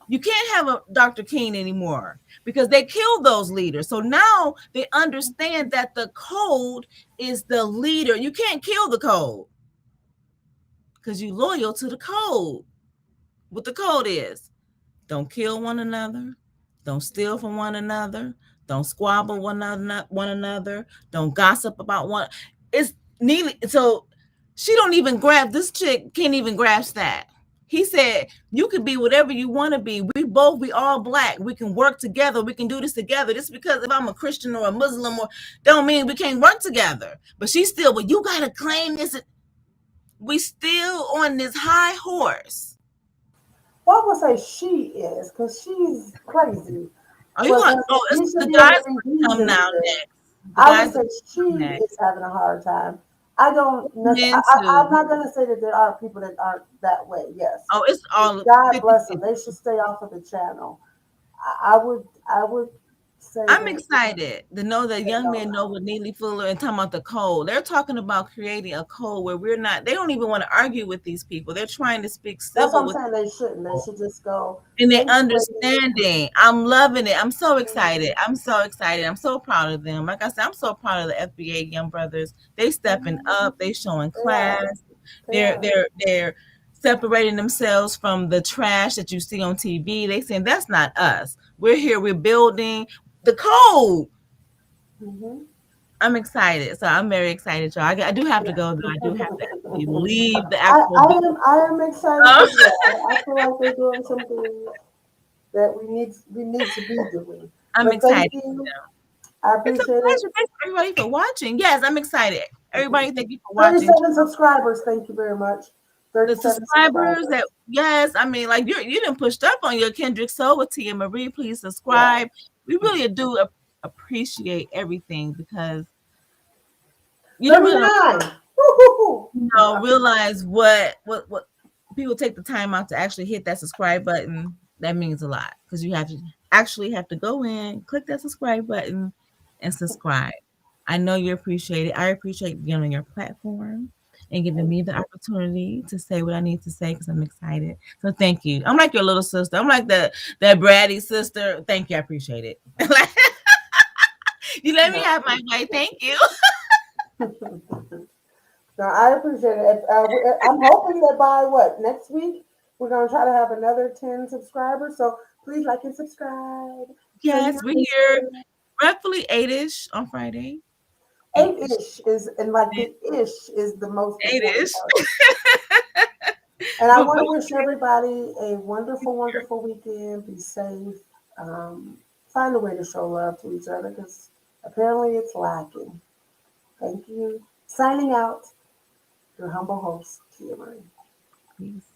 You can't have a Dr. King anymore because they killed those leaders. So now they understand that the code is the leader. You can't kill the code because you're loyal to the code. What the code is: don't kill one another, don't steal from one another, don't squabble one another, don't gossip about one. It's nearly so she don't even grab this chick can't even grasp that. He said, you can be whatever you want to be. We all black. We can work together. We can do this together. Just because if I'm a Christian or a Muslim or don't mean we can't work together. But she's still, well, you gotta claim this. We still on this high horse. Well, I would say she is because she's crazy. Are you But going? listen, Oh, it's you should the be guys able to are be gonna come now reasonable. next. The I would guys are say she gonna come next. is having a hard time. I don't necessarily. Men I'm too. not going to say that there are people that aren't that way. Yes, Oh, it's all God bless them. 50-50. They should stay off of the channel. I would say I'm that excited to know that young no, men know what Neely Fuller and talking about the code. They're talking about creating a code where we're not. They don't even want to argue with these people. They're trying to speak that's what civil I'm with saying. They shouldn't. They should just go. and they Thank you, ladies. understanding. I'm loving it. I'm so excited. Mhm, I'm so excited. I'm so proud of them. Like I said, I'm so proud of the FBA young brothers. They stepping mhm. up. They showing They are. class. They They're are. they're they're separating themselves from the trash that you see on TV. They saying that's not us. We're here. We're building the code. Hmm. I'm excited. So I'm very excited, y'all. I do have to Yeah. go though. I do have to actually leave the I, actual I building. am I am excited as well. I feel like they're doing some things that we need to be doing. I'm But thank excited. you. I It's a appreciate it. pleasure. Thanks everybody for watching. Yes, I'm excited. Everybody, thank you for watching. 37 subscribers. Thank you very much. The 37 subscribers that subscribers. yes, I mean like you didn't pushed up on your Kendrick Soul with Tia Marie. Please Yeah. subscribe. We really do appreciate everything because you don't really 39. Woo-hoo-hoo. realize what people take the time out to actually hit that subscribe button, that means a lot because you have to go in, click that subscribe button, and subscribe. I know you appreciate it. I appreciate being on your platform and giving me the opportunity to say what I need to say because I'm excited. So thank you. I'm like your little sister. I'm like that bratty sister. Thank you. I appreciate it. You let me No, have my way. Thank you. no, I appreciate it. I'm hoping that by what next week we're gonna try to have another 10 subscribers. So please like and subscribe. So you Yes, we're here know, roughly 8-ish on Friday. 8-ish. 8-ish is and like the ish is the most important 8-ish. part. And I But want to wish everybody a wonderful, wonderful weekend. Be safe. Find a way to show love to each other because apparently it's lacking. Thank you. Signing out, your humble host, Tia Marie. peace.